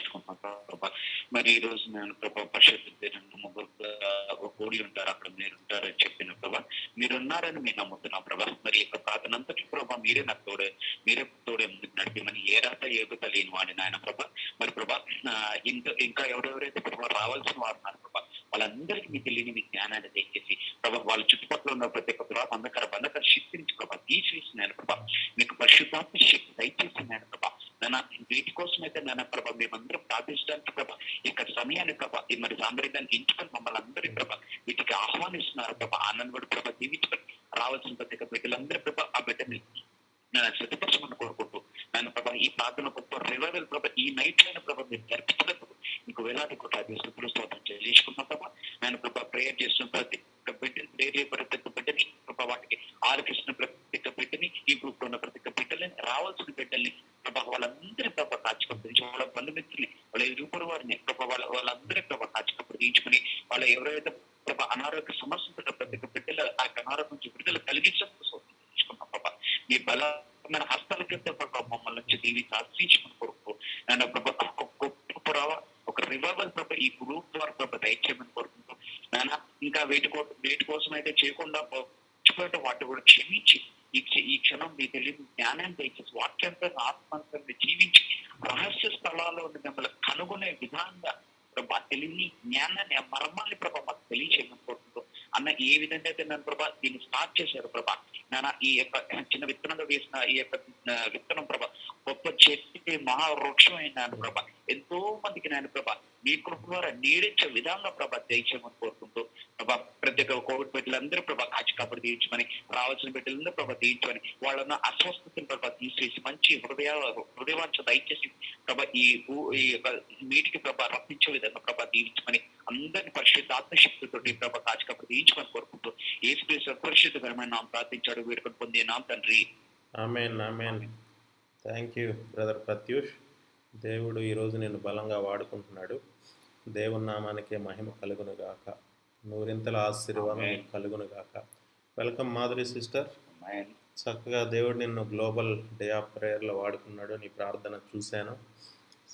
ప్రార్థించుకుంటున్నాను ప్రభా. మరి ఈ రోజు నేను ప్రభా పరిశుద్ధ ముగ్గురు కూడి ఉంటారు, అక్కడ మీరు ఉంటారని చెప్పిన ప్రభా, మీరున్నారని మీరు నమ్ముతున్నాం ప్రభా. మరి ఈ యొక్క ప్రార్థన అంతటి ప్రభా మీరే నాకు మీరే తోడే ముందుకు నడిపిమని ఏ రాత ఏగుత లేని వాడిని ఆయన ప్రభా. మరి ప్రభా ఇంకా ఎవరెవరైతే ప్రభా రావాల్సిన వారు ఉన్నారు ప్రభా, వాళ్ళందరికీ మీ తెలియని మీ జ్ఞానాన్ని దయచేసి ప్రభా, వాళ్ళ చుట్టుపక్కల ఉన్న ప్రతి ఒక్క ప్రభా బంధకర శక్తిని ప్రభా తీసివేసినాను ప్రభా. మీకు పరిశుద్ధాత్మ శక్తి దయచేసినాను ప్రభా. వీటి కోసం అయితే నాన్న ప్రభా మేమందరం ప్రార్థించడానికి ప్రభా ఇక్కడ సమయాన్ని ప్రభా మరి సాంద్రియానికి ఎంచుకొని మమ్మల్ని అందరి ప్రభా వీటికి ఆహ్వానిస్తున్నారు ప్రభా. ఆనందపడి ప్రభా దీవించుకొని రావాల్సిన ప్రతి ఒక్క బిడ్డలందరూ ప్రభా ఆ బిడ్డని నేను సిద్ధపరచమని కోరుకుంటూ నేను ప్రభా ఈ ప్రార్థన గొప్ప రివైవల్ ప్రభా ఈ నైట్ అయిన ప్రభా మీరు జరిపించలేదు మీకు వేలాది కోట్ల స్తోత్రం చేసుకుంటున్నాం ప్రభా. నేను ప్రభా ప్రేయర్ చేస్తున్న ప్రతి ఒక్క బిడ్డని ప్రేయర్ ప్రతి ఒక్క బిడ్డని ప్రభా వాటికి ఆలోచిస్తున్న ప్రతి ఒక్క బిడ్డని ఈ గ్రూప్ లో ఉన్న ప్రతి ఒక్క బిడ్డలని రావాల్సిన బిడ్డల్ని ప్రభా వాళ్ళందరి ప్రభా కాచుకొని వాళ్ళ బంధుమిత్రుల్ని వాళ్ళ ఇరువురు వారిని ప్రభా వాళ్ళందరి ప్రభా కాచుకొని తీయించుకుని వాళ్ళ ఎవరైతే ప్రభా అనారోగ్య సమస్యలు ప్రతి ఒక్క బిడ్డల ఆ అనారోగ్యం నుంచి విడుదల కలిగించుకున్నాం ప్రభా. మీ బలమైన హస్తాల కింద ప్రభా మమ్మల్ని నుంచి దీనికి ఆశ్రయించుకుని కొరకు నేను ప్రభా గొప్ప ఒక రివైవల్ ప్రభా ఈ గ్రూప్ ద్వారా ప్రభా దయచేయమని కోరుకుంటూ నాన్న ఇంకా వేటి కోసం అయితే చేయకుండా వాటి కూడా క్షమించి ఈ క్షణం మీ తెలియని జ్ఞానాన్ని దయచేసి వాక్యంతో ఆత్మంతని జీవించి రహస్య స్థలాల్లో మిమ్మల్ని కనుగొనే విధానంగా ప్రభా తెలియని జ్ఞానాన్ని ఆ మర్మాన్ని ప్రభా మాకు తెలియచేయమని కోరుకుంటూ అన్న ఏ విధంగా అయితే నన్ను ప్రభా దీన్ని స్టార్ట్ చేశారు ప్రభా. నాన్న ఈ యొక్క చిన్న విత్తనంగా వేసిన ఈ యొక్క విత్తనం ప్రభా గొప్ప చెట్టు మహావృక్షం అయినాను ప్రభా. ఎంతో మందికి నేను ప్రభా మీ కృప ద్వారా నీడించే విధానంగా ప్రభా దయచేయమని కోరుకుంటూ ప్రభా ప్రతి ఒక్క కోవిడ్ బిడ్డలందరూ ప్రభా కాచి కబడి తీయించమని రావాల్సిన బిడ్డలందరూ ప్రభా తీయించమని వాళ్ళన్న అస్వస్థతను ప్రభా తీసివేసి మంచి హృదయవాంఛ దయచేసి ప్రభా ఈ యొక్క మీటికి ప్రభా రప్పించే విధంగా ప్రభా దీవించమని అందరినీ పరిశుద్ధ ఆత్మశక్తితోటి ప్రభా కాచి కబడి తీయించమని కోరుకుంటూ యేసుక్రీస్తు పరిశుద్ధకరమైన నామం ప్రార్థించాడు వేడుకొని పొందే నామం తండ్రి. ఆమేన్ ఆమేన్. Thank you brother Pratyush. దేవుడు ఈరోజు నేను బలంగా వాడుకుంటున్నాడు. దేవుని నామానికే మహిమ కలుగును గాక, నూరింతల ఆశీర్వాదం కలుగును గాక. Welcome Madhuri sister. చక్కగా దేవుడు నిన్ను గ్లోబల్ డే ఆఫ్ ప్రేయర్లో వాడుకున్నాడు. నీ ప్రార్థన చూశాను,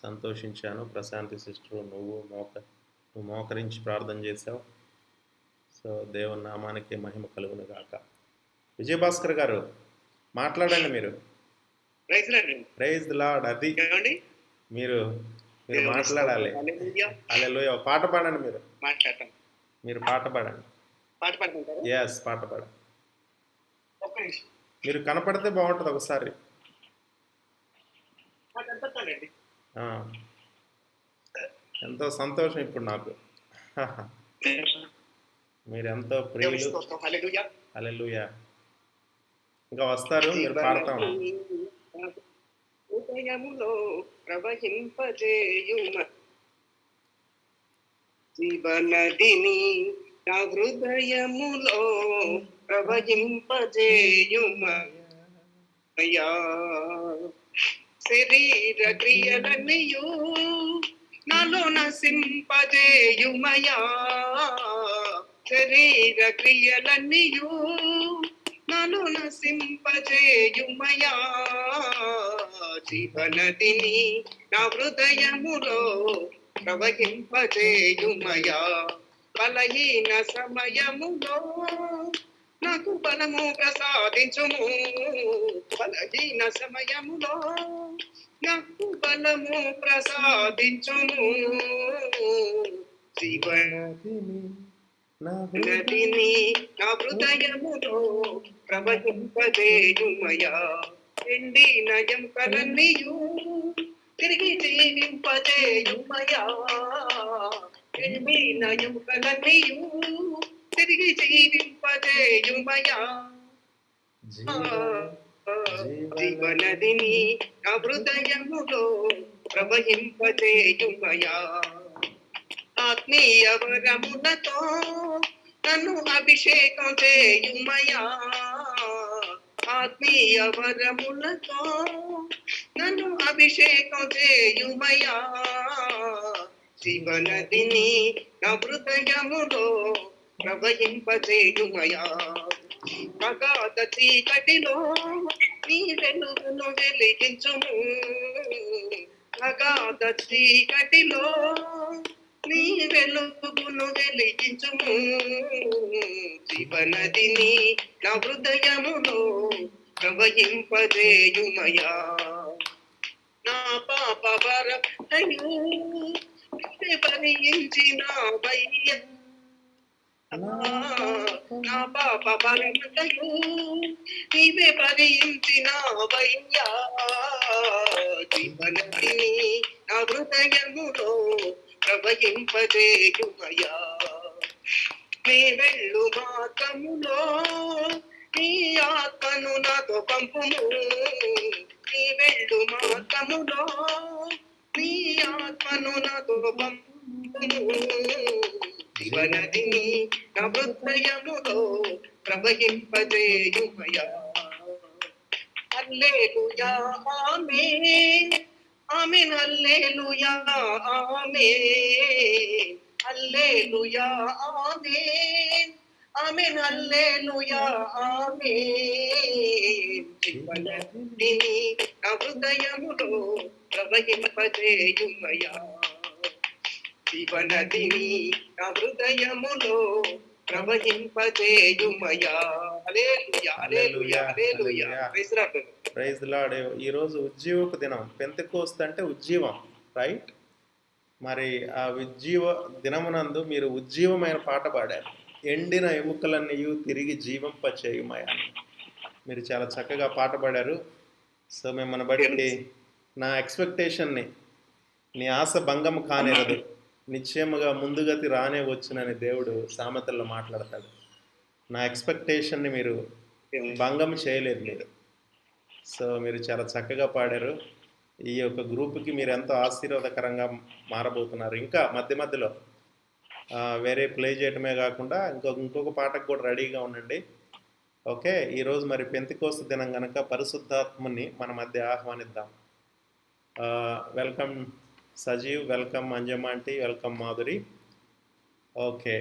సంతోషించాను. ప్రశాంతి సిస్టర్ నువ్వు మోకరించి ప్రార్థన చేశావు. సో దేవుని నామానికే మహిమ కలుగును గాక. విజయభాస్కర్ గారు మాట్లాడండి. మీరు ప్రైజ్ ది లార్డ్. అది మీరు మాట్లాడాలి. హల్లెలూయా. పాట పాడండి. మీరు పాట పాడండి. ఎస్, పాట పాడండి. మీరు కనపడితే బాగుంటుంది ఒకసారి. ఎంతో సంతోషం ఇప్పుడు నాకు. మీరెంతో ప్రియులు. హల్లెలూయా. ఇంకా వస్తారు, మీరు పాడతాం. హృదయములో ప్రవహింపజేయుమ జీవనదిని నా హృదయములో ప్రవహింపజేయుమయా. శరీర క్రియలన్నీయు నాలో నశింపజేయుమయా. శరీర క్రియలన్నీయు నాలో నశింపజేయుమయా. జీవనదిని నా హృదయములో ప్రవహింపజేయుమయా. బలహీన సమయములో నాకు బలము ప్రసాదించుము. బలహీన సమయములో నాకు బలము ప్రసాదించుము. జీవనదిని నా హృదయములో ప్రవహింపజేయుమయా. ఎండి నయం కలన్నీయు తిరిగి జీవింపజేయుమయా. ఎండి నయం కలన్నీయు తిరిగి జీవింపజేయుమయా. జీవనదిని నా హృదయములో ప్రవహింపజేయుమయా. ఆత్మీయ వరములతో నన్ను అభిషేకం చేయుమయా. ఆత్మీయ వరములతో నన్ను అభిషేకం చేయుమయా. జీవనదిని నా హృదయములో ప్రవహింపజేయుమయా. అగాధ చీకటిలో నీ వెలుగును వెలిగించుము. అగాధ అగాధ చీకటిలో నీ వెలుగును వెలిగించుము. జీవనదిని నా హృదయములో ప్రవహింపజేయుమయా. నా పాప భారతయు భరించినావయ్యా. నా పాప భారతయు నీవే భరించినావయ్యా. జీవనదిని నా హృదయములో ప్రవహింపజేయుమయా. నీ వెళ్ళు మార్గములో నీ ఆత్మను నాతో పంపుము. నీ వెళ్ళు మార్గములో నీ ఆత్మను నాతో పంపుము. జీవనదిని నా హృదయములో ప్రవహింపజేయుమయా. హల్లెలూయా ఆమేన్ ఆమేన్ హల్లెలూయా ఆమేన్ హల్లెలూయా ఆమేన్ ఆమేన్ హల్లెలూయా ఆమేన్. జీవనదిని నా హృదయములో ప్రవహింపజేయుమయా. జీవనదిని నా హృదయములో ప్రవహింపజేయుమయా. హల్లెలూయా హల్లెలూయా హల్లెలూయా. Praise the Lord. Praise the Lord. ఈరోజు ఉజ్జీవపు దినం. పెంతెకోస్తు అంటే ఉజ్జీవం, రైట్? మరి ఆ ఉజ్జీవ దినమునందు మీరు ఉజ్జీవమైన పాట పాడారు. ఎండిన ఎముకలన్నీ తిరిగి జీవింపచేయుమయా. మీరు చాలా చక్కగా పాట పాడారు. సో మిమ్మల్ని బట్టి నా ఎక్స్పెక్టేషన్ని, నీ ఆశ భంగం కానేరదు, నిశ్చయముగా ముందుగతి రానే వచ్చునని దేవుడు సామెతల్లో మాట్లాడతాడు. నా ఎక్స్పెక్టేషన్ని మీరు భంగం చేయలేదు మీరు. సో మీరు చాలా చక్కగా పాడారు. ఈ యొక్క గ్రూప్కి మీరు ఎంతో ఆశీర్వాదకరంగా మారబోతున్నారు. ఇంకా మధ్య మధ్యలో వేరే ప్లే చేయటమే కాకుండా ఇంకొక పాటకు కూడా రెడీగా ఉండండి. ఓకే, ఈరోజు మరి పెంతెకోస్తు దినం కనుక పరిశుద్ధాత్మని మన మధ్య ఆహ్వానిద్దాం. వెల్కమ్ సజీవ్, వెల్కమ్ అంజమాంటి, వెల్కమ్ మాధురి. ఓకే.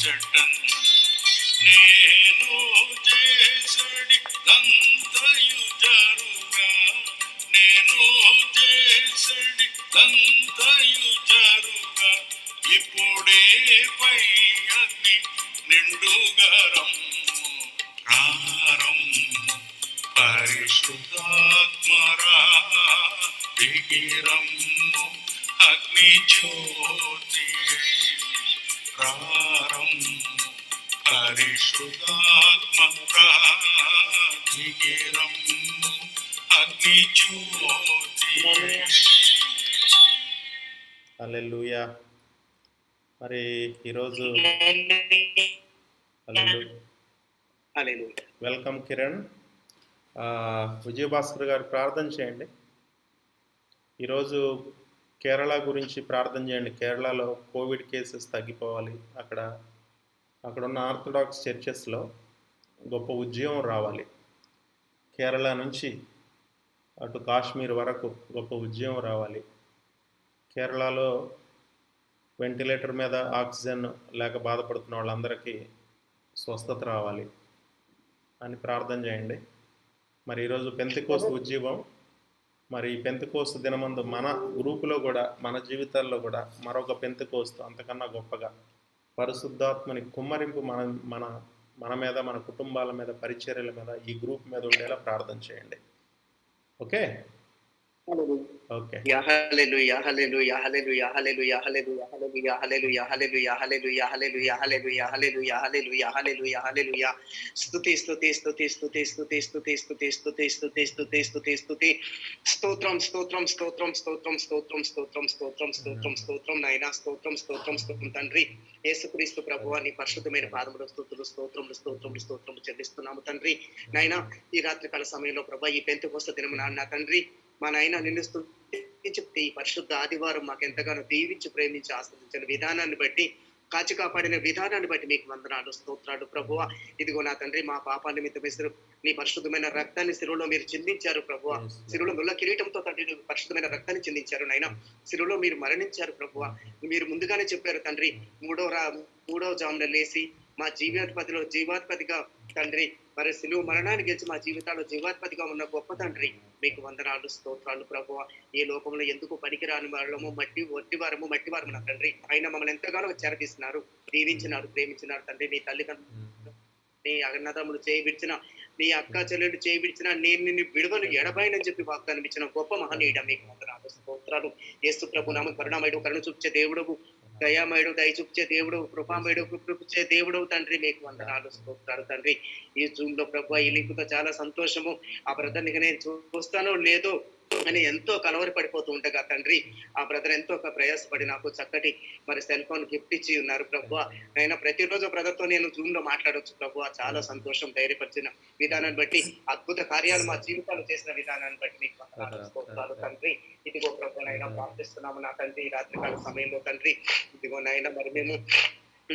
ముచ్చటన్ నేను చేసడి దంతయు జరుగా నేను చేసడి దంతయు జరుగా ఇప్పుడే పై అగ్ని నిండుగా రమ్ము పరిశుద్ధాత్మరా దిగిరమ్ము అగ్ని జ్యోతి రారమ్ము పరిశుద్ధాత్మరా దిగిరమ్ము అగ్ని జ్యోతి. హల్లెలూయా. మరి ఈరోజు హల్లెలూయా. వెల్కమ్ కిరణ్. విజయభాస్కర్ గారు ప్రార్థన చేయండి. ఈరోజు కేరళ గురించి ప్రార్థన చేయండి. కేరళలో కోవిడ్ కేసెస్ తగ్గిపోవాలి. అక్కడున్న ఆర్థడాక్స్ చర్చెస్లో గొప్ప ఉద్యమం రావాలి. కేరళ నుంచి అటు కాశ్మీర్ వరకు గొప్ప ఉద్యమం రావాలి. కేరళలో వెంటిలేటర్ మీద ఆక్సిజన్ లేక బాధపడుతున్న వాళ్ళందరికీ స్వస్థత రావాలి అని ప్రార్థన చేయండి. మరి ఈరోజు పెంతెకోస్తు ఉద్యమం, మరి పెంతెకోస్తు దినమందు మన గ్రూపులో కూడా, మన జీవితాల్లో కూడా మరొక పెంతెకోస్తు అంతకన్నా గొప్పగా పరిశుద్ధాత్మని కుమ్మరింపు మన మీద, మన కుటుంబాల మీద, పరిచర్యల మీద, ఈ గ్రూప్ మీద ఉండేలా ప్రార్థన చేయండి. Okay okay. హల్లెలూయా హల్లెలూయా హల్లెలూయా హల్లెలూయా హల్లెలూయా హల్లెలూయా హల్లెలూయా హల్లెలూయా హల్లెలూయా హల్లెలూయా హల్లెలూయా హల్లెలూయా హల్లెలూయా హల్లెలూయా హల్లెలూయా. స్తుతి స్తుతి స్తుతి స్తుతి స్తుతి స్తుతి స్తుతి స్తుతి స్తుతి స్తుతి స్తుతి స్తుతి. స్తోత్రం స్తోత్రం స్తోత్రం స్తోత్రం స్తోత్రం స్తోత్రం స్తోత్రం స్తోత్రం స్తోత్రం నాయనా, స్తోత్రం స్తోత్రం స్తోత్రం తండ్రి. యేసుక్రీస్తు ప్రభువా, నీ పరిశుద్ధమైన పాదములు స్తుతులు స్తోత్రములు స్తోత్రములు స్తోత్రములు చెల్లిస్తున్నాము తండ్రి. నాయనా, ఈ రాత్రికాల సమయంలో ప్రభా, ఈ పెంతెకోస్తు దినము నా తండ్రి, మా నాయన నిన్ను స్తుతించి ఈ పరిశుద్ధ ఆదివారం మాకు ఎంతగానో దీవించి ప్రేమించి ఆస్వాదించిన విధానాన్ని బట్టి, కాచి కాపాడిన విధానాన్ని బట్టి మీకు వందనాలు స్తోత్రాలు ప్రభువా. ఇదిగో నా తండ్రి, మా పాప నిమిత్తమే నీ పరిశుద్ధమైన రక్తాన్ని శిలువలో మీరు చిందించారు ప్రభువా. శిలువలో ముళ్ళ కిరీటంతో తండ్రి పరిశుద్ధమైన రక్తాన్ని చిందించారు నాయన. శిలువలో మీరు మరణించారు ప్రభువా. మీరు ముందుగానే చెప్పారు తండ్రి, మూడవ జామున లేసి మా జీవాధిపతిగా తండ్రి, మరి శిలువ మరణాన్ని గెలిచి మా జీవితాల్లో జీవాధిపతిగా ఉన్న గొప్ప తండ్రి, మీకు వందనాలు స్తోత్రాలు ప్రభువా. ఈ లోకంలో ఎందుకు పనికిరాని వారము, మట్టివారము నా తండ్రి, ఆయన మమ్మల్ని ఎంతగానో చేరదీస్తున్నారు, దీవించినారు, ప్రేమించినారు తండ్రి. నీ తల్లిదండ్రులు, నీ అన్నదమ్ములు చేయబిడిచిన, నీ అక్క చెల్లెలు చేయబిడిచిన, నేను నిన్ను విడువను ఎడబాయనని చెప్పి వాగ్దానం ఇచ్చిన గొప్ప మహనీయుడ, మీకు వందనాలు స్తోత్రాలు. యేసు ప్రభు నామ కరుణామయుడు, కరుణ చూపించే దేవుడు, దయామయుడు, దయ చూపించే దేవుడు, కృపామయుడు, కృపించే దేవుడు తండ్రి, మీకు వందనాలు స్తోత్రాలు తండ్రి. ఈ జూమ్ లో ప్రభు, ఈ లింక్ తో చాలా సంతోషము. ఆ బ్రదర్ని నేను చూస్తానో లేదో అని ఎంతో కలవరి పడిపోతూ ఉండగా తండ్రి, ఆ బ్రదర్ ఎంతో ప్రయాసపడి నాకు చక్కటి మరి సెల్ ఫోన్ గిఫ్ట్ ఇచ్చి ఉన్నారు ప్రభు. అయినా ప్రతిరోజు బ్రదర్ తో నేను జూమ్ లో మాట్లాడవచ్చు ప్రభు. చాలా సంతోషం. ధైర్యపరిచిన విధానాన్ని బట్టి, అద్భుత కార్యాలు మా జీవితాలు చేసిన విధానాన్ని బట్టి మీకు వందనాలు స్తోత్రాలు తండ్రి. ఇదిగో ప్రభు నైనా ప్రార్థిస్తున్నాము నా తండ్రి, రాత్రికాల సమయంలో తండ్రి. ఇదిగో నైనా మరి మేము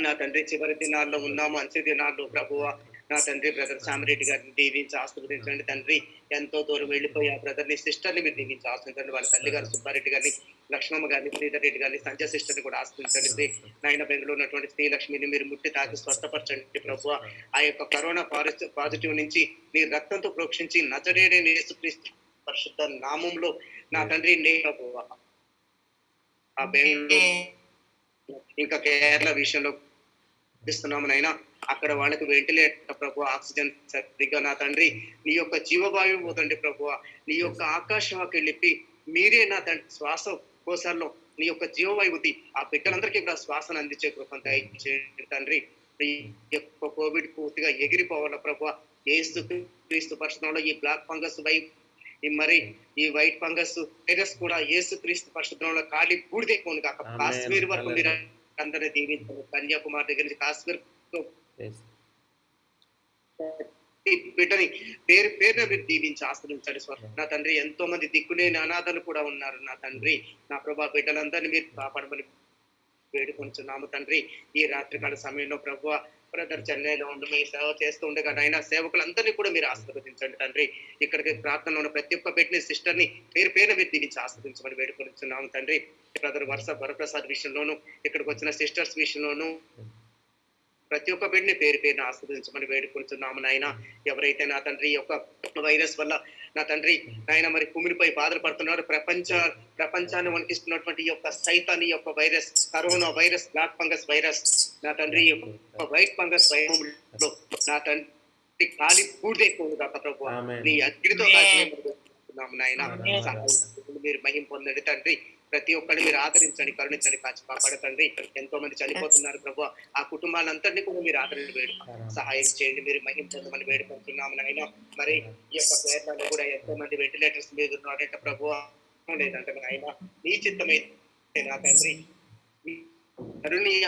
నా తండ్రి చివరి దినాల్లో ఉన్నాము, అంచె దినాల్లో ప్రభువా. నా తండ్రి బ్రదర్ సామిరెడ్డి గారిని దీవించి ఆశీర్వదించండి తండ్రి. ఎంతో దూరం వెళ్ళిపోయి ఆ బ్రదర్ ని, సిస్టర్ ని మీరు దీవించి ఆశీర్వదించండి. వాళ్ళ తల్లి గారు సుబ్బారెడ్డి గారిని, లక్ష్మమ్మ గారిని, శ్రీధర్ రెడ్డి గారిని, సంజయ్ సిస్టర్ ని కూడా ఆశీర్వదించండి. నాయన బెంగళూరు ఉన్నటువంటి శ్రీలక్ష్మిని మీరు ముట్టి తాకి స్వస్థపరచండి ప్రభు. ఆ యొక్క కరోనా పాజిటివ్ నుంచి మీ రక్తంతో ప్రోక్షించి నజరేయుడైన యేసుక్రీస్తు పరిశుద్ధ నామంలో నా తండ్రి ప్రభువ. ఆ బెంగళూరు ఇంకా కేరళ విషయంలో ఇస్తున్నాము నైనా, అక్కడ వాళ్ళకి వెంటిలేటర్ ప్రభు, ఆక్సిజన్ సరిగ్గా నా తండ్రి నీ యొక్క జీవవాయువు పోతండి ప్రభు. నీ యొక్క ఆకాశంకి వెళ్ళి మీరే నా తండ్రి శ్వాస కోశాల్లో నీ యొక్క జీవవాయువుతి ఆ బిడ్డలందరికీ కూడా శ్వాసను అందించే కృపను దయచేయండి తండ్రి. ఈ యొక్క కోవిడ్ పూర్తిగా ఎగిరిపోవాల ప్రభు. యేసు క్రీస్తు పరిశుద్ధంలో ఈ బ్లాక్ ఫంగస్ మరి ఈ వైట్ ఫంగస్ వైరస్ కూడా యేసు క్రీస్తు పరిశుద్ధంలో కాలి బూడిదైపోను కాక కాశ్మీర్ వరకు మీరు అందరినీ దీవించారు. కన్యాకుమారి దగ్గర నుంచి కాశ్మీర్ బిడ్డని పేరు పేరున మీరు దీవించి ఆశ్రయించండి నా తండ్రి. ఎంతో మంది దిక్కులేని అనాథలు కూడా ఉన్నారు నా తండ్రి. నా ప్రభా బిడ్డలందరినీ మీరు కాపాడమని వేడుకొంచున్నాము తండ్రి. ఈ రాత్రికాల సమయంలో ప్రభు బ్రదర్ చెన్నైలో ఉండి మీ సేవ చేస్తూ ఉండగా నాయన సేవకులందరినీ కూడా మీరు ఆశీర్వదించండి తండ్రి. ఇక్కడికి ప్రార్థనలో ఉన్న ప్రతి ఒక్క బిడ్డని, సిస్టర్ ని పేరు పేరున మీరు దీవించి ఆశీర్వదించమని వేడుకొంచున్నాము తండ్రి. బ్రదర్ వరప్రసాద్ విషయంలోను, ఇక్కడికి వచ్చిన సిస్టర్స్ విషయంలోను ప్రతి ఒక్క బిడ్డని పేరు పేరున ఆస్వాదించమని వేడుకుంటున్నాము నాయన. ఎవరైతే నా తండ్రి ఈ యొక్క వైరస్ వల్ల నా తండ్రి నాయన మరి కుమిరిపై బాధలు పడుతున్నారు, ప్రపంచాన్ని వణికిస్తున్నటువంటి ఈ యొక్క సైతాన్, ఈ యొక్క virus, corona virus, black fungus virus, నా తండ్రి ఈ యొక్క వైట్ ఫంగస్ వైరస్లో నా తండ్రి కాలి బూడిదైపోవుగాక ప్రభు. ఆమేన్. నీ అగ్నితో కాల్చివేస్తున్నాము నాయన. మీరు మహిమ పొందండి తండ్రి. ప్రతి ఒక్కరిని మీరు ఆదరించండి, కరుణించండి, కాచి కాపాడకండి. ఎంతో మంది చనిపోతున్నారు ప్రభు. ఆ కుటుంబాలందరినీ కూడా మీరు ఆదరించి సహాయం చేయండి. మీరు మహిమ పొందమని వేడుకుంటున్నాము నాయన. మరి ఈ యొక్క కేరళలో కూడా ఎంతో మంది వెంటిలేటర్స్ మీద ఉన్నారంట ప్రభు. లేదంటే నాయన నీ చిత్తమైతే నా తండ్రి కరుణీయ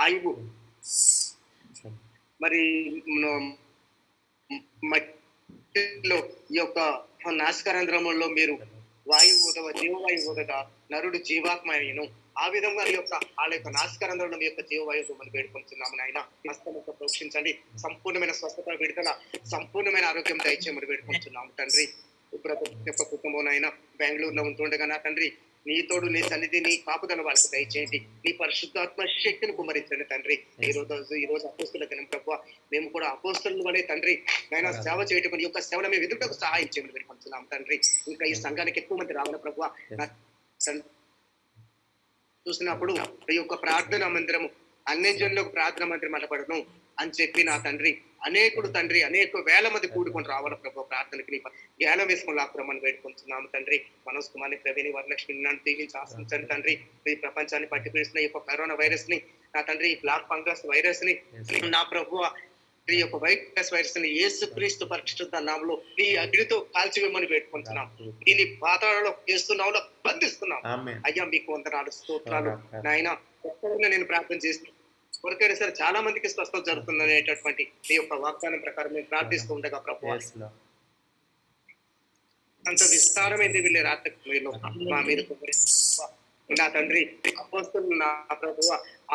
ఆయువు మరి మట్టిలో ఈ యొక్క నాసికారంధ్రములో మీరు వాయువు ఊదవ, జీవవాయువు ఊదగా నరుడు జీవాత్మయను. ఆ విధంగా వాళ్ళ యొక్క నాసికారంధ్రంలో మీ యొక్క జీవవాయువు మనం వేడుకుంటున్నాము నాయన. హస్తముతో ప్రోక్షించండి, సంపూర్ణమైన స్వస్థత, విడుదల, సంపూర్ణమైన ఆరోగ్యం దయచేయమని వేడుకుంటున్నాము తండ్రి. ప్రతి యొక్క కుటుంబం నాయన బెంగళూరులో ఉంటుండగా నా తండ్రి నీ తోడు, నీ సన్నిధి, నీ కాపుదల వాళ్ళకి దయచేయండి. నీ పరిశుద్ధాత్మ శక్తిని కుమరించండి తండ్రి. ఈ రోజు అపోస్తుల దినం ప్రభు, మేము కూడా అపోస్తుల వలె తండ్రి నాయన సేవ చేయటం, ఈ యొక్క సేవను మేము ఎదుటకు సహాయం చేయమని వేడుకుంటున్నాం తండ్రి. ఇంకా ఈ సంఘానికి ఎక్కువ మంది రావాలి ప్రభు. చూసినప్పుడు ఈ యొక్క ప్రార్థనా మందిరము అన్యజనులకు ప్రార్థనా మందిరం అనబడను అని చెప్పి నా తండ్రి అనేకుడు తండ్రి అనేక వేల మంది కూడుకొని రావాలి ప్రభు. ప్రార్థనకి జ్ఞానం వేసుకొని లాక్కురమని వేడుకుంటున్నాము తండ్రి. మనోజ్ కుమార్ని, ప్రవీణి, వరలక్ష్మి నన్ను దీవించి ఆశించండి తండ్రి. ఈ ప్రపంచాన్ని పట్టి పీడిస్తున్న ఈ యొక్క కరోనా వైరస్ ని నా తండ్రి, ఈ బ్లాక్ ఫంగస్ వైరస్ ని నా ప్రభు, ఈ యొక్క వైరస్ వైరస్ ని యేసుక్రీస్తు పరిశుద్ధ నామములో నీ అగ్నితో కాల్చివేయమని వేడుకుంటున్నాం. దీన్ని పాతాళంలో చేస్తున్నాంలో బంధిస్తున్నాం. అయ్యా మీకు వందనాలు, స్తోత్రాలు నాయన. ఎక్కడైనా నేను ప్రార్థన చేస్తున్నాను కొరకైనా సరే చాలా మందికి స్వస్థత జరుగుతుంది అనేటటువంటి మీ యొక్క వాగ్దానం ప్రకారం మేము ప్రార్థిస్తూ ఉండగా ప్రభు, అంత విస్తారమైంది వీళ్ళ రాత్రి మా మీద నా తండ్రి అపోస్తలులు నా ప్రభువ.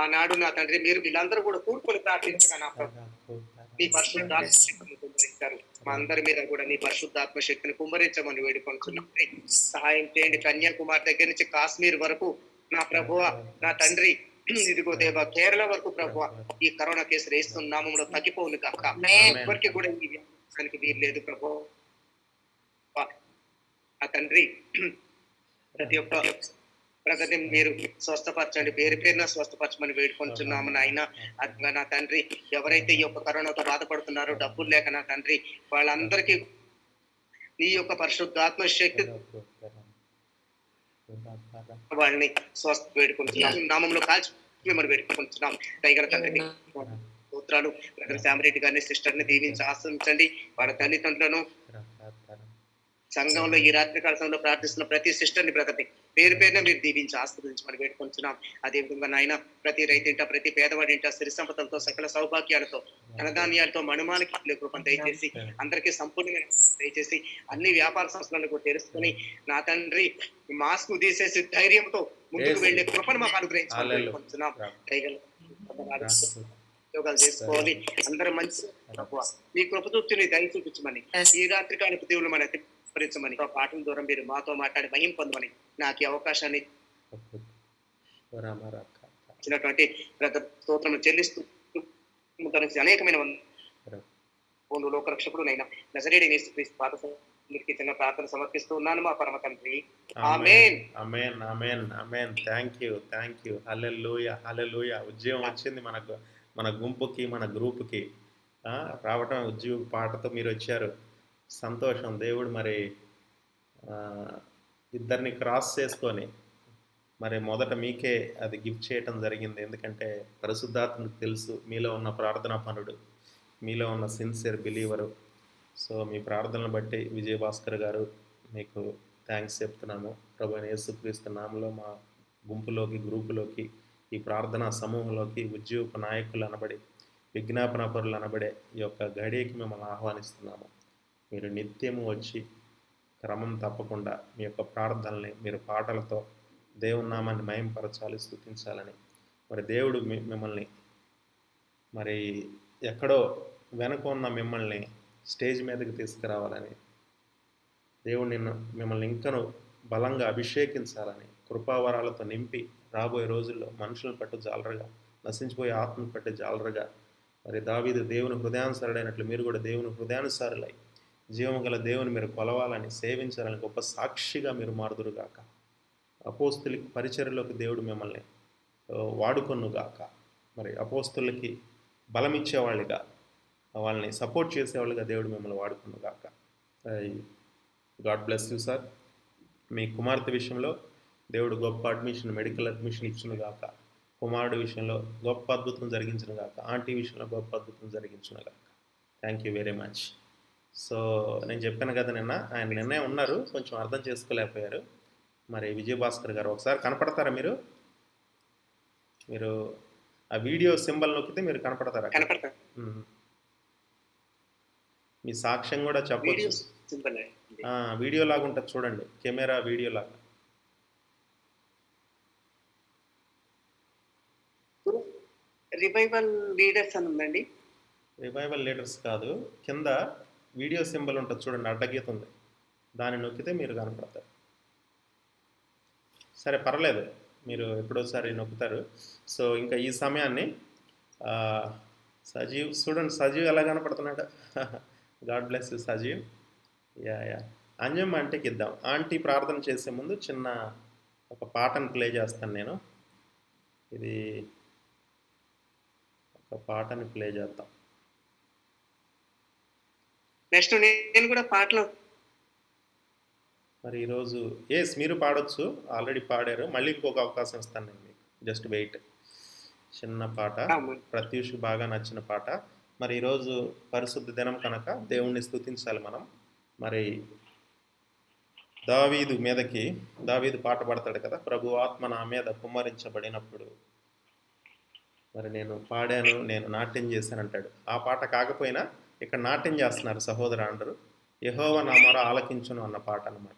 ఆనాడు నా తండ్రి మీరు వీళ్ళందరూ కూడా కూడుకొని ప్రార్థించగా నా ప్రభు నీ పరిశుద్ధాత్మ శక్తిని కుమ్మరించారు. మా అందరి మీద కూడా నీ పరిశుద్ధాత్మ శక్తిని కుమ్మరించమని వేడుకుంటున్నాం. సహాయం చేయండి. కన్యాకుమారి దగ్గర నుంచి కాశ్మీర్ వరకు నా ప్రభువ, నా తండ్రి ఇదిగో దేవ కేరళ వరకు ప్రభు ఈ కరోనా కేసులు వేస్తున్నామంలో తగ్గిపోవును కాక. ఎవరికి కూడా ఈ వ్యాపారానికి వీలు లేదు ప్రభు. ఆ తండ్రి ప్రతి ఒక్క ప్రగతి మీరు స్వస్థపరచండి, పేరు పేరున స్వస్థపరచమని వేడుకుంటున్నాము నాయన. అదిగా నా తండ్రి ఎవరైతే ఈ యొక్క కరోనాతో బాధపడుతున్నారో డబ్బులు లేక నా తండ్రి వాళ్ళందరికీ నీ యొక్క పరిశుద్ధాత్మ శక్తి వాళ్ళని స్వస్థ వేడుకుంటున్నాం. నామంలో కాల్చి మిమ్మల్ని వేడుకుంటున్నాం. దయగల తండ్రి స్తోత్రాలు. బ్రదర్ శామిరెడ్డి గారిని, సిస్టర్ ని దీవించి ఆశ్రయించండి. వాళ్ళ తల్లిదండ్రులను, సంఘంలో ఈ రాత్రి కాలంలో ప్రార్థిస్తున్న ప్రతి సిస్టర్ ని బ్రదర్ని పేరు పేరున మీరు దీవించి ఆస్వాదించమని వేడుకుంటున్నాం. అదే విధంగా నాయన ప్రతి రైతింట, ప్రతి పేదవాడింట సిరి సంపదలతో, సకల సౌభాగ్యాలతో, ధనధాన్యాలతో, మణుమానికి కృపను దయచేసి అందరికీ సంపూర్ణంగా దయచేసి అన్ని వ్యాపార సంస్థలను కూడా తెలుసుకొని నా తండ్రి మాస్క్ తీసేసి ధైర్యంతో ముందుకు వెళ్లే కృపను మాకు అనుగ్రహించమని వేడుకుంటున్నాం. ఉద్యోగాలు చేసుకోవాలి, అందరూ మంచి ఈ కృపతృప్తిని దయ చూపించమని, ఈ రాత్రి కాలపు దేవులు మన భరించమని, పాటల ద్వారా మీరు మాతో మాట్లాడి మహిమ పొందమని నాకు ఈ అవకాశాన్ని ఇచ్చినటువంటి స్తోత్రం చెల్లిస్తూ అనేకమైన లోకరక్షకుడు నైనా నజరేయుడైన యేసుక్రీస్తు పాద సన్నిధికి చిన్న ప్రార్థన సమర్పిస్తూ ఉన్నాను మా పరమ తండ్రి. ఆమేన్. ఆమేన్. ఆమేన్. ఆమేన్. థాంక్యూ. హల్లెలూయా. హల్లెలూయా. ఉద్యోగం వచ్చింది మనకు, మన గుంపుకి, మన గ్రూప్కి రావటం. ఉద్యోగ పాటతో మీరు వచ్చారు, సంతోషం. దేవుడు మరి ఇద్దరిని క్రాస్ చేసుకొని మరి మొదట మీకే అది గిఫ్ట్ చేయటం జరిగింది. ఎందుకంటే పరిశుద్ధాత్మకు తెలుసు మీలో ఉన్న ప్రార్థనా పనుడు, మీలో ఉన్న సిన్సియర్ బిలీవరు. సో మీ ప్రార్థనలు బట్టి విజయభాస్కర్ గారు మీకు థ్యాంక్స్ చెప్తున్నాము. ప్రభువైన యేసుక్రీస్తు నామములో మా గుంపులోకి, గ్రూపులోకి, ఈ ప్రార్థనా సమూహంలోకి ఉద్యోగ నాయకులు అనబడి, విజ్ఞాపన పరులు అనబడే ఈ యొక్క గడియకి మిమ్మల్ని ఆహ్వానిస్తున్నాము. మీరు నిత్యము వచ్చి క్రమం తప్పకుండా మీ యొక్క ప్రార్థనల్ని మీరు పాటలతో దేవుని నామాన్ని మహింపరచాలి, స్తుతించాలని. మరి దేవుడు మిమ్మల్ని మరి ఎక్కడో వెనక ఉన్న మిమ్మల్ని స్టేజ్ మీదకి తీసుకురావాలని, దేవుడు మిమ్మల్ని ఇంకను బలంగా అభిషేకించాలని, కృపావరాలతో నింపి రాబోయే రోజుల్లో మనుషులను పట్టు జాలరుగా, నశించిపోయే ఆత్మను పట్టు జాలరుగా మరి దావీదు దేవుని హృదయానుసారుడైనట్లు మీరు కూడా దేవుని హృదయానుసారులై జీవము గల దేవుని మీరు కొలవాలని సేవించాలని గొప్ప సాక్షిగా మీరు మారుదురుగాక. అపోస్తులకి పరిచర్యలోకి దేవుడు మిమ్మల్ని వాడుకొనుగాక. మరి అపోస్తులకి బలం ఇచ్చేవాళ్ళుగా, వాళ్ళని సపోర్ట్ చేసేవాళ్ళుగా దేవుడు మిమ్మల్ని వాడుకొనుగాక. God bless you sir. మీ కుమార్తె విషయంలో దేవుడు గొప్ప అడ్మిషన్, మెడికల్ అడ్మిషన్ ఇచ్చునుగాక. కుమారుడు విషయంలో గొప్ప అద్భుతం జరిగించునుగాక. ఆంటీ విషయంలో గొప్ప అద్భుతం జరిగించునుగాక. Thank you very much. So నేను చెప్పాను కదా ఆయన నిన్నే ఉన్నారు, కొంచెం అర్థం చేసుకోలేకపోయారు. మరి విజయభాస్కర్ గారు ఒకసారి కనపడతారా మీరు? మీరు ఆ వీడియో సింబల్ నొక్కితే మీరు కనపడతారా? మీ సాక్ష్యం కూడా చెప్పొచ్చు. వీడియో లాగా ఉంటుంది చూడండి, కెమెరా వీడియో లాగా. రివైవల్ లీడర్స్ అని ఉందండి. రివైవల్ లీడర్స్ కాదు, కింద వీడియో సింబల్ ఉంటుంది చూడండి, అడ్డగీత ఉంది, దాన్ని నొక్కితే మీరు కనపడతారు. సరే పర్లేదు, మీరు ఎప్పుడోసారి నొక్కుతారు. సో ఇంకా ఈ సమయాన్ని సజీవ్ చూడండి, సజీవ్ ఎలా కనపడుతున్నాడు. God bless you Sajeev. Yeah Anjamma ఆంటీకి ఇద్దాం. ఆంటీ ప్రార్థన చేసే ముందు చిన్న ఒక పాటను ప్లే చేస్తాను నేను. ఇది ఒక పాటని ప్లే చేద్దాం. నెక్స్ట్ నేను కూడా పాటలు మరి ఈరోజు మీరు పాడొచ్చు, ఆల్రెడీ పాడారు, మళ్ళీ ఇంకొక అవకాశం ఇస్తాను నేను మీకు. Just wait. చిన్న పాట, ప్రత్యూష్కి బాగా నచ్చిన పాట. మరి ఈరోజు పరిశుద్ధ దినం కనుక దేవుణ్ణి స్తుతించాలి మనం. మరి దావీదు పాట పాడతాడు కదా, ప్రభు ఆత్మ నా మీద కుమ్మరించబడినప్పుడు మరి నేను పాడాను, నేను నాట్యం చేశాను అంటాడు. ఆ పాట కాకపోయినా ఇక్కడ నాట్యం చేస్తున్నారు సహోదరు అందరూ. యెహోవా నా మొర ఆలకించును అన్న పాట అన్నమాట.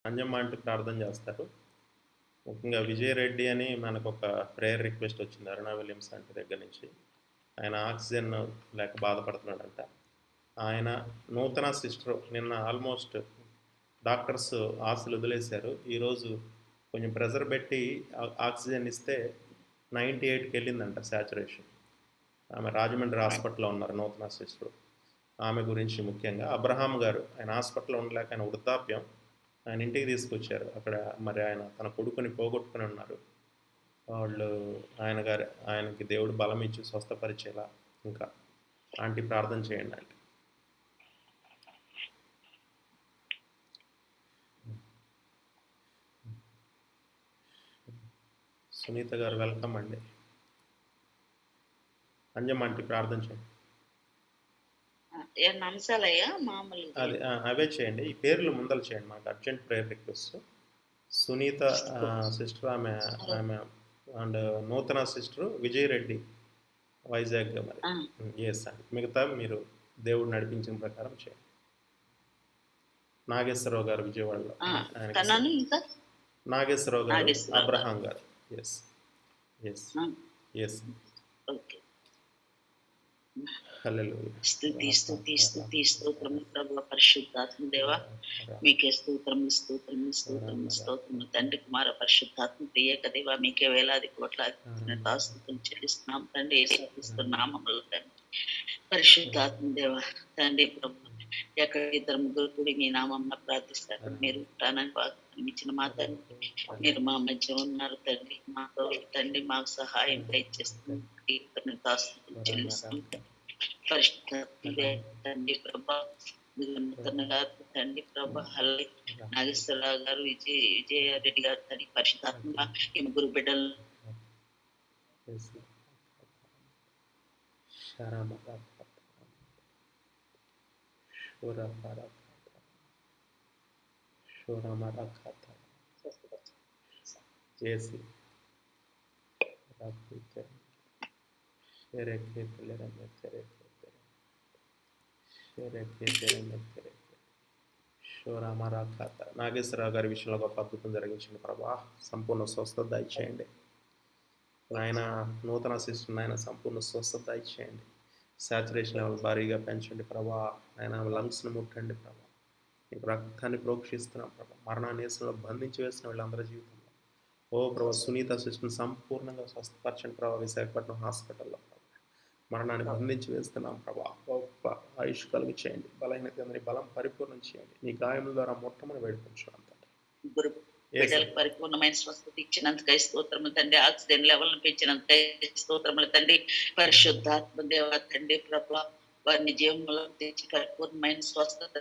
అంజమ్మ అంటూ ప్రార్థన చేస్తారు. ముఖ్యంగా విజయరెడ్డి అని మనకు ఒక ప్రేయర్ రిక్వెస్ట్ వచ్చింది అరుణా విలియమ్స్ అంటే దగ్గర నుంచి. ఆయన ఆక్సిజన్ లేక బాధపడుతున్నాడంట. ఆయన నూతన సిస్టర్ నిన్న ఆల్మోస్ట్ డాక్టర్స్ ఆశలు వదిలేశారు. ఈరోజు కొంచెం ప్రెజర్ పెట్టి ఆక్సిజన్ ఇస్తే 98కి వెళ్ళిందంట శాచురేషన్. ఆమె రాజమండ్రి హాస్పిటల్లో ఉన్నారు నూతన సిస్టర్. ఆమె గురించి ముఖ్యంగా అబ్రహాం గారు ఆయన హాస్పిటల్లో ఉండలేక ఆయన వృద్ధాప్యం ఆయన ఇంటికి తీసుకొచ్చారు. అక్కడ మరి ఆయన తన కొడుకుని పోగొట్టుకుని ఉన్నారు. వాళ్ళు ఆయనకి దేవుడు బలం ఇచ్చి స్వస్థపరిచేలా ఇంకా ఆంటీ ప్రార్థన చేయండి ఆంటీ. సునీత గారు వెల్కమ్ అండి. అంజమ్మ ఆంటీ ప్రార్థన చేయండి. అంశాలయ్యా మామూలు అది అవే చేయండి. ఈ పేర్లు ముందలు చేయండి. మాకు urgent prayer request. Sunitha sister ఆమె అండ్ నూతన సిస్టర్ విజయరెడ్డి వైజాగ్ మరి ఎస్ అండి. మిగతా మీరు దేవుడు నడిపించిన ప్రకారం చేయండి. నాగేశ్వరరావు గారు విజయవాడలో నాగేశ్వరరావు గారు అబ్రహాం గారు ఎస్ ఎస్ ఎస్ స్తుతి స్తుతి స్తుతి స్తోత్రము ప్రభు పరిశుద్ధాత్మ దేవ మీకే స్తోత్రము స్తోత్రము స్తోత్రము స్తోత్రము తండ్రి కుమార పరిశుద్ధాత్మ ఏక దేవ మీకే వేలాది కోట్లాది స్తుతులు చెల్లిస్తున్నాం తండ్రి యేసుక్రీస్తు నామములో తండ్రి పరిశుద్ధాత్మ దేవ తండ్రి ప్రభు ఎక్కడ ఇద్దరు ముగ్గురు కూడి మీ నామమున ప్రార్థిస్తారు మీరు ఉంటానని వాగ్దానం ఇచ్చిన మా తండ్రి మీరు మా మధ్య ఉన్నారు తండ్రి మాతో తండ్రి మాకు సహాయం దయచేస్తుంది స్తుతులు చెల్లిస్తాం తండ్రి ప్రభా గారు తండ్రి ప్రభా హల్లి నాగేశ్వరరావు గారు విజయారెడ్డి గారు తండ్రి పరిశుద్ధాత్మగా ఈ ముగ్గురు బిడ్డలు నాగేశ్వరరావు గారి విషయంలో గొప్ప అద్భుతం జరిగించండి ప్రభా. సంపూర్ణ స్వస్థత దయచేయండి ఆయన. నూతన సిస్టర్ ఆయన సంపూర్ణ స్వస్థత దయచేయండి. సాచురేషన్ లెవెల్ భారీగా పెంచండి ప్రభా. ఆయన లంగ్స్ని ముట్టండి ప్రభా. నీకు రక్తాన్ని ప్రోక్షిస్తున్నాం ప్రభా. మరణాన్నేసంలో బంధించి వేసిన వీళ్ళందరి జీవితంలో ఓ ప్రభా సునీత సిస్టర్ని సంపూర్ణంగా స్వస్థపరచండి ప్రభా. విశాఖపట్నం హాస్పిటల్లో ప్రభా మరణాన్ని బంధించి వేస్తున్నాం ప్రభా. గొప్ప ఆయుష్ కలుగు చేయండి. బలహీనత అందరి బలం పరిపూర్ణం చేయండి. నీ గాయముల ద్వారా మొట్టమొదటి వేడుకుంటున్నాం ముగ్గురు బిడ్డలకు పరిపూర్ణమైన స్వస్థత ఇచ్చినందుకై స్తోత్రములు తండ్రి. ఆక్సిజన్ లెవెల్ పెంచినందుకై స్తోత్రములు తండ్రి. పరిశుద్ధాత్మ దేవ తండ్రి ప్రభా వారిని జీవంలో తెచ్చి పరిపూర్ణమైన స్వస్థత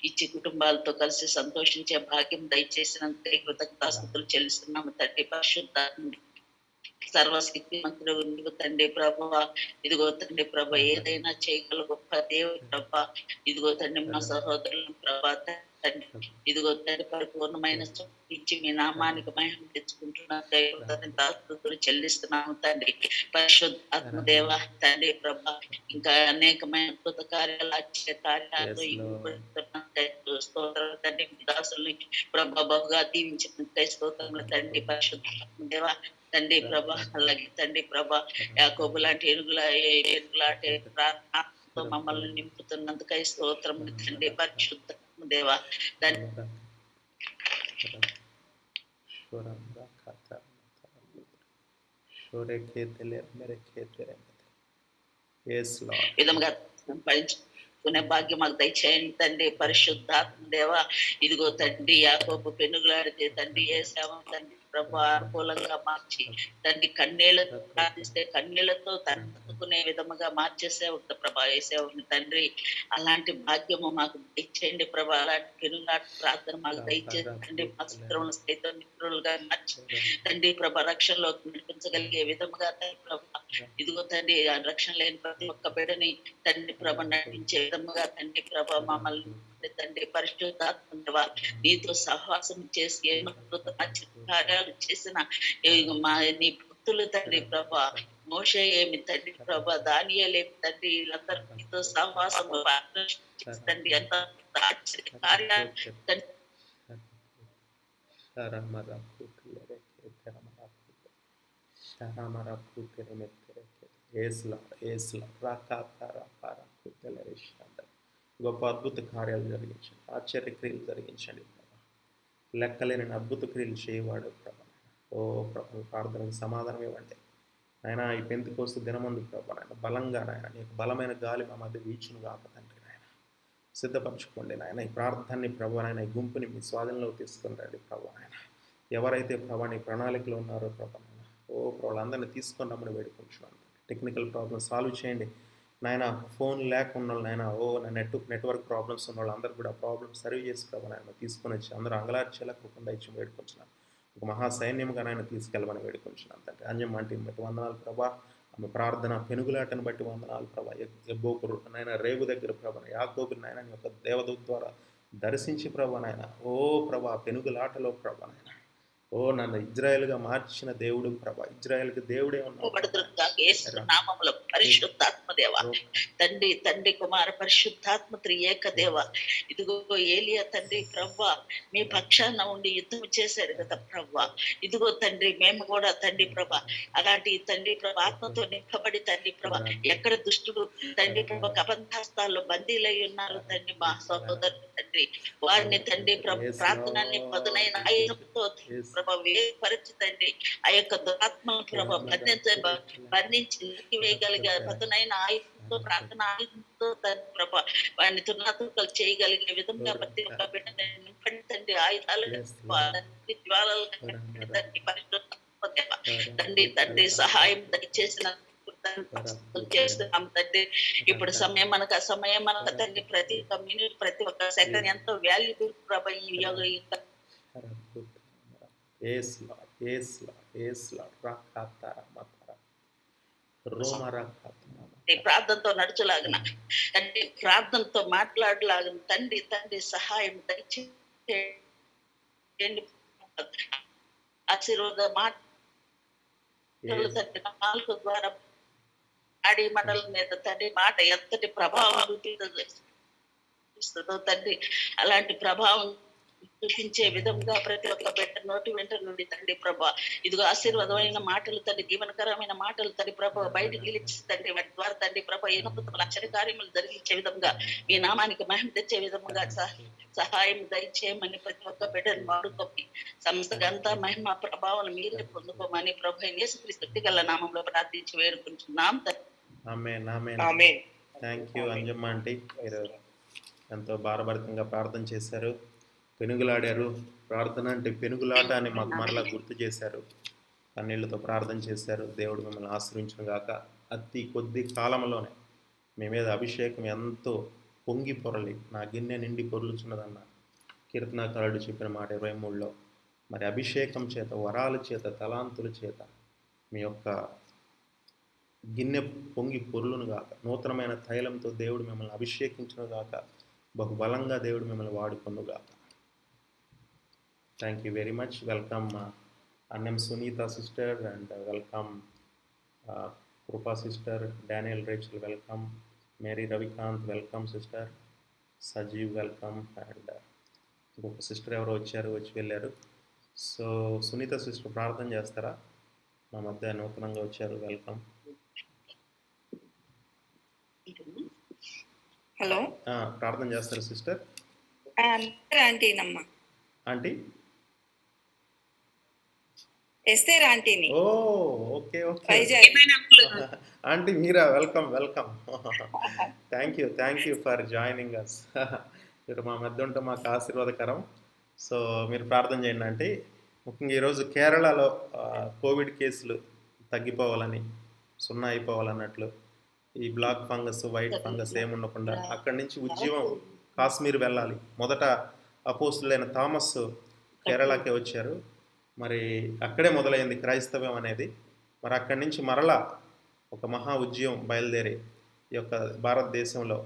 ఇచ్చి కుటుంబాలతో కలిసి సంతోషించే భాగ్యం దయచేసినందుకై కృతజ్ఞతాస్తుతులు చెల్లిస్తున్నాము తండ్రి. పరిశుద్ధాత్మ సర్వశక్తి మంత్రులు తండ్రి ప్రభా ఇదిగో తండ్రి ప్రభా ఏదైనా చేయగల గొప్ప దేవుడు ప్రభా. ఇదిగో తండ్రి మా సహోదరులను ప్రభా తండ్రి ఇదిగో తండ్రి పరిపూర్ణమైన ఇచ్చి మీ నామానికి మహిమ తెచ్చుకుంటున్నాను చెల్లిస్తున్నాము తండ్రి. పరిశుద్ధాత్మ దేవ తండ్రి ప్రభా ఇంకా అనేకమైన అద్భుత కార్యాలు ఆశ్చర్య కార్యాలతో స్తోత్రాలు తండ్రి. మీ దాసుల్ని ప్రభా బహుగా దీవించిన స్తోత్రములు తండ్రి. పరిశుద్ధాత్మ దేవ తండ్రి ప్రభా అలాగే తండ్రి ప్రభా యాకోబు లాంటి ఎరుగులాంటి ప్రార్థనతో మమ్మల్ని నింపుతున్నందుకై స్తోత్రములు తండ్రి. పరిశుద్ధాత్మ దేవ విధంగా సంపాదించుకునే భాగ్యం మాకు దయచేయండి తండ్రి. పరిశుద్ధాత్మ దేవ ఇదిగో తండ్రి యాకోబు పెనుగులాడితే తండ్రి ఏసావ తండ్రి ప్రభా అనుకూలంగా మార్చి తండ్రి కన్నీళ్లతో ప్రార్థిస్తే కన్నీళ్లతో తన్నుకునే విధముగా మార్చేసే ఉంటుంది ప్రభా వేసేవాడిని తండ్రి. అలాంటి భాగ్యము మాకు దయచేయండి ప్రభా. అలాంటి పెనుగాటి ప్రార్థన మాకు దయచేయండి. మా శత్రువులను సైతం మిత్రులుగా మార్చి తండ్రి ప్రభా రక్షణలోకి నడిపించగలిగే విధముగా తండ్రి ప్రభా ఇదిగో తండ్రి రక్షణ లేని ప్రతి ఒక్క బిడ్డని తండ్రి ప్రభ నడిపించే విధముగా తండ్రి ప్రభ మమ్మల్ని తండ్రి. పరిశుద్ధాత్మ దేవ నీతో సహవాసం చేసి ఎన్నో కార్యాలు చేసిన మా నీ భక్తులు తండ్రి ప్రభా మోషే ఏమి తండ్రి ప్రభా దానియేలేమి తండ్రి వీళ్ళందరూ నీతో సహవాసం తండ్రి ఎంత కార్యాలు గొప్ప అద్భుత కార్యాలు జరిగించండి, ఆశ్చర్య క్రియలు జరిగించండి ప్రభా. లెక్కలేని అద్భుత క్రియలు చేయవాడు ప్రభా. ఓ ప్రభు, ప్రార్థనకు సమాధానం ఇవ్వండి నాయన. ఈ పెంతెకోస్తు దినమందు ప్రభా నాయన బలంగా నాయన నీకు బలమైన గాలి మా మధ్య వీచును గాక తండ్రి నాయన. సిద్ధపరచుకోండి నాయన ఈ ప్రార్థనని ప్రభు నాయన, ఈ గుంపుని మీ స్వాధీనంలో తీసుకుని రండి ప్రభు నాయన. ఎవరైతే ప్రభా నీ ప్రణాళికలో ఉన్నారో ప్రభా నాయన, ఓ ప్రభు అందరినీ తీసుకొని రమ్మని వేడుకుంటున్నాను. టెక్నికల్ ప్రాబ్లమ్స్ సాల్వ్ చేయండి నాయన. ఫోన్ లేకుండా నాయన, ఓ నెట్వర్క్ ప్రాబ్లమ్స్ ఉన్న వాళ్ళందరూ కూడా ప్రాబ్లమ్స్ సర్వ్ చేసి ప్రభు నాయన తీసుకొని వచ్చి అందరూ అంగలార్చేలా ఇచ్చి వేడుకుంటున్నాను. ఒక మహాసైన్యంగా నాయన తీసుకెళ్ళమని వేడుకుంటున్నాను తండ్రి. అంజమ్మంటిని బట్టి వందనాలు ప్రభా. ఆమె ప్రార్థన పెనుగులాటను బట్టి వందనాలు ప్రభా. ఎబ్బోకురు నాయన రేవు దగ్గర ప్రభా యాకోబుని నాయన నీ యొక్క దేవదూత ద్వారా దర్శించి ప్రభా నాయన, ఓ ప్రభా పెనుగులాటలో ప్రభా నాయన, ఓ నన్ను ఇజ్రాయెల్గా మార్చిన దేవుడు ప్రభా. ఇజ్రాయెల్కి దేవుడే ఉన్నాడు. నామములో పరిశుద్ధాత్మ దేవ, తండ్రి తండ్రి కుమార పరిశుద్ధాత్మ త్రియేక దేవ. ఇదిగో ఏలియా తండ్రి ప్రవ్వా మీ పక్షాన ఉండి యుద్ధం చేశారు కదా ప్రవ్వా. ఇదిగో తండ్రి మేము కూడా తండ్రి ప్రభ అలాంటి తండ్రి ప్రభ ఆత్మతో నింపబడి తండ్రి ప్రభ ఎక్కడ దుష్టుడు తండ్రి ప్రభ కబంధాస్తాల్లో బందీలై ఉన్నారు తండ్రి మా సహోదరుడు తండ్రి, వారిని తండ్రి ప్రభ ప్రార్థనని పదునైన ఆయుధంతో ప్రభ వేపరిచి తండ్రి ఆ యొక్క దురాత్మ ప్రభ బంధించి వేయగలిగే పదునైన ఆయుధంతో ప్రార్థన ఆయుధంతో తండ్రి ప్రభ వారిని తునాతుకలు చేయగలిగే విధంగా ప్రతి ఒక్క బిడ్డని నింపండి తండ్రి. ఆయుధాలు జ్వాలలు తండ్రి పరిశుద్ధ తండ్రి తండ్రి సహాయం దయచేసిన చేస్తున్నాం తండ్రి. ఇప్పుడు సమయం మనకు ఆ సమయం మనకు తండ్రి ప్రతి ఒక్క మినిట్ ప్రతి ఒక్క సెకండ్ ఎంతో వాల్యూబుల్ ప్రభ ఈ యోగ ప్రార్థనతో నడుచులాగిన తండ్రి, ప్రార్థనతో మాట్లాడలాగిన తండ్రి తండ్రి సహాయం దయచేయండి. ఆశీర్వాద మాటలు తండ్రి నాలుగు ద్వారా ఆడి మండల మీద తండ్రి మాట ఎంతటి ప్రభావం చూపిస్తుందో తండ్రి, అలాంటి ప్రభావం చూపించే విధంగా ప్రతి ఒక్క బిడ్డ నోటి వెంట నుండి తండ్రి ప్రభా ఇదిగో ఆశీర్వాదమైన మాటలు తండ్రి, జీవనకరమైన మాటలు తండ్రి ప్రభా బయటికి నిలిచి తండ్రి వాటి ద్వారా తండ్రి ప్రభా ఎన్నో ఆశ్చర్య కార్యములు జరిగించే విధంగా మీ నామానికి మహిమ తెచ్చే విధంగా సహాయం దయచేయమని ప్రతి ఒక్క బిడ్డను వాడుకోమని సమస్తగంతా మహిమ ప్రభావం మీరే పొందుకోమని ప్రభు యేసుక్రీస్తు గల నామంలో ప్రార్థించి వేడుకుంటున్నాం. థ్యాంక్ యూ అంజమ్మ ఆంటీ, మీరు ఎంతో భారభరితంగా ప్రార్థన చేశారు, పెనుగులాడారు. ప్రార్థన అంటే పెనుగులాట అని మాకు మరలా గుర్తు చేశారు. కన్నీళ్లతో ప్రార్థన చేశారు. దేవుడు మిమ్మల్ని ఆశ్రయించును గాక. అతి కొద్ది కాలంలోనే మీ మీద అభిషేకం ఎంతో పొంగి పొరలి నా గిన్నె నిండి పొర్లుచున్నదన్న కీర్తనాకారుడు చెప్పిన మాట 23లో. మరి అభిషేకం చేత, వరాల చేత, తలాంతుల చేత మీ యొక్క గిన్నె పొంగి పొర్లును గాక. నూతనమైన తైలంతో దేవుడు మిమ్మల్ని అభిషేకించును గాక. బహుబలంగా దేవుడు మిమ్మల్ని వాడుకొను గాక. Thank you very much. Welcome Annam Sunita sister and welcome Krupa sister, Daniel Rachel welcome, Mary Ravikant welcome sister, Sajeev welcome and ఇంకొక సిస్టర్ ఎవరో వచ్చి వెళ్ళారు. సో సునీత సిస్టర్ ప్రార్థన చేస్తారా? మా మధ్య నూతనంగా వచ్చారు, వెల్కమ్. హలో, ప్రార్థన చేస్తారా సిస్టర్? ఆంటీ ఎస్తేర్ ఆంటీని. ఓ ఓకే ఓకే ఆంటీ మీరా, welcome welcome. Thank you for joining us. మీరు మా మధ్య ఉంటే మాకు ఆశీర్వాదకరం. సో మీరు ప్రార్థన చేయండి ఆంటీ. ముఖ్యంగా ఈరోజు కేరళలో కోవిడ్ కేసులు తగ్గిపోవాలని, 0 అయిపోవాలన్నట్లు, ఈ బ్లాక్ ఫంగస్, వైట్ ఫంగస్ ఏముండకుండా అక్కడి నుంచి ఉద్యమం కాశ్మీర్ వెళ్ళాలి. మొదట అపోస్తులైన థామస్ కేరళకే వచ్చారు. మరి అక్కడే మొదలైంది క్రైస్తవం అనేది. మరి అక్కడి నుంచి మరలా ఒక మహా ఉద్యమం బయలుదేరి ఈ యొక్క భారతదేశంలో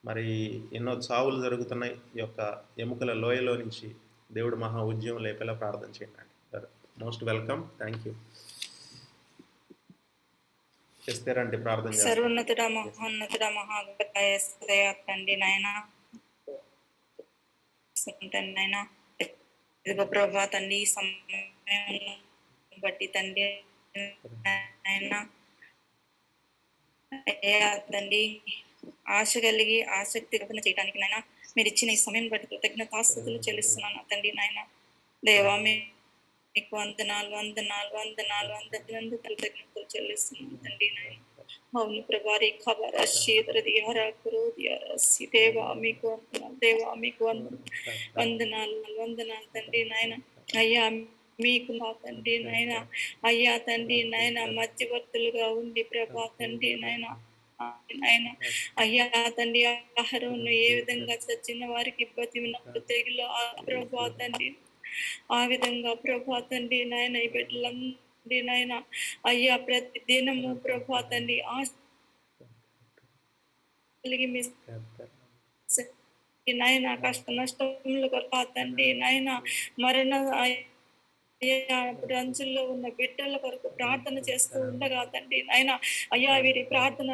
మరి ఎన్నో చావులు జరుగుతున్నాయి. ఈ యొక్క ఎముకల లోయలో నుంచి దేవుడు మహా ఉద్యమం లేపేలా ప్రార్థన చేయండి. Most welcome. Thank you. చేస్తారంటే ప్రార్థన చేస్తారు. సర్వోన్నతుడ మహోన్నతుడ మహాగణపతి నాయన ఇదిగో ప్రభా తండ్రి ఈ సమయం బట్టి తండ్రి ఆయన అయ్యా తండ్రి ఆశ కలిగి ఆసక్తి కథన చేయడానికి నాయన మీరు ఇచ్చిన ఈ సమయం బట్టి కృతజ్ఞతాస్తుతులు చెల్లిస్తున్నాను తండ్రి నాయన. దేవా మీకు వందనాలు వందనాలు వందనాలు వందనాలు కృతజ్ఞతలు చెల్లిస్తున్నాను తండ్రి నాయన. అవును ప్రభారి ఖబర శీతర దియారా కురో దియారా సి దేవా మీకు వందనాలు, దేవా మీకు వందనాలు వందనాలు తండ్రి నాయన. అయ్యా మీకు మా తండ్రి నాయన, అయ్యా తండ్రి నాయన మధ్యవర్తులుగా ఉండి ప్రభా తండ్రి నాయన నాయన అయ్యా తండ్రి ఆహారం ఏ విధంగా చచ్చిన వారికి ఇబ్బంది ఉన్నప్పుడు తెగులు ప్రభా తండ్రి ఆ విధంగా ప్రభా తండ్రి నాయన ఈ బిడ్డలందరి నాయన అయ్యా ప్రతి దినము ప్రభా తండ్రి ఆశ కలిగి మీ నాయన కష్ట నష్టములు ప్రభా తండ్రి నాయన మరణ రంజుల్లో ఉన్న బిడ్డల కొరకు ప్రార్థన చేస్తూ ఉండగా తండ్రి నాయన అయ్యా వీరి ప్రార్థన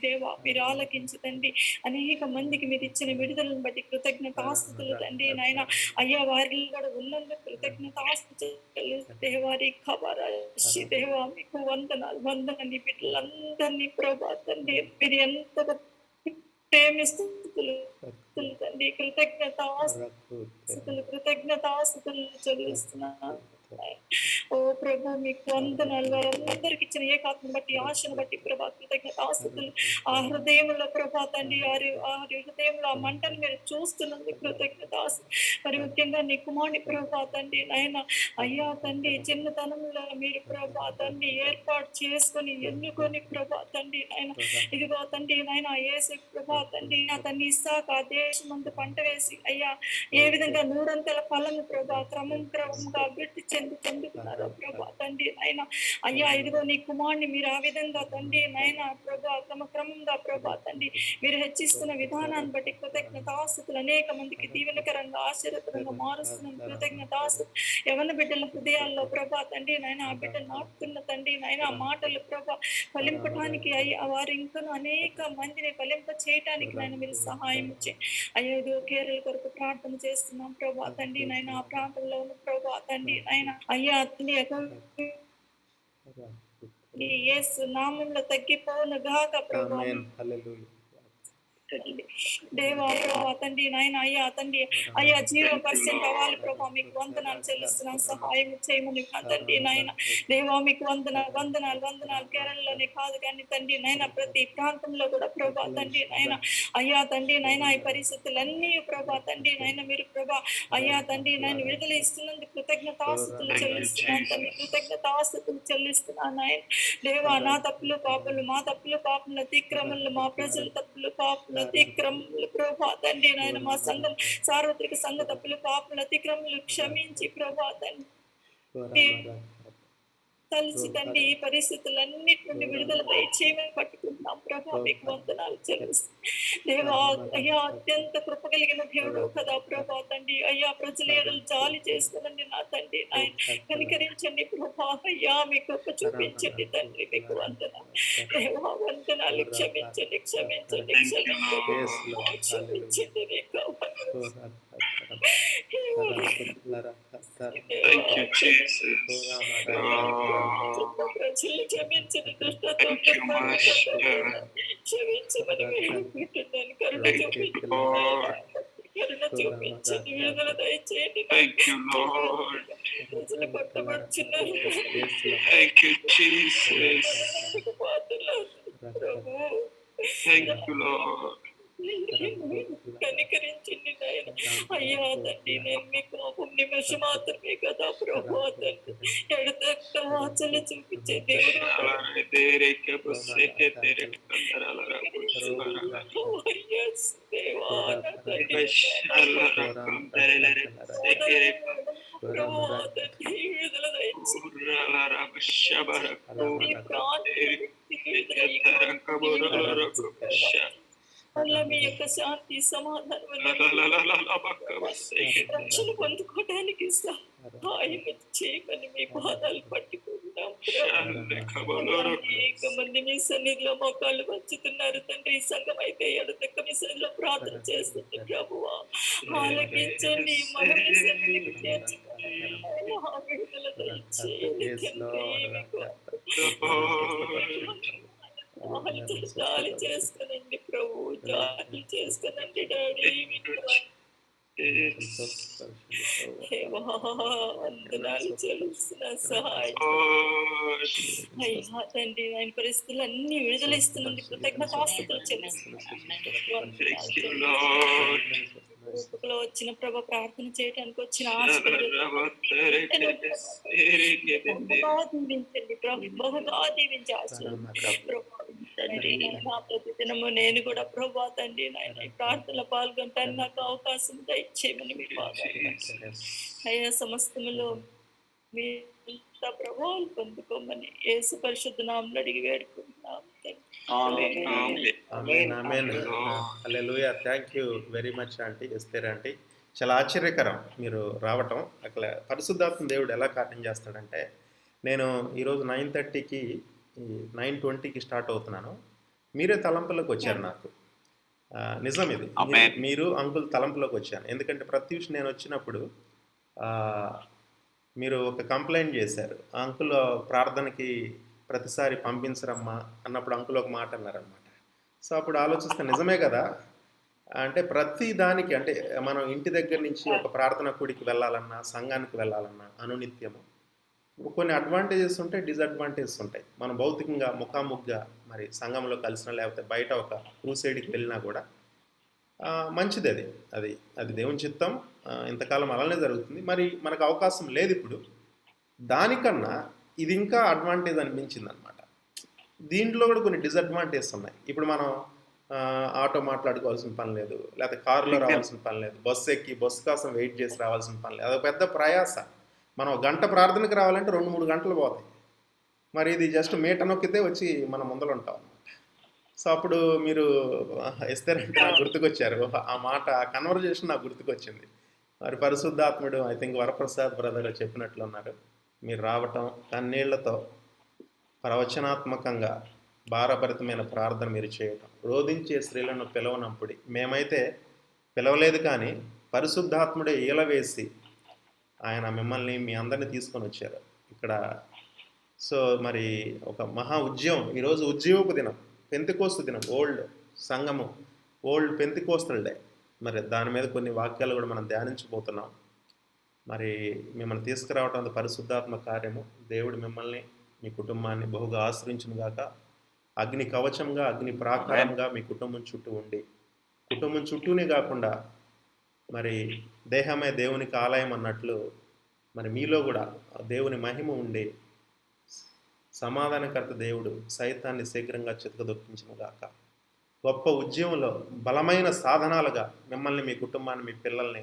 దేవా మీరు ఆలకించి తండ్రి అనేక మందికి మీరు ఇచ్చిన విడుదలను బట్టి కృతజ్ఞత ఆస్తుతులు తండ్రి నాయన. అయ్యా వారిలో కూడా ఉన్నందుకు కృతజ్ఞత ఆస్తుతులు దేవారి ఖబరాశి దేవా మీకు వందనాలు వందనాన్ని బిడ్డలందరినీ ప్రభా తండ్రి మీరు ఎంతగా ప్రేమిస్తులు తండ్రి కృతజ్ఞతాస్తుతులు చెల్లిస్తున్నాను. ఓ ప్రభు మీకు వందనాలు వారందరికి ఇచ్చిన ఏకాత్మను బట్టి ఆశను బట్టి ప్రభా కృతజ్ఞతాస్తుతులు. ఆ హృదయంలో ప్రభా తండ్రి ఆ హృదయంలో ఆ మంటను మీరు చూస్తున్నందుకు కృతజ్ఞతాస్తుతులు. మరి ముఖ్యంగా నీ కుమారుని ప్రభా తండ్రి నాయన అయ్యా తండ్రి చిన్నతనంలో మీరు ప్రభా తండ్రి ఏర్పాటు చేసుకొని ఎన్నుకొని ప్రభా తండ్రి నాయన ఇదిగో తండ్రి నాయన ఏసు ప్రభా తండ్రి నా తండ్రి ఇస్సాకు ఆ దేశమంతా పంట వేసి అయ్యా ఏ విధంగా 100 ఫలం ప్రభా క్రమంగా అభివృద్ధి చెందుతున్నారో ప్రభా తండ్రి నాయన అయ్యా ఇదిగో నీ కుమారుని మీరు ఆ విధంగా తండ్రి నాయన ప్రభా క్రమంగా ప్రభా తండ్రి మీరు హెచ్చిస్తున్న విధానాన్ని బట్టి కృతజ్ఞతాస్తుతులు. అనేక మందికి దీవెనకరంగా ఆశీర్వదకరంగా మారుస్తున్న కృతజ్ఞతాస్తుతులు. యవన బిడ్డల హృదయాల్లో ప్రభా తండ్రి నాయన ఆ బిడ్డ నాటుతున్న తండ్రి నాయన ఆ మాటలు ప్రభా ఫలింపటానికి అయ్యా వారు ఇంకా అనేక మందిని ఫలింప చేయటానికి నాయన మీరు సహాయం చేయండి. అయ్యా ఇదిగో కేరళ కొరకు ప్రార్థన చేస్తున్నాం ప్రభా తండ్రి నాయన ఆ ప్రాంతంలో ఉన్న ప్రభా తండ్రి నాయన అయ్యా యేసు నామంలో తగ్గిపోను గాక ప్రభా దేవా ప్రభా తండ్రి నాయన అయ్యా తండ్రి అయ్యా 0% అవ్వాలి ప్రభా మీకు వందనాలు చెల్లిస్తున్నాం. సహాయం చేయమని తండ్రి నాయన దేవా మీకు వందనాలు కేరళలోనే కాదు కానీ తండ్రి నాయన ప్రతి ప్రాంతంలో కూడా ప్రభా తండ్రి నాయన అయ్యా తండ్రి నాయన ఈ పరిస్థితులన్నీ ప్రభా తండ్రి నాయన మీరు ప్రభా అయ్యా తండ్రి నాయన విడుదల ఇస్తున్నందుకు కృతజ్ఞతాస్తుతులు చెల్లిస్తున్నాను తండ్రి కృతజ్ఞతాస్తుతులు చెల్లిస్తున్నాను నాయన దేవా నా తప్పులు పాపలు మా తప్పులు పాపలు అతిక్రమలు మా ప్రజల తప్పులు పాపలు అతిక్రమలు ప్రభా తండ్రి నాయన మా సంఘం సార్వత్రిక సంఘ తప్పులు పాపలు అతిక్రమలు క్షమించి ప్రభా తండ్రి తలిచి తండ్రి ఈ పరిస్థితులన్నిటి నుండి విడుదల దయచేయమని పట్టుకుంటున్నాం ప్రభా మీకు వందనాలు చెల్లిస్తాం. దేవా అయ్యా అత్యంత కృప కలిగిన దేవుడు కదా ప్రభా తండ్రి అయ్యా ప్రజల ఎడలు జాలి చేసుకోనండి నా తండ్రి ఆయన కనికరించండి ప్రభా అయ్యా మీ కృప చూపించండి తండ్రి మీకు వందనాలు దేవా వందనాలు క్షమించండి క్షమించండి క్షమించమని వేడుకుంటున్నాను. కరుణ చూపించండి విడుదల దయచేయండి. ప్రజలు కొట్టబడుచున్నారు కనికరించండి నాయన అయ్యా తండ్రి నేను మీకు నిమిషం మాత్రమే కదా ప్రభు తండ్రి ఎడతక్క వాచలు చూపించే దేవుడు మీ యొక్క శాంతి సమాధానం రక్షణ పొందుకోవడానికి సహాయం చేయమని మీ పాదాలు పట్టుకుంటాం ప్రభు అనేక మంది మీ సన్నిధిలో మోకాళ్ళు వంచుతున్నారు తండ్రి. ఈ సంఘం అయితే ఎడతెక్క మీ సన్నిధిలో ప్రార్థన చేస్తుంది ప్రభువా. ఆలకించండి, మనం మీ సన్నిధికి చేర్చుకోండి. విడుదల దయచేయండి తండ్రి. మీకు జాలి చేసుకునండి ప్రభు, జాలి చేసుకునండి డాడీ. వందనాలు చెల్లిస్తున్నా, సహాయం అయ్యా తండ్రి. ఆయన పరిస్థితులు అన్ని విడుదల ఇస్తున్నందుకు కృతజ్ఞతాస్తుతులు చెల్లిస్తున్నాను. వచ్చిన ప్రభ ప్రార్థన చేయడానికి వచ్చిన దీవించండి ప్రభు, బహుగా దీవించి ప్రతిదినము నేను కూడా ప్రభా తండ్రి నాయన ఈ ప్రార్థనలో పాల్గొంటాను నాకు అవకాశం దయచేయమని మీ అయ్యా సమస్తములో మీ ప్రభావాలు పొందుకోమని యేసు పరిశుద్ధ నామములో అడిగి వేడుకుంటున్నాం. హల్లెలూయా. Thank you very much aunty, Esther aunty. చాలా ఆశ్చర్యకరం మీరు రావటం. అక్కడ పరిశుద్ధాత్మ దేవుడు ఎలా కార్యం చేస్తాడంటే, నేను ఈరోజు 9:30కి 9:20కి స్టార్ట్ అవుతున్నాను. మీరే తలంపులోకి వచ్చారు నాకు. నిజం ఇది. మీరు అంకుల్ తలంపులోకి వచ్చాను. ఎందుకంటే ప్రత్యూష్ నేను వచ్చినప్పుడు మీరు ఒక కంప్లైంట్ చేశారు. ఆ అంకుల్ ప్రార్థనకి ప్రతిసారి పంపించరమ్మా అన్నప్పుడు అంకుల్ ఒక మాట అన్నారనమాట. సో అప్పుడు ఆలోచిస్తే నిజమే కదా, అంటే ప్రతి దానికి, అంటే మనం ఇంటి దగ్గర నుంచి ఒక ప్రార్థన కూడికి వెళ్ళాలన్నా, సంఘానికి వెళ్ళాలన్నా అనునిత్యము కొన్ని అడ్వాంటేజెస్ ఉంటాయి, డిసడ్వాంటేజెస్ ఉంటాయి. మనం భౌతికంగా ముఖాముఖిగా మరి సంఘంలో కలిసినా లేకపోతే బయట ఒక క్రూసైడ్కి వెళ్ళినా కూడా మంచిది. అది అది అది దేవుని చిత్తం. ఇంతకాలం అలానే జరుగుతుంది. మరి మనకు అవకాశం లేదు ఇప్పుడు. దానికన్నా ఇది ఇంకా అడ్వాంటేజ్ అనిపించింది అనమాట. దీంట్లో కూడా కొన్ని డిసడ్వాంటేజెస్ ఉన్నాయి. ఇప్పుడు మనం ఆటో మాట్లాడుకోవాల్సిన పని లేదు, లేకపోతే కారులో రావాల్సిన పని లేదు, బస్సు ఎక్కి బస్సు కోసం వెయిట్ చేసి రావాల్సిన పని లేదు. అదొక పెద్ద ప్రయాస. మనం గంట ప్రార్థనకు రావాలంటే 2-3 గంటలు పోతాయి. మరి ఇది జస్ట్ మీట నొక్కితే వచ్చి మనం ముందర ఉంటాం అనమాట. సో అప్పుడు మీరు ఎస్తేరంటే నాకు గుర్తుకొచ్చారు. ఆ మాట, ఆ కన్వర్జేషన్ నాకు గుర్తుకొచ్చింది. మరి పరిశుద్ధాత్ముడు ఐ థింక్ వరప్రసాద్ బ్రదర్ చెప్పినట్లు ఉన్నారు. మీరు రావటం కన్నీళ్లతో ప్రవచనాత్మకంగా భారభరితమైన ప్రార్థన మీరు చేయటం, రోధించే స్త్రీలను పిలవనప్పుడు మేమైతే పిలవలేదు, కానీ పరిశుద్ధాత్ముడే ఈలవేసి ఆయన మిమ్మల్ని మీ అందరినీ తీసుకొని వచ్చారు ఇక్కడ. సో మరి ఒక మహా ఉద్యమం ఈరోజు, ఉద్యోగపు దినం, పెంతెకోస్తు దినం, ఓల్డ్ సంఘము, ఓల్డ్ పెంతెకోస్తల్ డే. మరి దాని మీద కొన్ని వాక్యాలు కూడా మనం ధ్యానించబోతున్నాం. మరి మిమ్మల్ని తీసుకురావటం పరిశుద్ధాత్మ కార్యము. దేవుడు మిమ్మల్ని మీ కుటుంబాన్ని బహుగా ఆశ్రయించును గాక. అగ్ని కవచంగా, అగ్ని ప్రాకారంగా మీ కుటుంబం చుట్టూ ఉండి, కుటుంబం చుట్టూనే కాకుండా మరి దేహమే దేవునికి ఆలయం అన్నట్లు మరి మీలో కూడా దేవుని మహిమ ఉండి సమాధానకర్త దేవుడు సైతాన్ని శీఘ్రంగా చితకదొక్కించును గాక. గొప్ప ఉద్యమంలో బలమైన సాధనాలుగా మిమ్మల్ని, మీ కుటుంబాన్ని, మీ పిల్లల్ని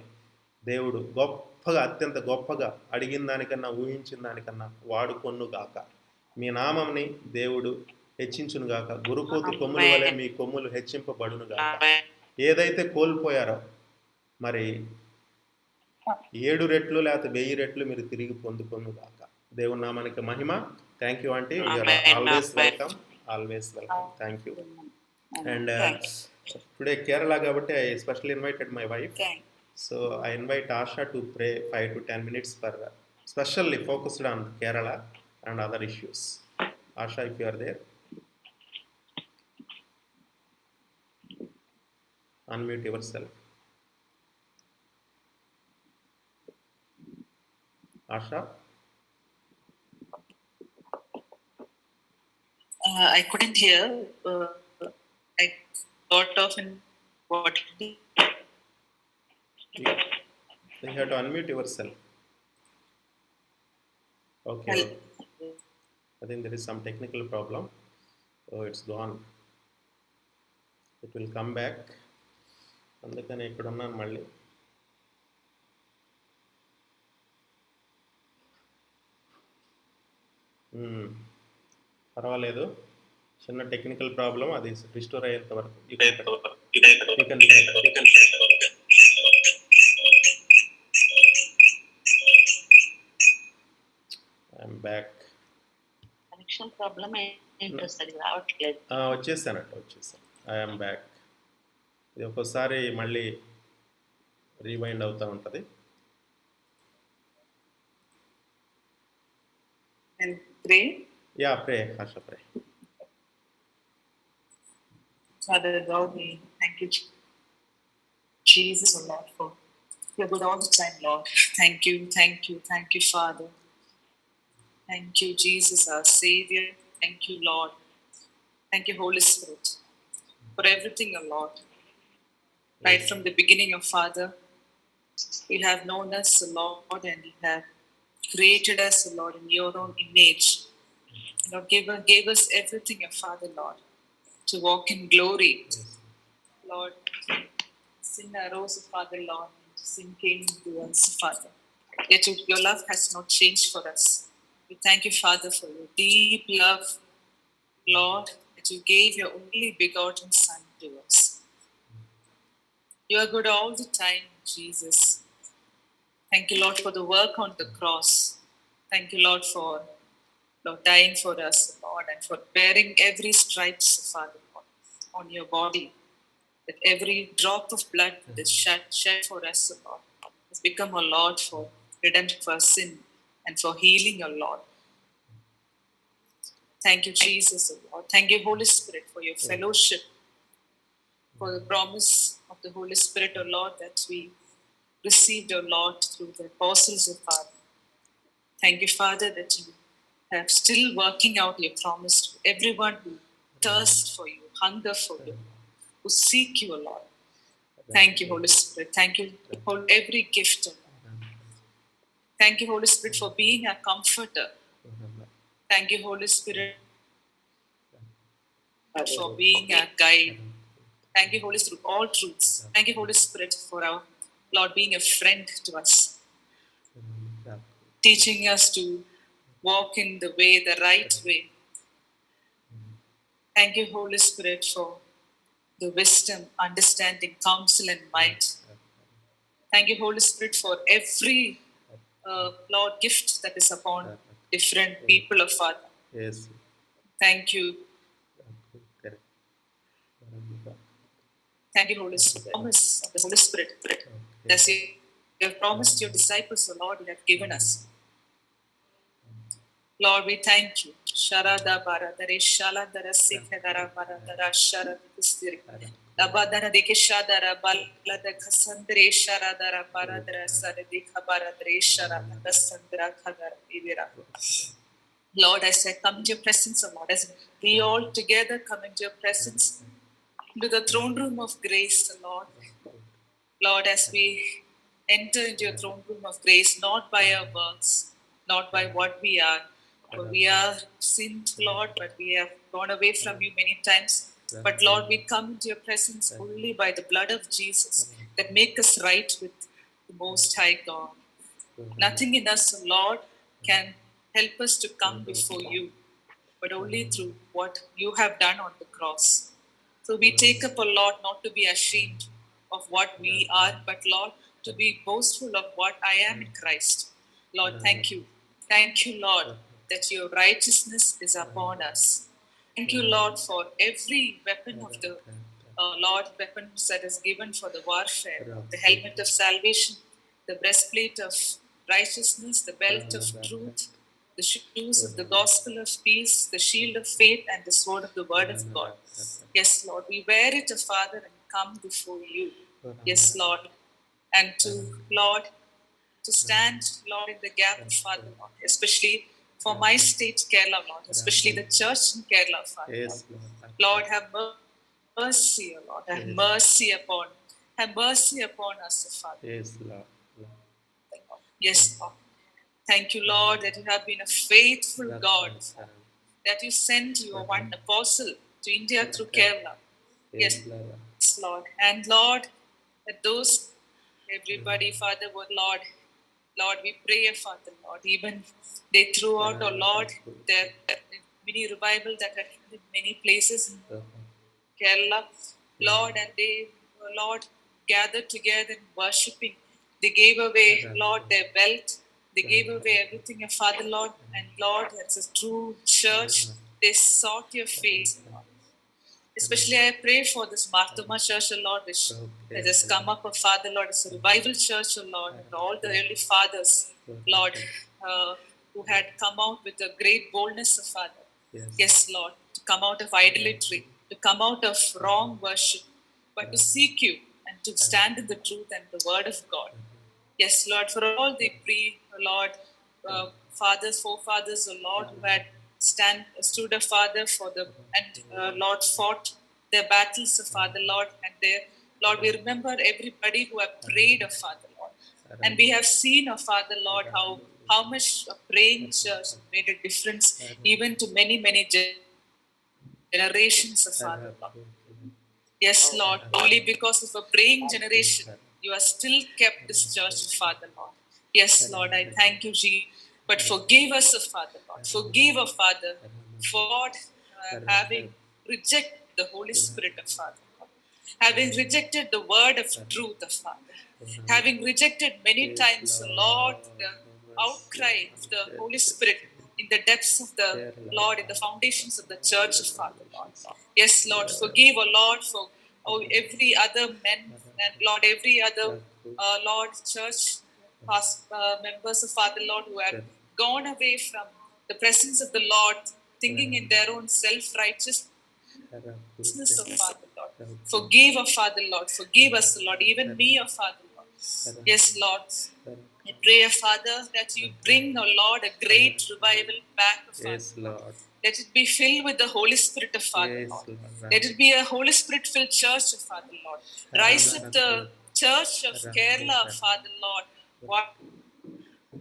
దేవుడు గొప్పగా, అత్యంత గొప్పగా అడిగిన దానికన్నా ఊహించిన దానికన్నా వాడుకొను గాక. మీ నామంని దేవుడు హెచ్చించును గాక. గురుకోతి కొమ్ముల వలె మీ కొమ్ములు హెచ్చింపబడును గాక. ఏదైతే కోల్పోయారో మరి 7 రెట్లు లేకపోతే 1000 రెట్లు మీరు తిరిగి పొందుకొను గాక. దేవుని నామానికి మహిమ. Thank you aunty. You're always welcome, always welcome. Thank you. And today Kerala కాబట్టి I specially invited my wife. So I invite Asha to pray 5 to 10 minutes for specially focused on Kerala and other issues. Asha, if you are there, unmute yourself. Asha? I couldn't hear. I thought of what You have to unmute yourself. Okay. I think there is some technical problem. Oh, it's gone. It will come back. అందుకని ఇక్కడ ఉన్నాను మళ్ళీ. పర్వాలేదు, చిన్న technical problem, అది restore అయ్యేంత వరకు you can pray. I'm back. Connection problem ఏంటో సరిగా రావట్లేదు. వచ్చేసాను. I'm back. ఇది ఒక్కోసారి మళ్ళీ రీవైండ్ అవుతూ ఉంటుంది. And pray. Yeah, pray Harsha, pray. Father God, we thank you, Jesus, O Lord, for you're good all the time, Lord. Thank you, Father. Thank you, Jesus, our Savior. Thank you, Lord. Thank you, Holy Spirit, for everything, O Lord. Right from the beginning, O Father, you have known us, O Lord, and you have created us, O Lord, in your own image. Lord, gave us everything, O Father, Lord, to walk in glory. Lord, sin arose, O Father, Lord, and sin came to us, Father. Yet your love has not changed for us. We thank you, Father, for your deep love, Lord, that you gave your only begotten Son to us. You are good all the time, Jesus. Thank you, Lord, for the work on the cross. Thank you, Lord, for Lord dying for us, Lord, and for bearing every stripes, Father, Lord, on your body. That every drop of blood that is shed for us, Lord, has become a Lord for redemption for sin and for healing, O Lord. Thank you, Jesus, O Lord. Thank you, Holy Spirit, for your fellowship, for the promise of the Holy Spirit, O Lord, that we received, O Lord, through the apostles of Father. Thank you, Father, that you have still working out your promise to everyone who thirst for you, hunger for you, who seek you, O Lord. Thank you, Holy Spirit. Thank you for every gift, O Lord. Thank you, Holy Spirit, for being a comforter. Thank you, Holy Spirit, for being a guide. Thank you, Holy Spirit, all truths. Thank you, Holy Spirit, for our Lord being a friend to us, teaching us to walk in the way, the right way. Thank you, Holy Spirit, for the wisdom, understanding, counsel, and might. Thank you, Holy Spirit, for every Lord gift that is upon different people of Father. Yes. Thank you. Correct. Thank you, Holy Spirit. Promise of the Holy Spirit. As you have promised your disciples, O Lord, you have given us. Lord, we thank you. Sharada baradare shaladara sikhadara baradara sharadistiri. Labadara dekishadara balada kasandre sharadara baradara saradikha baradare sharadara sandra khadara idira. Lord, as I come into your presence, O Lord, as we all together come into your presence, into the throne room of grace, O Lord. Lord, as we enter into your throne room of grace, not by our works, not by what we are, for we are sinned, Lord, but we have gone away from you many times. But Lord, we come into your presence only by the blood of Jesus that make us right with the Most High God. Nothing in us, Lord, can help us to come before you, but only through what you have done on the cross. So we take up, Lord, not to be ashamed of what we are, but Lord, to be boastful of what I am in Christ. Lord, thank you. Thank you, Lord, that your righteousness is upon us. Thank you, Lord, for every weapon of the Lord, weapons that is given for the warfare, the helmet of salvation, the breastplate of righteousness, the belt of truth, the shoes of the gospel of peace, the shield of faith, and the sword of the word of God. Yes, Lord, we wear it, Father, and come before you. Yes, Lord, and to Lord, to stand, Lord, in the gap, Father, Lord, especially for my state, Kerala, Lord, especially the church in Kerala, Father. Yes, Lord, Lord. Lord, have mercy, O Lord, have mercy upon us, Father. Yes, Lord. Yes, Lord. Thank you, Lord, that you have been a faithful God, that you sent your one apostle to India through Kerala. Yes, Lord. And Lord, that those, everybody, Father, Lord, we pray, Father, Lord, even they threw out, oh Lord, their mini revival that had happened in many places in Kerala, Lord, and they, Lord, gathered together in worshipping. They gave away, Lord, their wealth, They gave away everything, Father Lord, and Lord, as a true church, they sought your face, Lord. Especially I pray for this Marthoma Church, Lord, which has come up, Father Lord, it's a revival church, Lord, and all the early fathers, Lord, who had come out with a great boldness, Father. Yes, Lord, to come out of idolatry, to come out of wrong worship, but to seek you and to stand in the truth and the word of God. Yes, Lord, for all the Lord, fathers, forefathers, O Lord, who had stood a father for the, and Lord, fought their battles, O Father, Lord, and their, Lord, we remember everybody who have prayed, O Father, Lord. And we have seen, O Father, Lord, how much a praying church made a difference even to many, many generations, O Father, Lord. Yes, Lord, only because of a praying generation, you have still kept this church, Father, Lord. Yes, Lord, I thank you, Jesus. But forgive us, Father, Lord. Forgive us, Father, for God having rejected the Holy Spirit of Father, Lord. Having rejected the word of truth of Father. Having rejected many times, Lord, the outcry of the Holy Spirit in the depths of the Lord, in the foundations of the church of Father, Lord. Yes, Lord, forgive, O Lord, for every other men and Lord, every other Lord church past members of Father, Lord, who have gone away from the presence of the Lord, thinking in their own self-righteous business, O Father, Lord. Forgive, O Father, Lord. Forgive us, Lord. Even me, O Father, Lord. Yes, Lord. I pray, O Father, that you bring, O Lord, a great revival back, O Father. Yes, Lord. Let it be filled with the Holy Spirit of Father, Yes, Lord. Lord. Let it be a Holy Spirit-filled church of Father, Lord. Rise up the church of Kerala, Father, Lord.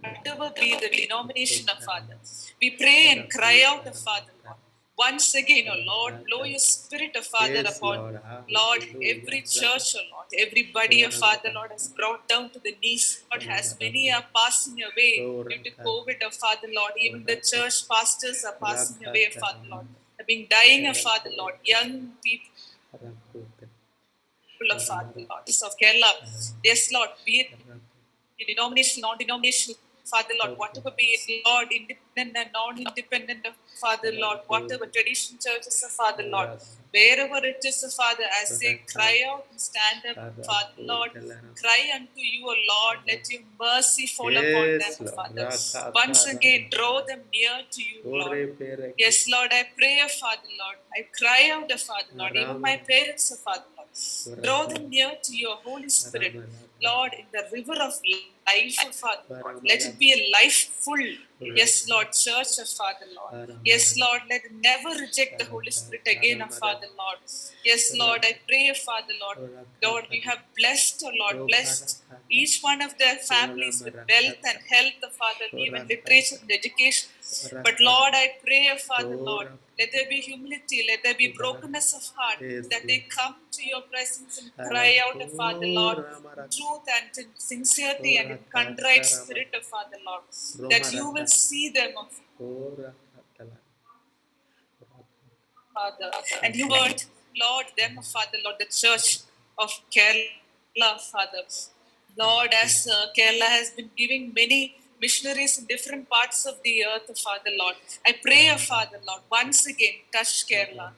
Whatever be the denomination of Father, we pray and cry out of Father, Lord. Once again, O Lord, blow your spirit of Father Yes, upon, Lord. Lord, Hallelujah. every church, O Lord, everybody, O Father, Lord, has brought down to the knees. Lord, as many are passing away due to COVID, O Father, Lord, even the church pastors are passing away, O Father, Lord, have been dying, O Father, Lord, young people of Father, Lord, of Kerala. Yes, Lord, be it denomination, non-denominational, Father Lord, whatever be it, Lord, independent and non-independent of Father Lord, whatever tradition churches of Father Lord, wherever it is, Father, as they cry out and stand up, Father Lord, cry unto you, O Lord, let your mercy fall upon them, Yes, Lord. Father. Once again, draw them near to you, Lord. Yes, Lord, I pray, Father Lord, I cry out, Father Lord, even my parents, Father Lord, draw them near to your Holy Spirit, Lord, in the river of life, Father Lord. Let it be a life full, yes, Lord, church of Father Lord. Yes, Lord, let it never reject the Holy Spirit again, Father Lord. Yes, Lord, I pray, Father Lord, Lord, you have blessed, oh Lord, blessed each one of their families with wealth and health, Father, even literature and education. But Lord, I pray, Father Lord, let there be humility, let there be brokenness of heart, that they come to your presence and cry out, Father Lord, in truth and in sincerity and in contrite spirit, Father Lord, that you will see them, Father, and you heard, Lord, them, Father Lord, the church of Kerala, Father. Lord, as Kerala has been giving many missionaries in different parts of the earth, Father Lord, I pray, Father Lord, once again touch Kerala.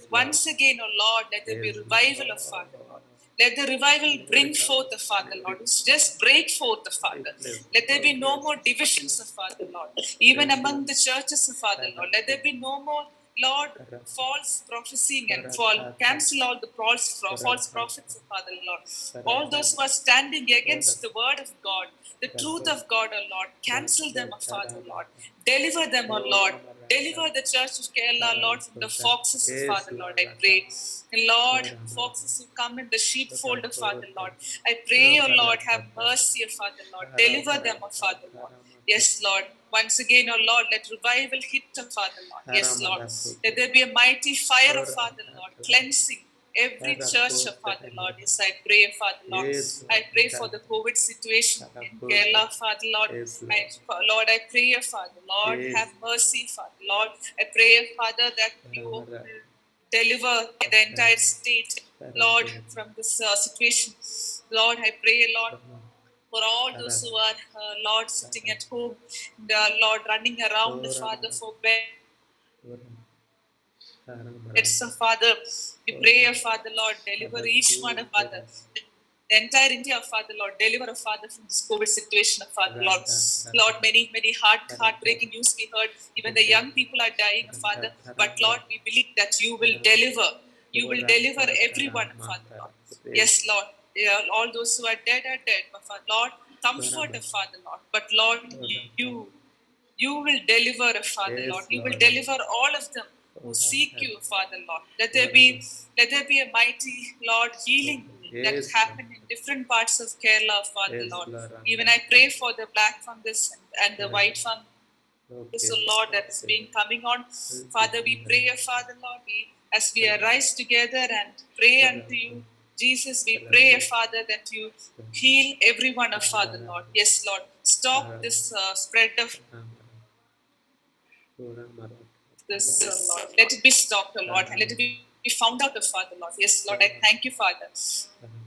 Once again, oh Lord, let there be revival of Father Lord. Let the revival bring forth the Father Lord. It's just break forth the Father. Let there be no more divisions of Father Lord. Even among the churches of Father Lord. Let there be no more, Lord, false prophesying and cancel all the false prophets of Father Lord. All those who are standing against the word of God, the truth of God, O Lord, cancel them, O Father Lord. Deliver them, O Lord. Deliver the church of Kerala, Lord, from the foxes of Father Lord, I pray. And Lord, foxes who come in the sheepfold of Father Lord. I pray, O Lord, have mercy, O Father Lord. Deliver them, O Father Lord. Yes, Lord. Once again, O Lord, let revival hit, O Father Lord. Yes, Lord. Let there be a mighty fire, O Father Lord, cleansing every church of Father Lord. Yes, I pray, Father Lord. I pray for the COVID situation in Kerala, Father Lord. Lord, I pray, Father Lord, have mercy, Father Lord. I pray, Father, that you will deliver the entire state, Lord, from this situation. Lord, I pray, Lord, for all those who are, Lord, sitting at home, Lord, running around, Father, for beds, Father. We pray, Father, Lord, deliver each one, Father. The entire India, Father, Lord, deliver, Father, from this COVID situation, Father, Lord. Lord, many heartbreaking news we heard. Even the young people are dying, Father. But Lord, we believe that you will deliver. You will deliver everyone, Father, Lord. Yes, Lord. Yeah, all those who are dead, Father, Lord. Comfort, Father, Lord. But Lord, you will deliver, Father, Yes, Lord. You will Lord. deliver all of them who seek you, Father, Lord. Let there be a mighty, Lord, healing that Yes, happen in different parts of Kerala, Father, Yes, Lord. Lord. Even I pray for the black fungus and the white fungus, Okay. so Lord, that's been coming on. Father, we pray, Father, Lord, as we arise together and pray unto you, Jesus, we pray, Father, that you heal everyone, Father, Lord. Yes, Lord. Stop this spread of this, Lord. Let it be stopped, Lord, and let it be found out, Father, Lord. Yes, Lord, I thank you, Father.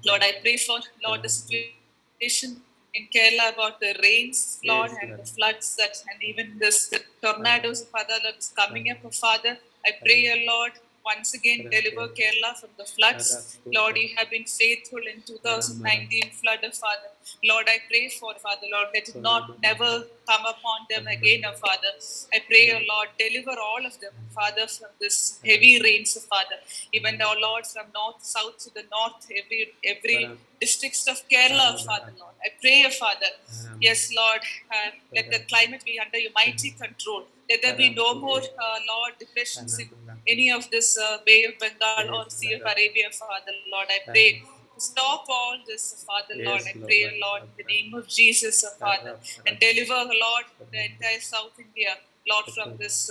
Lord, I pray for, Lord, the situation in Kerala about the rains, Lord, Yes, and Lord. the floods that, and even this tornadoes, Father, Lord, is coming up, Father. I pray, Lord, once again deliver Kerala from the floods. Lord, you have been faithful in 2019 flood, Father. Lord, I pray for, Father, Lord, let it not never come upon them again, Father. I pray, Lord, deliver all of them, Father, from this heavy rains, Father. Even now, Lord, from north, south to the north, every districts of Kerala, Father, Lord. I pray, Father. Yes, Lord, let the climate be under your mighty control. Let there be no more, Lord, depressions in any of this Bay of Bengal or Sea of Arabia, Father, Lord. I pray to stop all this, Father, Lord. I pray, Lord, in the name of Jesus, Father, and deliver, Lord, the entire South India, Lord, from this,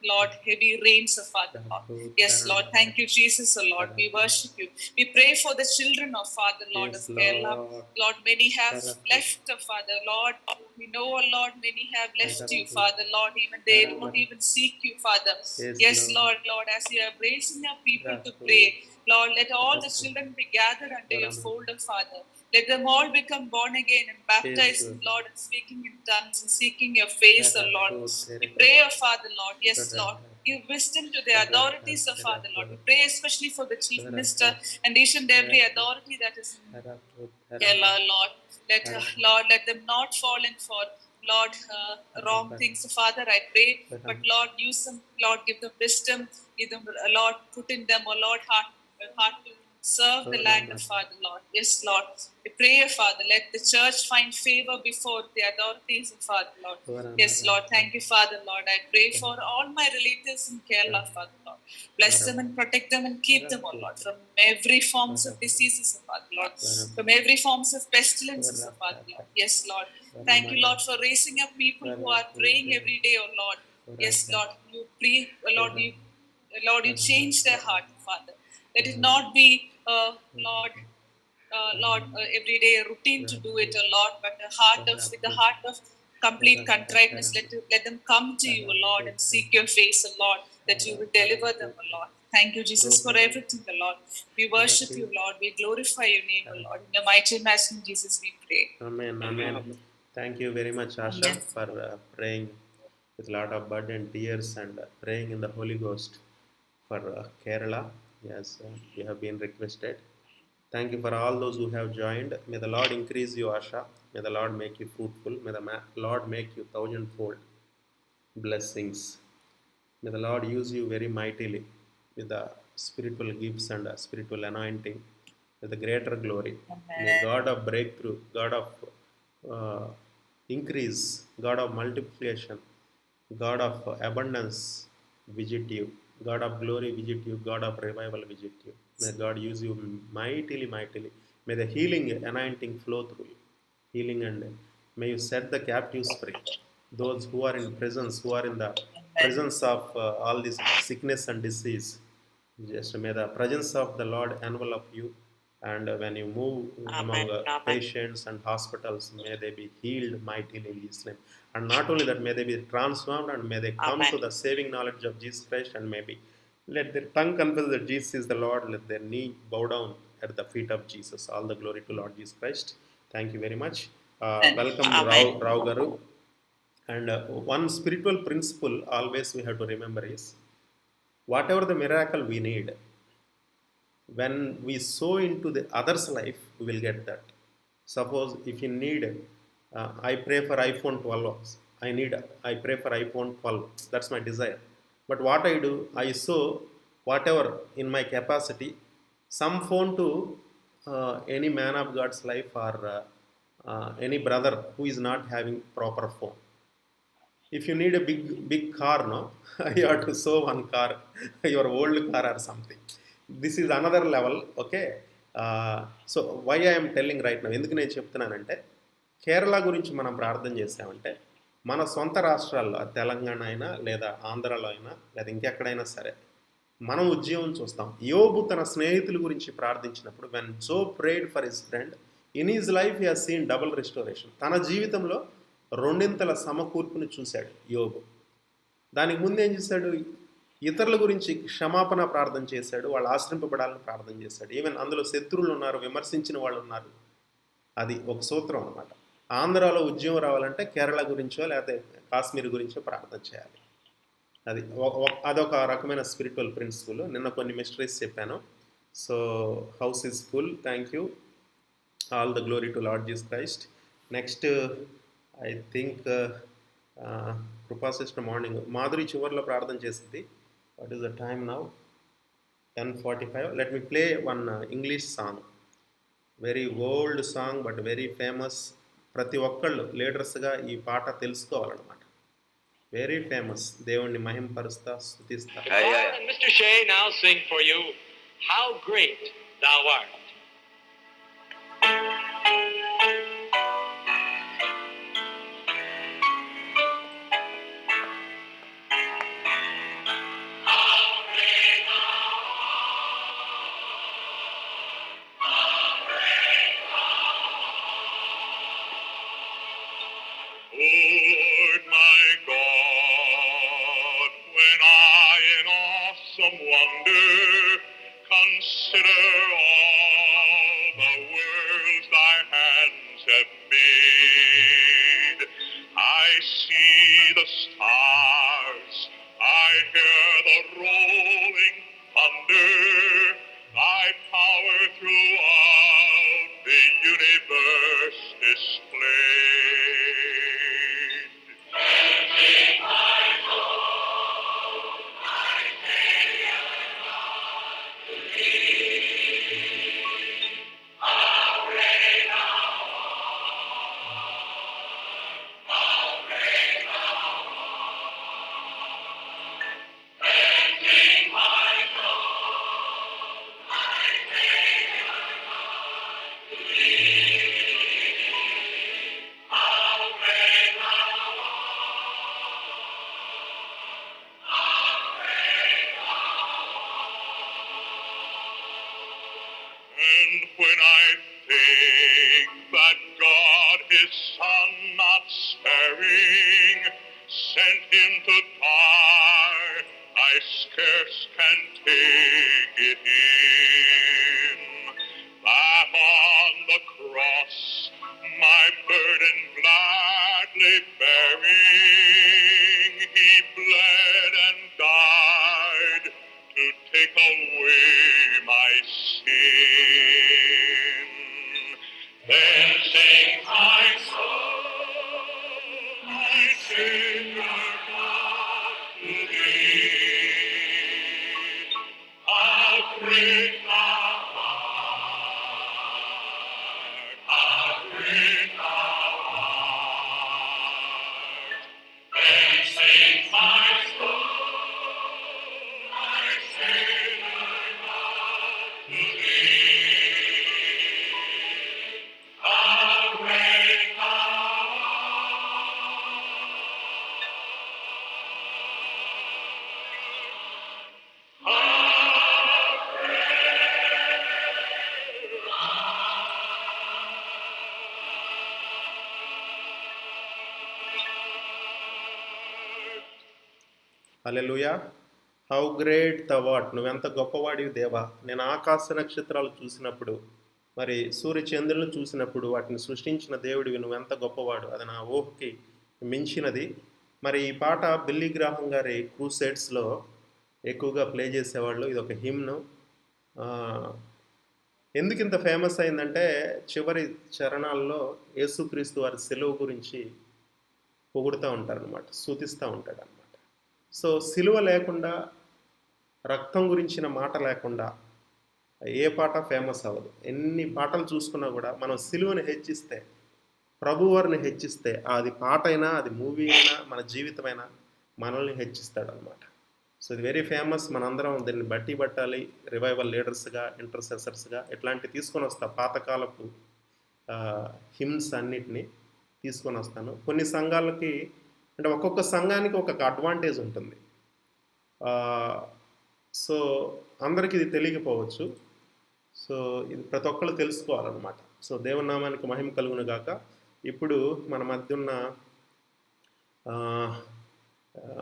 Lord, heavy rains, Father, Lord. Yes, Lord. Thank you, Jesus, Lord. We worship you. We pray for the children of Father, Lord, Yes, of Kerala. Lord. Lord, many have left, Father, Lord. We know, Lord, many have left you, Father, Lord. Even they don't even seek you, Father. Yes, Lord, Lord, as you are raising up people to pray, Lord, let all the children be gathered under your fold, Father. Let them all become born again and baptized, Lord, and speaking in tongues and seeking your face, Lord. We pray, Father, Lord. Yes, Lord. Give wisdom to the authorities, Father, Lord. We pray especially for the Chief Minister and each and every authority that is in Kerala, Lord. Lord, let them not fall in for, Lord, wrong things, Father. I pray, but Lord, use them, Lord, give them wisdom, give them, Lord, put in them, Lord, heart to serve the land of Father, Lord. Yes, Lord. We pray, Father, let the church find favor before the authorities of Father, Lord. Yes, Lord. Thank you, Father, Lord. I pray for all my relatives in Kerala, Father, Lord. Bless them and protect them and keep them, oh Lord, from every forms of diseases, Father, Lord. From every forms of pestilences, Father, Lord. Yes, Lord. Thank you, Lord, for raising up people who are praying every day, oh Lord. Yes, Lord. You pray, Lord, you change their heart, Father. Let it not be, Lord, every day a routine to do it, Lord, but with the heart of complete contriteness. Let them come to you, Lord, and seek your face, Lord, that you will deliver them, Lord. Thank you, Jesus, for everything, Lord. We worship you, Lord. We glorify your name, Lord. In the mighty name of Jesus, we pray. Amen. Amen. Thank you very much, Asha, for praying with a lot of blood and tears and praying in the Holy Ghost for Kerala. Yes, you have been requested. Thank you for all those who have joined. May the Lord increase you, Asha. May the Lord make you fruitful. May the Lord make you thousandfold blessings. May the Lord use you very mightily with the spiritual gifts and spiritual anointing with the greater glory. May God of breakthrough, God of increase, God of multiplication, God of abundance visit you. God of glory visit you. God of revival visit you. May God use you mightily, mightily. May the healing anointing flow through you. Healing, and may you set the captives free. Those who are in presence, who are in the presence of all this sickness and disease, just may the presence of the Lord envelop you, and when you move among patients and hospitals, may they be healed mightily in His name. And not only that, may they be transformed and may they come to the saving knowledge of Jesus Christ, and maybe let their tongue confess that Jesus is the Lord, let their knee bow down at the feet of Jesus. All the glory to Lord Jesus Christ. Thank you very much. Welcome, Amen. Rao Garu. And one spiritual principle always we have to remember is whatever the miracle we need, when we sow into the other's life, we will get that. Suppose if you need, I pray for iPhone 12, I pray for iPhone 12, that's my desire. But what I do, I sow whatever in my capacity, some phone to any man of God's life, or any brother who is not having proper phone. If you need a big car, no, you have to sow one car, your old car or something. This is another level, okay. So why I am telling right now, ఎందుకు నేను చెప్తున్నానంటే, కేరళ గురించి మనం ప్రార్థన చేసామంటే, మన సొంత రాష్ట్రాల్లో తెలంగాణ అయినా లేదా ఆంధ్రాలో అయినా లేదా ఇంకెక్కడైనా సరే మనం ఉద్యోగం చూస్తాం. యోబు తన స్నేహితుల గురించి ప్రార్థించినప్పుడు, when Job prayed for his friend, in his life he has seen double restoration. తన జీవితంలో రెండింతల సమకూర్పుని చూశాడు యోబు. దానికి ముందు ఏం చేశాడు, ఇతరుల గురించి క్షమాపణ ప్రార్థన చేశాడు, వాళ్ళు ఆశ్రయింపబడాలని ప్రార్థన చేశాడు. ఈవెన్ అందులో శత్రువులు ఉన్నారు, విమర్శించిన వాళ్ళు ఉన్నారు. అది ఒక సూత్రం అన్నమాట. ఆంధ్రాలో ఉద్యోగం రావాలంటే కేరళ గురించో లేకపోతే కాశ్మీర్ గురించో ప్రార్థన చేయాలి. అది అదొక రకమైన స్పిరిచువల్ ప్రిన్సిపల్. నిన్న కొన్ని మిస్టరీస్ చెప్పాను. So house is full. Thank you. All the glory to Lord Jesus Christ. Next I think Krupa sister morning, Madhuri చివరిలో ప్రార్థన చేసింది. What is the time now? 10:45. Let me play one English song, very old song but very famous. ప్రతి ఒక్కళ్ళు లీడర్స్గా ఈ పాట తెలుసుకోవాలన్నమాట. Very famous. దేవుణ్ణి మహింపరుస్తా స్తుతిస్తా. And Mr. Shea now sing for you, How Great Thou Art. Lord my God, when I in awesome wonder consider all the worlds thy hands have made, I see the stars, I hear the rolling thunder, thy power throughout the universe displayed. And when I think that God his Son not sparing sent him to die, I scarce can take it in, that on the cross my burden gladly bearing, he bled and died to take away my sin. Then sings my soul, my Savior God, to thee. How great thou art, how great thou art. Then sings my soul, my Savior God, to thee. How great thou hallelujah. How great the what, నువ్వెంత గొప్పవాడివి దేవా. నేను ఆకాశ నక్షత్రాలు చూసినప్పుడు మరి సూర్య చంద్రులను చూసినప్పుడు వాటిని సృష్టించిన దేవుడివి నువ్వెంత గొప్పవాడు, అది నా ఊహకి మించినది. మరి ఈ పాట బిల్లీ గ్రాహం గారి క్రూసైడ్స్లో ఎక్కువగా ప్లే చేసేవాళ్ళు. ఇది ఒక హిమ్ను. ఎందుకు ఇంత ఫేమస్ అయిందంటే చివరి చరణాల్లో యేసుక్రీస్తు వారి సిలువ గురించి పొగుడుతూ ఉంటారనమాట, స్తుతిస్తూ ఉంటాడనమాట. సో సిలువ లేకుండా, రక్తం గురించిన మాట లేకుండా ఏ పాట ఫేమస్ అవ్వదు. ఎన్ని పాటలు చూసుకున్నా కూడా మనం సిలువని హెచ్చిస్తే, ప్రభువారిని హెచ్చిస్తే, అది పాట అయినా అది మూవీ అయినా మన జీవితమైనా మనల్ని హెచ్చిస్తాడనమాట. సో ఇది వెరీ ఫేమస్. మనందరం దీన్ని బట్టి పట్టాలి. రివైవల్ లీడర్స్గా, ఇంటర్సెసర్స్గా ఇట్లాంటివి తీసుకొని వస్తా. పాతకాలపు హిమ్స్ అన్నిటినీ తీసుకొని వస్తాను. కొన్ని సంఘాలకి అంటే ఒక్కొక్క సంఘానికి ఒక్కొక్క అడ్వాంటేజ్ ఉంటుంది. సో అందరికీ ఇది తెలియకపోవచ్చు. సో ఇది ప్రతి ఒక్కళ్ళు తెలుసుకోవాలన్నమాట. సో దేవుని నామానికి మహిమ కలుగును గాక. ఇప్పుడు మన మధ్య ఉన్న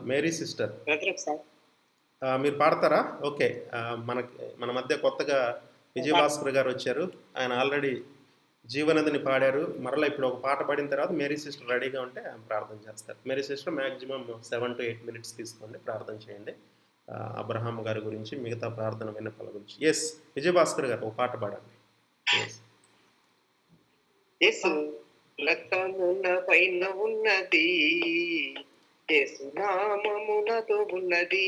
మేరీ సిస్టర్, మీరు పాడతారా? ఓకే. మన మధ్య కొత్తగా విజయభాస్కర్ గారు వచ్చారు. ఆయన ఆల్రెడీ జీవనదిని పాడారు. మరలా ఇప్పుడు ఒక పాట పాడిన తర్వాత మేరీ సిస్టర్ రెడీగా ఉంటే ఆయన ప్రార్థన చేస్తారు. Mary sister maximum 7 to 8 minutes తీసుకోండి, ప్రార్థన చేయండి. అబ్రహాం గారి గురించి, మిగతా ప్రార్థన విన్నపాల గురించి. ఎస్ విజయభాస్కర్ గారు ఒక పాట పాడండి. యేసు రక్తమున పైన ఉన్నది, యేసు నామమునతో ఉన్నది.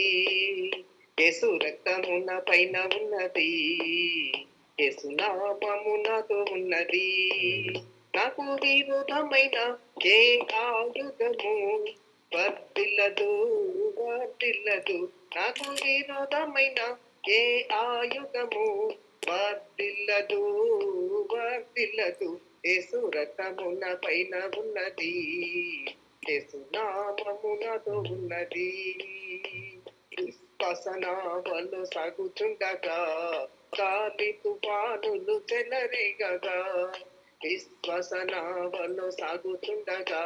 యేసు రక్తమున పైన ఉన్నది, యేసు నామమునతో ఉన్నది. నాకు విరోధమైన ఏ ఆయుధము వర్తిల్లదు, వర్తిల్లదు. నాకు విరోధమైన ఏ ఆయుధము వర్తిల్లదు, వర్తిల్లదు. యేసు రక్తమున పైన ఉన్నది, యేసు నామమునతో ఉన్నది. విశ్వాసనావలు సాగుచుండగా గాలి తుఫానులు చెలరేగగా, విశ్వాసనావలు సాగుచుండగా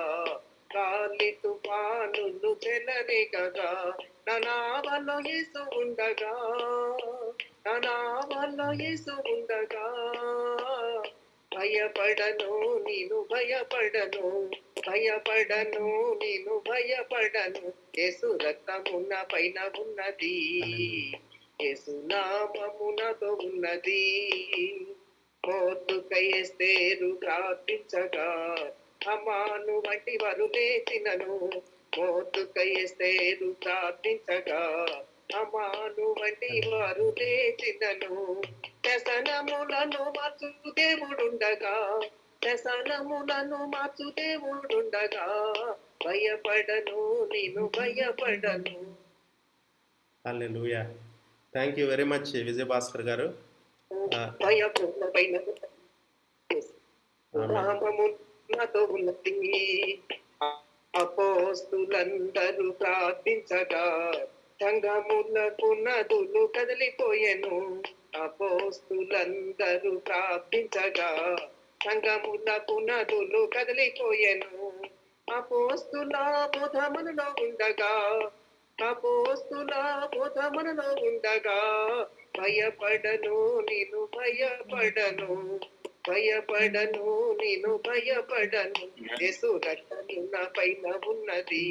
గాలి తుఫానులు చెలరేగగా, నా నావలో యేసు ఉండగా, నా నావలో యేసు ఉండగా, భయపడను నేను భయపడను, భయపడను నేను భయపడను. యేసు రక్తమున పైన ఉన్నది, యేసు నామమునతో ఉన్నది. మోతుకై ఎస్తేరు ప్రార్థించగా హమాను వంటి వారు లేచినను, మోతుకై ఎస్తేరు ప్రార్థించగా హమాను వంటి వారు లేచినను. వ్యసనములను మార్చు దేవుడుండగా, వ్యసనములను మార్చు దేవుడుండగా, భయపడను నేను భయపడను. హల్లెలూయా. Thank you very much Vijayabhaskar గారు. భయపడిన నామమునతో ఉన్నది. అపోస్తులందరూ ప్రార్థించగా సంఘములకు నదులు కదిలిపోయెను. అపోస్తులందరూ ప్రార్థించగా సంఘములకు నదులు కదిలిపోయెను. అపోస్తుల బోధములలో ఉండగా, అపోస్తుల బోధములలో ఉండగా, భయపడను నేను భయపడను, భయపడను నేను భయపడను. యేసు రక్తమున పైన ఉన్నది,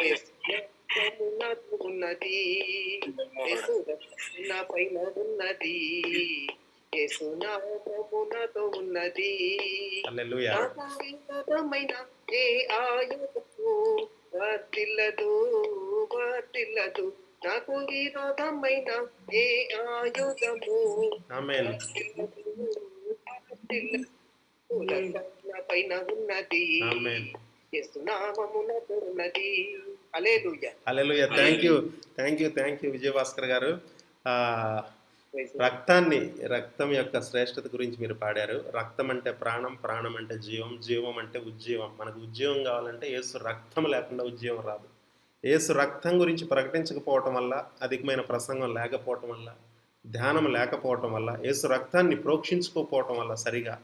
యేసు రక్తమునతో ఉన్నది, యేసు రక్తమున పైన ఉన్నది, యేసు నామమునతో ఉన్నది. హల్లెలూయా. విరోధమైన ఏ ఆయుధము వర్తిల్లదు, వర్తిల్లదు. నాకు విరోధమైన ఏ ఆయుధము ఆమేన్. పైన ఉన్నది, ఆమేన్. యేసు నామమునతో ఉన్నది. హల్లెలూయా. హల్లెలూయా. థ్యాంక్ యూ విజయభాస్కర్ గారు. రక్తం యొక్క శ్రేష్టత గురించి మీరు పాడారు. రక్తం అంటే ప్రాణం, ప్రాణం అంటే జీవం, జీవం అంటే ఉజ్జీవం. మనకు ఉజ్జీవం కావాలంటే యేసు రక్తం లేకుండా ఉజ్జీవం రాదు. యేసు రక్తం గురించి ప్రకటించకపోవటం వల్ల, అధికమైన ప్రసంగం లేకపోవటం వల్ల, ధ్యానం లేకపోవటం వల్ల, యేసు రక్తాన్ని ప్రోక్షించుకోకపోవటం వల్ల సరిగా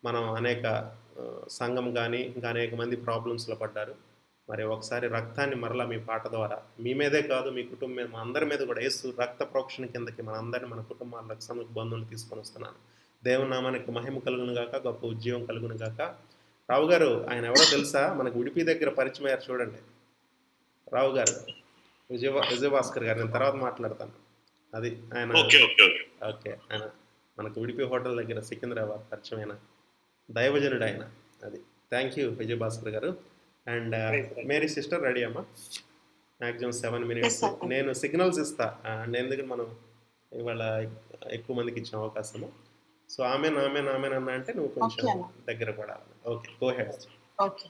మనం అనేక సంఘం కానీ ఇంకా అనేక మంది ప్రాబ్లమ్స్లో పడ్డారు. మరి ఒకసారి రక్తాన్ని మరలా మీ పాట ద్వారా మీ మీదే కాదు, మీ కుటుంబం మీద, మా అందరి మీద కూడా యేసు రక్త ప్రోక్షణ కిందకి మన అందరిని, మన కుటుంబాలకు, బంధువులు తీసుకొని వస్తున్నాను. దేవుని నామానికి మహిమ కలుగును గాక, గొప్ప ఉద్యోగం కలుగును గాక. రావు గారు ఆయన ఎవరో తెలుసా? మనకు ఉడిపి దగ్గర పరిచయం అయ్యారు చూడండి. రావు గారు, విజయభాస్కర్ గారు, నేను తర్వాత మాట్లాడతాను. అది ఆయన. ఓకే, ఆయన మనకు ఉడిపి హోటల్ దగ్గర సికింద్రాబాద్ పరిచయమైన దైవజనుడు ఆయన. అది. థ్యాంక్ యూ విజయభాస్కర్ గారు. అండ్ మేరీ సిస్టర్ రెడీ అమ్మా? Maximum 7 minutes. నేను సిగ్నల్స్ ఇస్తా, ఎందుకంటే మనం ఇవాళ ఎక్కువ మందికి ఇచ్చిన అవకాశము. సో ఆమె అన్న అంటే నువ్వు కొంచెం దగ్గర పడాలి. Okay, go head. Okay.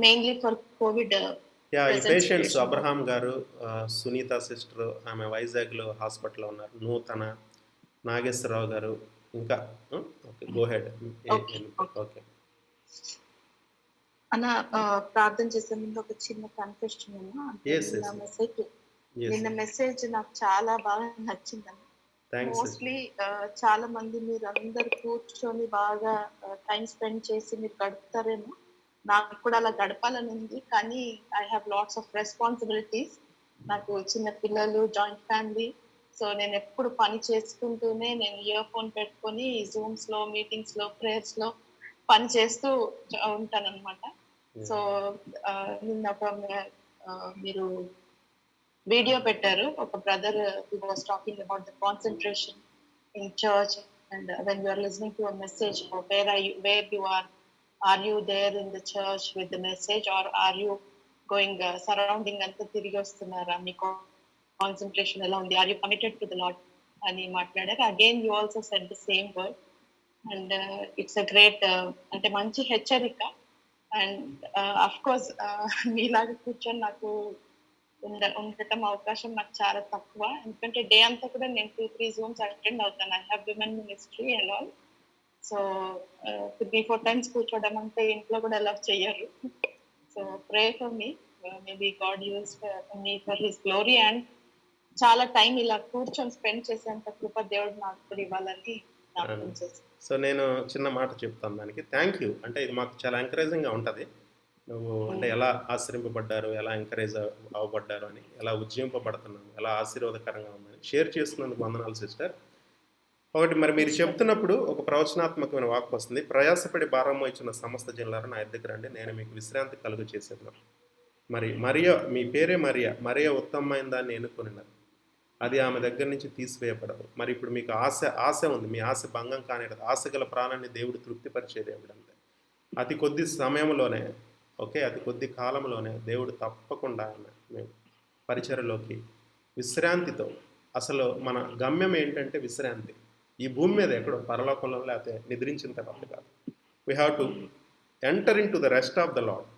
Mainly for Covid. ఈ పేషెంట్స్ అబ్రహాం గారు, సునీత సిస్టర్, ఆమె వైజాగ్లో హాస్పిటల్లో ఉన్నారు. నూతన, నాగేశ్వరరావు గారు, ఇంకా. Okay, go head. ఓకే అన్న, ప్రార్థన చేసే ముందు ఒక చిన్న కన్ఫెషన్ అన్న. నిన్న మెసేజ్ నాకు చాలా బాగా నచ్చిందన్న. మోస్ట్లీ చాలా మంది మీరు అందరు కూర్చొని బాగా టైం స్పెండ్ చేసి మీరు గడుపుతారేమో. నాకు కూడా అలా గడపాలని ఉంది, కానీ I have lots of responsibilities. నాకు చిన్న పిల్లలు, జాయింట్ ఫ్యామిలీ. సో నేను ఎప్పుడు పని చేసుకుంటూనే నేను ఇయర్ ఫోన్ పెట్టుకొని జూమ్స్ లో, మీటింగ్స్ లో, ప్రేయర్స్ లో పని చేస్తూ ఉంటాను అనమాట. సో నిన్న ఒక మీరు వీడియో పెట్టారు, ఒక brother he was talking about the concentration in church and when you are listening to a message, where you are you there in the church with the message, are are you going surrounding అంతా తిరిగి వస్తున్నారా, మీ concentration ఎలా ఉంది, are you committed to the Lord అని మాట్లాడారు. Again you also said the same word. And it's a great, అంటే మంచి హెచ్చరిక. అండ్ అఫ్ కోర్స్ మీలాగా కూర్చొని నాకు ఉండటం అవకాశం నాకు చాలా తక్కువ, ఎందుకంటే డే అంతా కూడా నేను 2-3 Zooms అటెండ్ అవుతాను. I have women ministry and all. So 3-4 times కూర్చోవడం అంటే ఇంట్లో కూడా అలౌ చెయ్యరు. So pray for me, maybe God use me for his glory. And చాలా టైం ఇలా కూర్చొని స్పెండ్ చేసేంత కృప దేవుడు నాకు కూడా ఇవ్వాలని జ్ఞాపకం చేస్తాను. సో నేను చిన్న మాట చెప్తాను దానికి. Thank you. అంటే ఇది మాకు చాలా ఎంకరేజింగ్గా ఉంటుంది. నువ్వు అంటే ఎలా ఆశ్రయింపబడ్డారు, ఎలా ఎంకరేజ్ అవ్వబడ్డారు అని, ఎలా ఉజ్జీంపబడుతున్నాను, ఎలా ఆశీర్వాదకరంగా ఉందని షేర్ చేస్తున్నందుకు వందనాలు సిస్టర్. ఒకటి, మరి మీరు చెప్తున్నప్పుడు ఒక ప్రవచనాత్మకమైన వాక్కు వస్తుంది. ప్రయాసపడి భారం ఇచ్చిన సమస్త జనులారా నా దగ్గర రండి, నేను మీకు విశ్రాంతి కలుగు చేసేది. మరి మరియా, మీ పేరే మరియా ఉత్తమమైన దాన్ని ఎన్నుకొనినారు, అది ఆమె దగ్గర నుంచి తీసివేయబడదు. మరి ఇప్పుడు మీకు ఆశ ఉంది, మీ ఆశ భంగం కానిది. ఆశ గల ప్రాణాన్ని దేవుడు తృప్తిపరిచే దేవుడు. అంతే. అతి కొద్ది సమయంలోనే, అతి కొద్ది కాలంలోనే దేవుడు తప్పకుండా మేము పరిచర్యలోకి విశ్రాంతితో, అసలు మన గమ్యం ఏంటంటే విశ్రాంతి. ఈ భూమి మీద ఎక్కడో పరలోకంలో, లేకపోతే నిద్రించిన తర్వాత కాదు. We have to enter in to the rest of the Lord.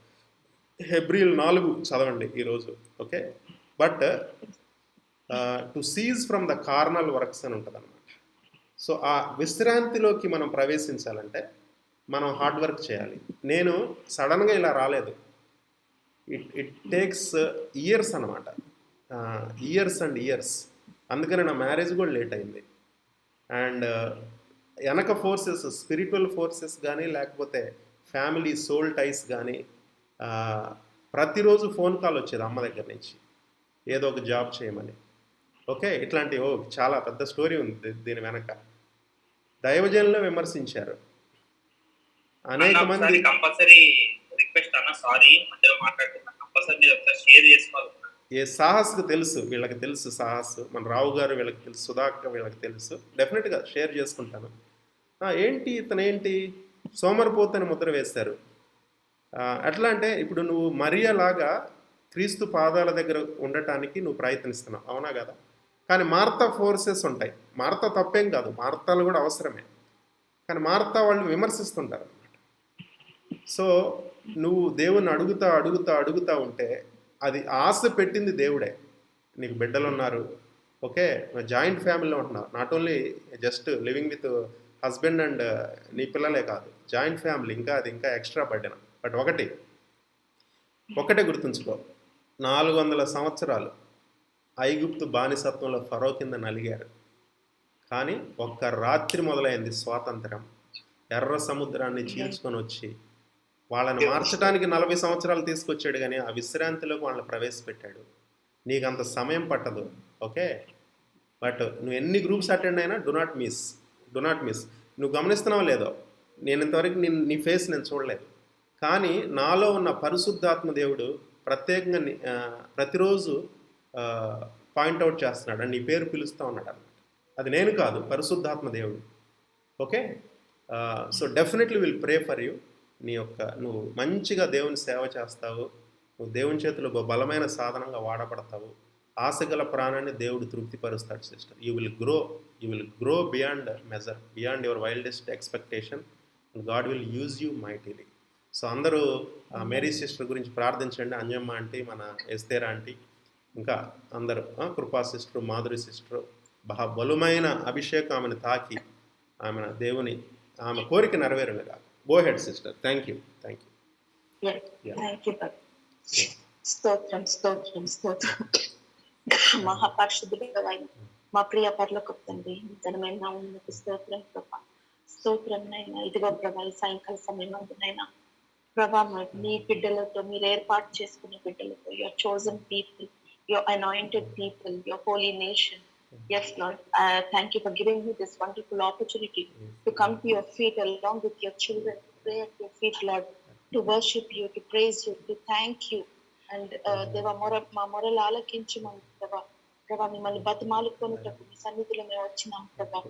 హెబ్రీలు 4 చదవండి ఈరోజు. Okay, but to cease from the carnal works అని ఉంటుంది అనమాట. సో ఆ విశ్రాంతిలోకి మనం ప్రవేశించాలంటే మనం హార్డ్ వర్క్ చేయాలి. నేను సడన్గా ఇలా రాలేదు. ఇట్ టేక్స్ ఇయర్స్ అనమాట, ఇయర్స్ అండ్ ఇయర్స్. అందుకని నా మ్యారేజ్ కూడా లేట్ అయింది. అండ్ వెనక ఫోర్సెస్, స్పిరిచువల్ ఫోర్సెస్ కానీ, లేకపోతే ఫ్యామిలీ సోల్ టైస్ కానీ, ప్రతిరోజు ఫోన్ కాల్ వచ్చేది అమ్మ దగ్గర నుంచి, ఏదో ఒక జాబ్ చేయమని. ఓకే, ఇట్లాంటి చాలా పెద్ద స్టోరీ ఉంది దీని వెనక. దైవజనులు విమర్శించారు అనేక మంది. కంపల్సరీ రిక్వెస్ట్ అన్న, సారీ మధ్యలో మాట్లాడుతున్నా, కంపల్సరీ మీరు ఒకసారి షేర్ చేసుకోవాలి. ఏ సాహస్కు తెలుసు, వీళ్ళకి తెలుసు సాహస్, మన రావు గారు వీళ్ళకి తెలుసు, సుధాకర్ వీళ్ళకి తెలుసు. డెఫినెట్గా షేర్ చేసుకుంటాను. ఏంటి ఇతనేంటి సోమరిపోతని ముద్ర వేశారు. ఎట్లా అంటే, ఇప్పుడు నువ్వు మరియలాగా క్రీస్తు పాదాల దగ్గర ఉండటానికి నువ్వు ప్రయత్నిస్తున్నావు, అవునా కదా? కానీ మార్తా ఫోర్సెస్ ఉంటాయి. మార్తా తప్పేం కాదు, మార్తాలు కూడా అవసరమే. కానీ మార్తా వాళ్ళు విమర్శిస్తుంటారు అన్నమాట. సో నువ్వు దేవుణ్ణి అడుగుతా ఉంటే, అది ఆశ పెట్టింది దేవుడే. నీకు బిడ్డలు ఉన్నారు, ఓకే, జాయింట్ ఫ్యామిలీలో ఉంటున్నావు. Not only just living with husband and నీ పిల్లలే కాదు, జాయింట్ ఫ్యామిలీ, అది ఇంకా ఎక్స్ట్రా బర్డెన్. బట్ ఒకటే గుర్తుంచుకో, 400 సంవత్సరాలు ఐగుప్తు బానిసత్వంలో ఫరో కింద నలిగారు. కానీ ఒక్క రాత్రి మొదలైంది స్వాతంత్రం. ఎర్ర సముద్రాన్ని చీల్చుకొని వచ్చి వాళ్ళని మార్చడానికి 40 సంవత్సరాలు తీసుకొచ్చాడు. కానీ ఆ విశ్రాంతిలోకి వాళ్ళని ప్రవేశపెట్టాడు. నీకు అంత సమయం పట్టదు, ఓకే. బట్ నువ్వు ఎన్ని గ్రూప్స్ అటెండ్ అయినా do not miss. Do not miss. నువ్వు గమనిస్తున్నావో లేదో, నేను ఇంతవరకు నీ ఫేస్ నేను చూడలేదు, కానీ నాలో ఉన్న పరిశుద్ధాత్మ దేవుడు ప్రత్యేకంగా ప్రతిరోజు పాయింట్అవుట్ చేస్తున్నాడు అని నీ పేరు పిలుస్తూ ఉన్నాడు అన్నమాట. అది నేను కాదు, పరిశుద్ధాత్మ దేవుడు. Okay, so definitely will pray for you. నువ్వు మంచిగా దేవుని సేవ చేస్తావు, నువ్వు దేవుని చేతిలో బలమైన సాధనంగా వాడబడతావు. ఆశగల ప్రాణాన్ని దేవుడు తృప్తిపరుస్తాడు sister. You will grow beyond measure, beyond your wildest expectation, and God will use you mightily. So అందరూ మేరీ సిస్టర్ గురించి ప్రార్థించండి. అంజమ్మ ఆంటీ, మన ఎస్తేరా ఆంటీ, ఇంకా అందరూ, కృపా సిస్టర్, మాధురి సిస్టర్, బలమైన అభిషేకం ఆమెను తాకి ఆమె కోరిక నెరవేరును కాక. Go head sister. Thank you. స్తోత్రం స్తోత్రం స్తోత్రం. మహాపరిశుద్ధుడు మా ప్రియ పరలోకపు తండ్రి, ఘనమైన నామమునకు స్తోత్రం ప్రభా. స్తోత్రం నైనా. ఇదిగో ప్రభా, ఈ సాయంకాల సమయమందునైనా ప్రభా, మీ బిడ్డలతో, మీరు ఏర్పాటు చేసుకునే బిడ్డలతో, your chosen people, your anointed people, your holy nation. Yes, Lord. Thank you for giving me this wonderful opportunity to come to your feet along with your children, to pray at your feet, Lord, to worship you, to praise you, to thank you. And దేవా, మా మొరలు ఆలకించమని ప్రభా, మిమ్మల్ని బతిమాలుకొనుటకు మీ సన్నిధిలో మేము వచ్చినాం ప్రభా.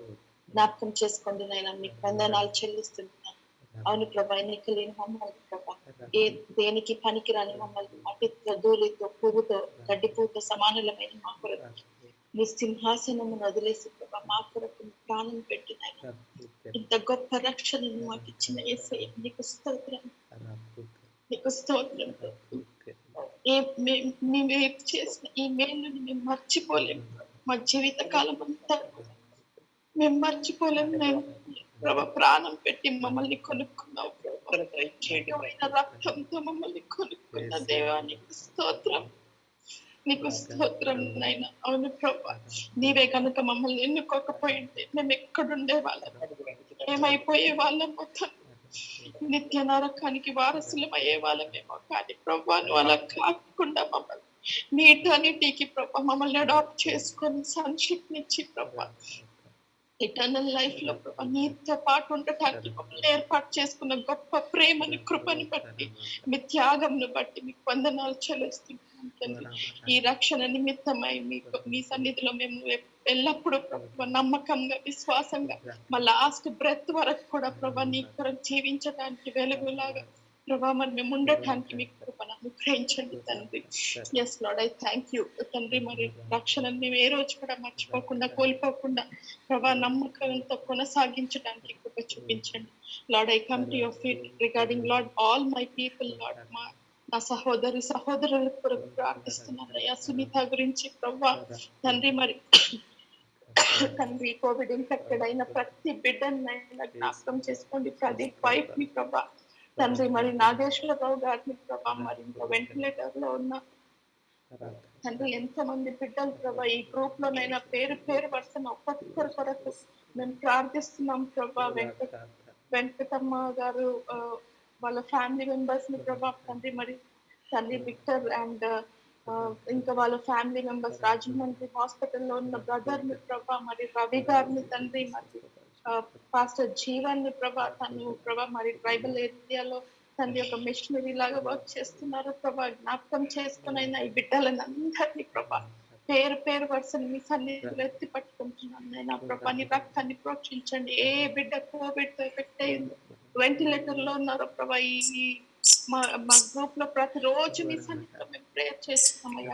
జ్ఞాపకం చేసుకోండి నాయన, మీకు వందనాలు చెల్లిస్తున్నాను. అవును ప్రభా, ఎన్నికలేని మమ్మల్ని ప్రభా, దేనికి పనికిరాని మమ్మల్ని మట్టితో, ధూళితో, పువ్వుతో, గడ్డి పువ్వుతో సమానులమైన మా కొరకు నీ సింహాసనమును వదిలేసి ప్రభా, మా కొరకు ప్రాణం పెట్టినాయన. ఇంత గొప్ప రక్షణను మాకు ఇచ్చిన యేసయ్య, నీకు స్తోత్రం, నీకు స్తోత్రం. మేము చేసిన ఈ మేలుని మేము మర్చిపోలేము. మా జీవిత కాలం అంతా మేము మర్చిపోలేము. మేము ప్రభా, ప్రాణం పెట్టి మమ్మల్ని కొనుక్కున్నావు ప్రభా, రక్తంతో మమ్మల్ని కొనుక్కున్న దేవా, నీకు స్తోత్రం, నీకు స్తోత్రం నాయన. అవును ప్రభా, నీవే కనుక మమ్మల్ని ఎన్నుకోకపోయింటే మేము ఎక్కడుండే వాళ్ళం, ఏమైపోయే వాళ్ళం, మొత్తం నిత్య నరకానికి వారసులం అయ్యే వాళ్ళమేమో. కానీ ప్రభా, నువ్వు అలా కాకుండా మమ్మల్ని నీటన్నిటికి ప్రభా మమ్మల్ని అడాప్ట్ చేసుకొని సంక్షిప్నిచ్చి ప్రభా, ఇటర్నల్ లైఫ్ లో ప్రభా నీతో పాటు ఉండటానికి మమ్మల్ని ఏర్పాటు చేసుకున్న గొప్ప ప్రేమని, కృపని బట్టి, మీ త్యాగంను బట్టి మీకు వందనాలు చెల్లిస్తున్నాం తండ్రి. ఈ రక్షణ నిమిత్తమై మీ సన్నిధిలో మేము ఎల్లప్పుడూ ప్రభా నమ్మకంగా, విశ్వాసంగా, మా లాస్ట్ బ్రెత్ వరకు కూడా ప్రభా నీ కొరకు జీవించడానికి వెలుగులాగా ప్రభా మరి మేము ఉండటానికి మీకు కృపను అనుగ్రహించండి తండ్రి. Yes Lord, I thank you తండ్రి. మరి రక్షణను మేము ఏ రోజు కూడా మర్చిపోకుండా, కోల్పోకుండా ప్రభా నమ్మకంతో కొనసాగించడానికి కృప చూపించండి. Lord, I come to your feet regarding lord all my people. Lord, నా సహోదరుల కొరకు ప్రార్థిస్తున్నాను అయ్యా. సునీత గురించి ప్రభా తండ్రి, మరి తండ్రి కోవిడ్ ఇన్ఫెక్టెడ్ అయిన ప్రతి బిడ్డని జ్ఞాపకం చేసుకోండి. ప్రదీప్ వైఫ్ ని ప్రభా తండ్రి, మరి నాగేశ్వరరావు గారిని ప్రభా, మరి ఇంకా వెంటిలేటర్ లో ఉన్న తండ్రి ఎంతో మంది బిడ్డలు ప్రభా, ఈ గ్రూప్ లోనైనా పేరు వరుసన ఒక్కొక్కరి కొరకు మేము ప్రార్థిస్తున్నాం ప్రభా. వెంకటమ్మ గారు వాళ్ళ ఫ్యామిలీ మెంబర్స్ ని ప్రభా తండ్రి, మరి తండ్రి విక్టర్ అండ్ ఇంకా వాళ్ళ ఫ్యామిలీ మెంబర్స్, రాజమండ్రి హాస్పిటల్లో ఉన్న బ్రదర్ ని ప్రభా, మరి రవి గారిని తండ్రి, మరి పాస్టర్ జీవన్ ని ప్రభా, తను ప్రభా మరి ట్రైబల్ ఏరియాలో తండ్రి ఒక మిషనరీ లాగా వర్క్ చేస్తున్నారు ప్రభా. జ్ఞాపకం చేసుకుని అయినా ఈ బిడ్డలను అందరినీ ప్రభా పేరు వరుసని మీ సన్నిధిలో ఎత్తి పట్టుకుంటున్నాను నేను ప్రభా. నీ రక్తాన్ని ప్రోక్షించండి. ఏ బిడ్డ కోవిడ్ తో ఎఫెక్ట్ అయ్యింది, వెంటిలేటర్ లో ఉన్నారో ప్రభా, ఈ మా గ్రూప్ లో ప్రతిరోజు మీ సన్నిధిలో మేము prayer చేస్తున్నామయ్యా.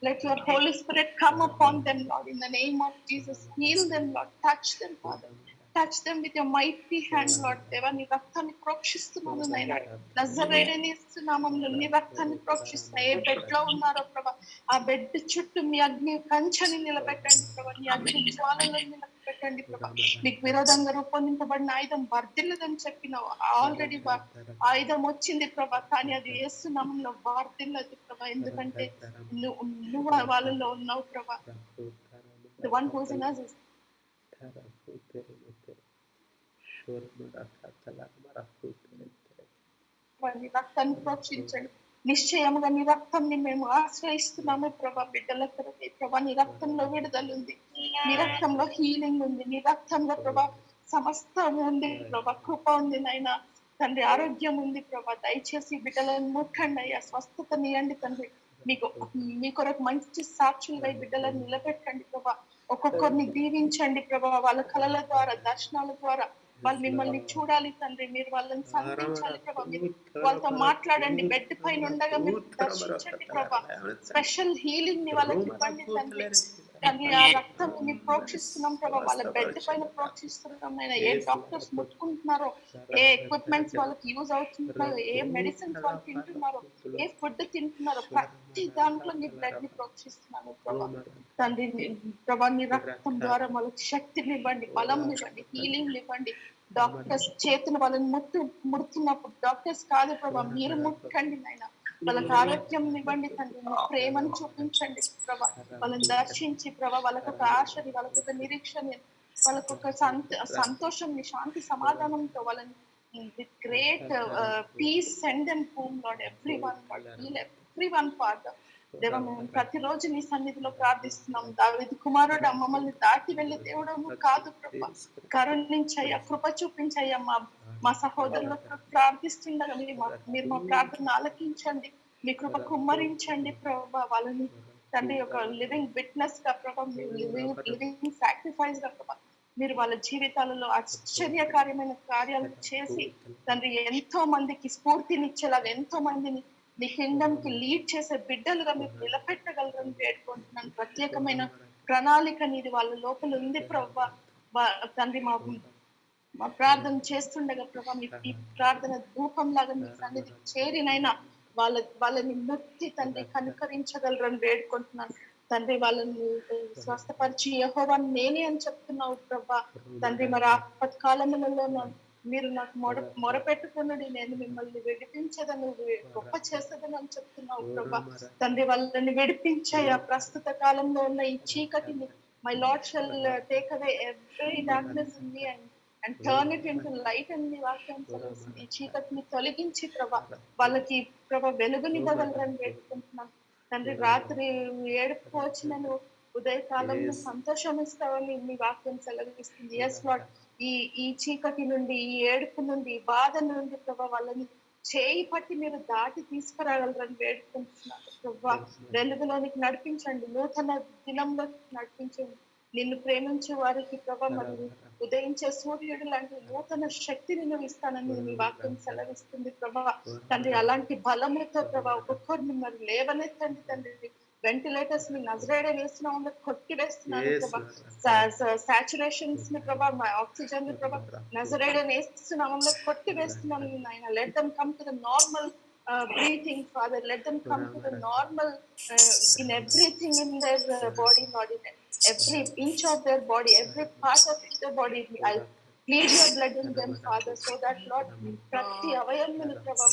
Let your Holy Spirit come upon them, Lord, in the name of Jesus. Heal them, Lord. Touch them, Father. Touch them with your mighty hand, Lord. దేవా, నీ రక్తాన్ని ప్రోక్షిస్తున్నాను నాయన. నజరేయుడైన యేసు నామములో నీ రక్తాన్ని ప్రోక్షిస్తున్నా. ఏ బెడ్ లో ఉన్నారో ప్రభా, ఆ బెడ్ చుట్టూ మీ అగ్ని కంచెని నిలబెట్టండి ప్రభా. నీ అగ్ని జ్వాలలో నిలబెట్టండి ప్రభా. నీకు విరోధంగా రూపొందింపబడిన ఆయుధం వర్ధిల్లదని చెప్పినావు. ఆల్రెడీ ఆయుధం వచ్చింది ప్రభా, కానీ అది యేసు నామములో వర్ధిల్లదు ప్రభా. ఎందుకంటే నువ్వు వాళ్ళలో ఉన్నావు ప్రభా. The one who is in us is రక్తాన్ని ప్రోక్షించండి. నిశ్చయముగా నీ రక్తంని మేము ఆశ్రయిస్తున్నాము ప్రభా. బిడ్డల కొరకే ప్రభా, నీ రక్తంలో విడుదల ఉంది, నీ రక్తంలో హీలింగ్ ఉంది, నీ రక్తంలో ప్రభా సమస్తం ఉంది ప్రభా. కృప ఉంది నాయన తండ్రి, ఆరోగ్యం ఉంది ప్రభా. దయచేసి బిడ్డలను ముట్టండి అయ్యా, స్వస్థతనియండి తండ్రి. మీ కొరకు మంచి సాక్షులుగా ఈ బిడ్డలను నిలబెట్టండి ప్రభా. ఒక్కొక్కరిని దీవించండి ప్రభా. వాళ్ళ కళల ద్వారా, దర్శనాల ద్వారా వాళ్ళు మిమ్మల్ని చూడాలి తండ్రి. మీరు వాళ్ళని సంధించాలి ప్రభా. మీరు వాళ్ళతో మాట్లాడండి. బెడ్ పైన ఉండగా మీరు దర్శించండి ప్రభా. స్పెషల్ హీలింగ్ ని వాళ్ళకి ఇవ్వండి తండ్రి. తండ్రి ఆ రక్తం మీరు ప్రోక్షిస్తున్నాం ప్రభా. వాళ్ళ బెడ్ పైన ప్రోక్షిస్తున్నాం. ఏ డాక్టర్స్ ముట్టుకుంటున్నారో, ఏ ఎక్విప్మెంట్స్ వాళ్ళకి యూజ్ అవుతున్నారో, ఏ మెడిసిన్స్ వాళ్ళు తింటున్నారో, ఏ ఫుడ్ తింటున్నారో, ప్రతి దాంట్లో నీ బ్లడ్ ని ప్రోక్షిస్తున్నాను ప్రభా. తండ్రి ప్రభా, నీ రక్తం ద్వారా వాళ్ళకి శక్తిని ఇవ్వండి, బలం ఇవ్వండి, హీలింగ్ ఇవ్వండి. డాక్టర్స్ చేతులు వాళ్ళని ముడుతున్నప్పుడు డాక్టర్స్ కాదు ప్రభా, మీరు ముట్టండి నాయన. వాళ్ళకి ఆరోగ్యం ఇవ్వండి తండ్రి. ప్రేమను చూపించండి ప్రభా. వాళ్ళని దర్శించి ప్రభా, వాళ్ళకు ఒక ఆశని, వాళ్ళకు ఒక నిరీక్షణ, వాళ్ళకు ఒక సంతోషం, శాంతి, సమాధానంతో వాళ్ళని with great peace send them home, Lord. Everyone, Lord, heal everyone, Father. దేవా, మేము ప్రతిరోజు నీ సన్నిధిలో ప్రార్థిస్తున్నాం. దావీదు కుమారుడు మమ్మల్ని దాటి వెళ్ళే దేవుడు కాదు ప్రభా. కరుణించయ్యా, కృప చూపించయ్యా. మా సహోదరులు ప్రార్థిస్తుండగా మీరు మా ప్రార్థన ఆలకించండి. మీ కృప కుమ్మరించండి ప్రభా. వాళ్ళని తండ్రి ఒక లివింగ్ విట్నెస్ గా ప్రభా, లివింగ్ సాక్రిఫైస్ గా ప్రభా, మీరు వాళ్ళ జీవితాలలో ఆశ్చర్యకార్యమైన కార్యాలు చేసి తండ్రి ఎంతో మందికి స్ఫూర్తినిచ్చేలాగా, ఎంతో మందిని నీ కింగ్డమ్ కి లీడ్ చేసే బిడ్డలుగా మీరు నిలబెట్టగలరని వేడుకుంటున్నాను. ప్రత్యేకమైన ప్రణాళిక నీది వాళ్ళ లోపల ఉంది ప్రభా. తండ్రి మా ప్రార్థన చేస్తుండగా ప్రభా, మీ ప్రార్థన ధూపం లాగా మీ సన్నిధి చేరినైనా వాళ్ళని ముక్తి తండ్రి కనుకరించగలరని వేడుకుంటున్నాను తండ్రి. వాళ్ళని స్వస్థపరిచి యెహోవాను నేనే అని చెప్తున్నావు ప్రభా. తండ్రి మరి ఆపత్కాలములలో మీరు నాకు మొరపెట్టుకున్నది, నేను మిమ్మల్ని విడిపించదని, గొప్ప చేసేదని అని చెప్తున్నావు ప్రభా. తండ్రి వాళ్ళని విడిపించాయా. ప్రస్తుత కాలంలో ఉన్న ఈ చీకటిని my lord shall take away every darkness in me and turn it into light అని నీ వాక్యం తెలుస్తుంది. ఈ చీకటిని తొలగించి ప్రభా వాళ్ళకి ప్రభా వెలుగునివ్వగలరని వేడుకుంటున్నాను తండ్రి. రాత్రి ఏడుపు వచ్చినను ఉదయకాలంలో సంతోషం ఇస్తావని మీ వాక్యం సెలవిస్తుంది. ఎస్ లార్డ్, ఈ చీకటి నుండి, ఈ ఏడుపు నుండి, ఈ బాధ నుండి ప్రభా వాళ్ళని చేయి పట్టి మీరు దాటి తీసుకురాగలరని వేడుకుంటున్నాను ప్రభా. వెలుగులోనికి నడిపించండి, నూతన దినంలో నడిపించండి. నిన్ను ప్రేమించే వారికి ప్రభా మరి ఉదయించే సూర్యుడు లాంటి నూతన శక్తిని నువ్వు ఇస్తానని మీ వాక్యం సెలవిస్తుంది ప్రభా. తండ్రి అలాంటి బలముతో ప్రభా ఒక్కొక్కరిని మరి లేవనెత్తండి తండ్రి. వెంటిలేటర్స్ ని నజరేడే వేస్తున్నాము, కొట్టి వేస్తున్నాను ప్రభా. సాచురేషన్స్ ని ప్రభా, ఆక్సిజన్ ని ప్రభా నజరేడే వేస్తున్నాము, కొట్టి వేస్తున్నాను నాయన. Let them come to the normal breathing, Father. Let them come to the normal in everything in their body, Lord. In every inch of their body, every part of their body, I plead your blood in them, Father, so that Lord ప్రతి అవయవమును ప్రభా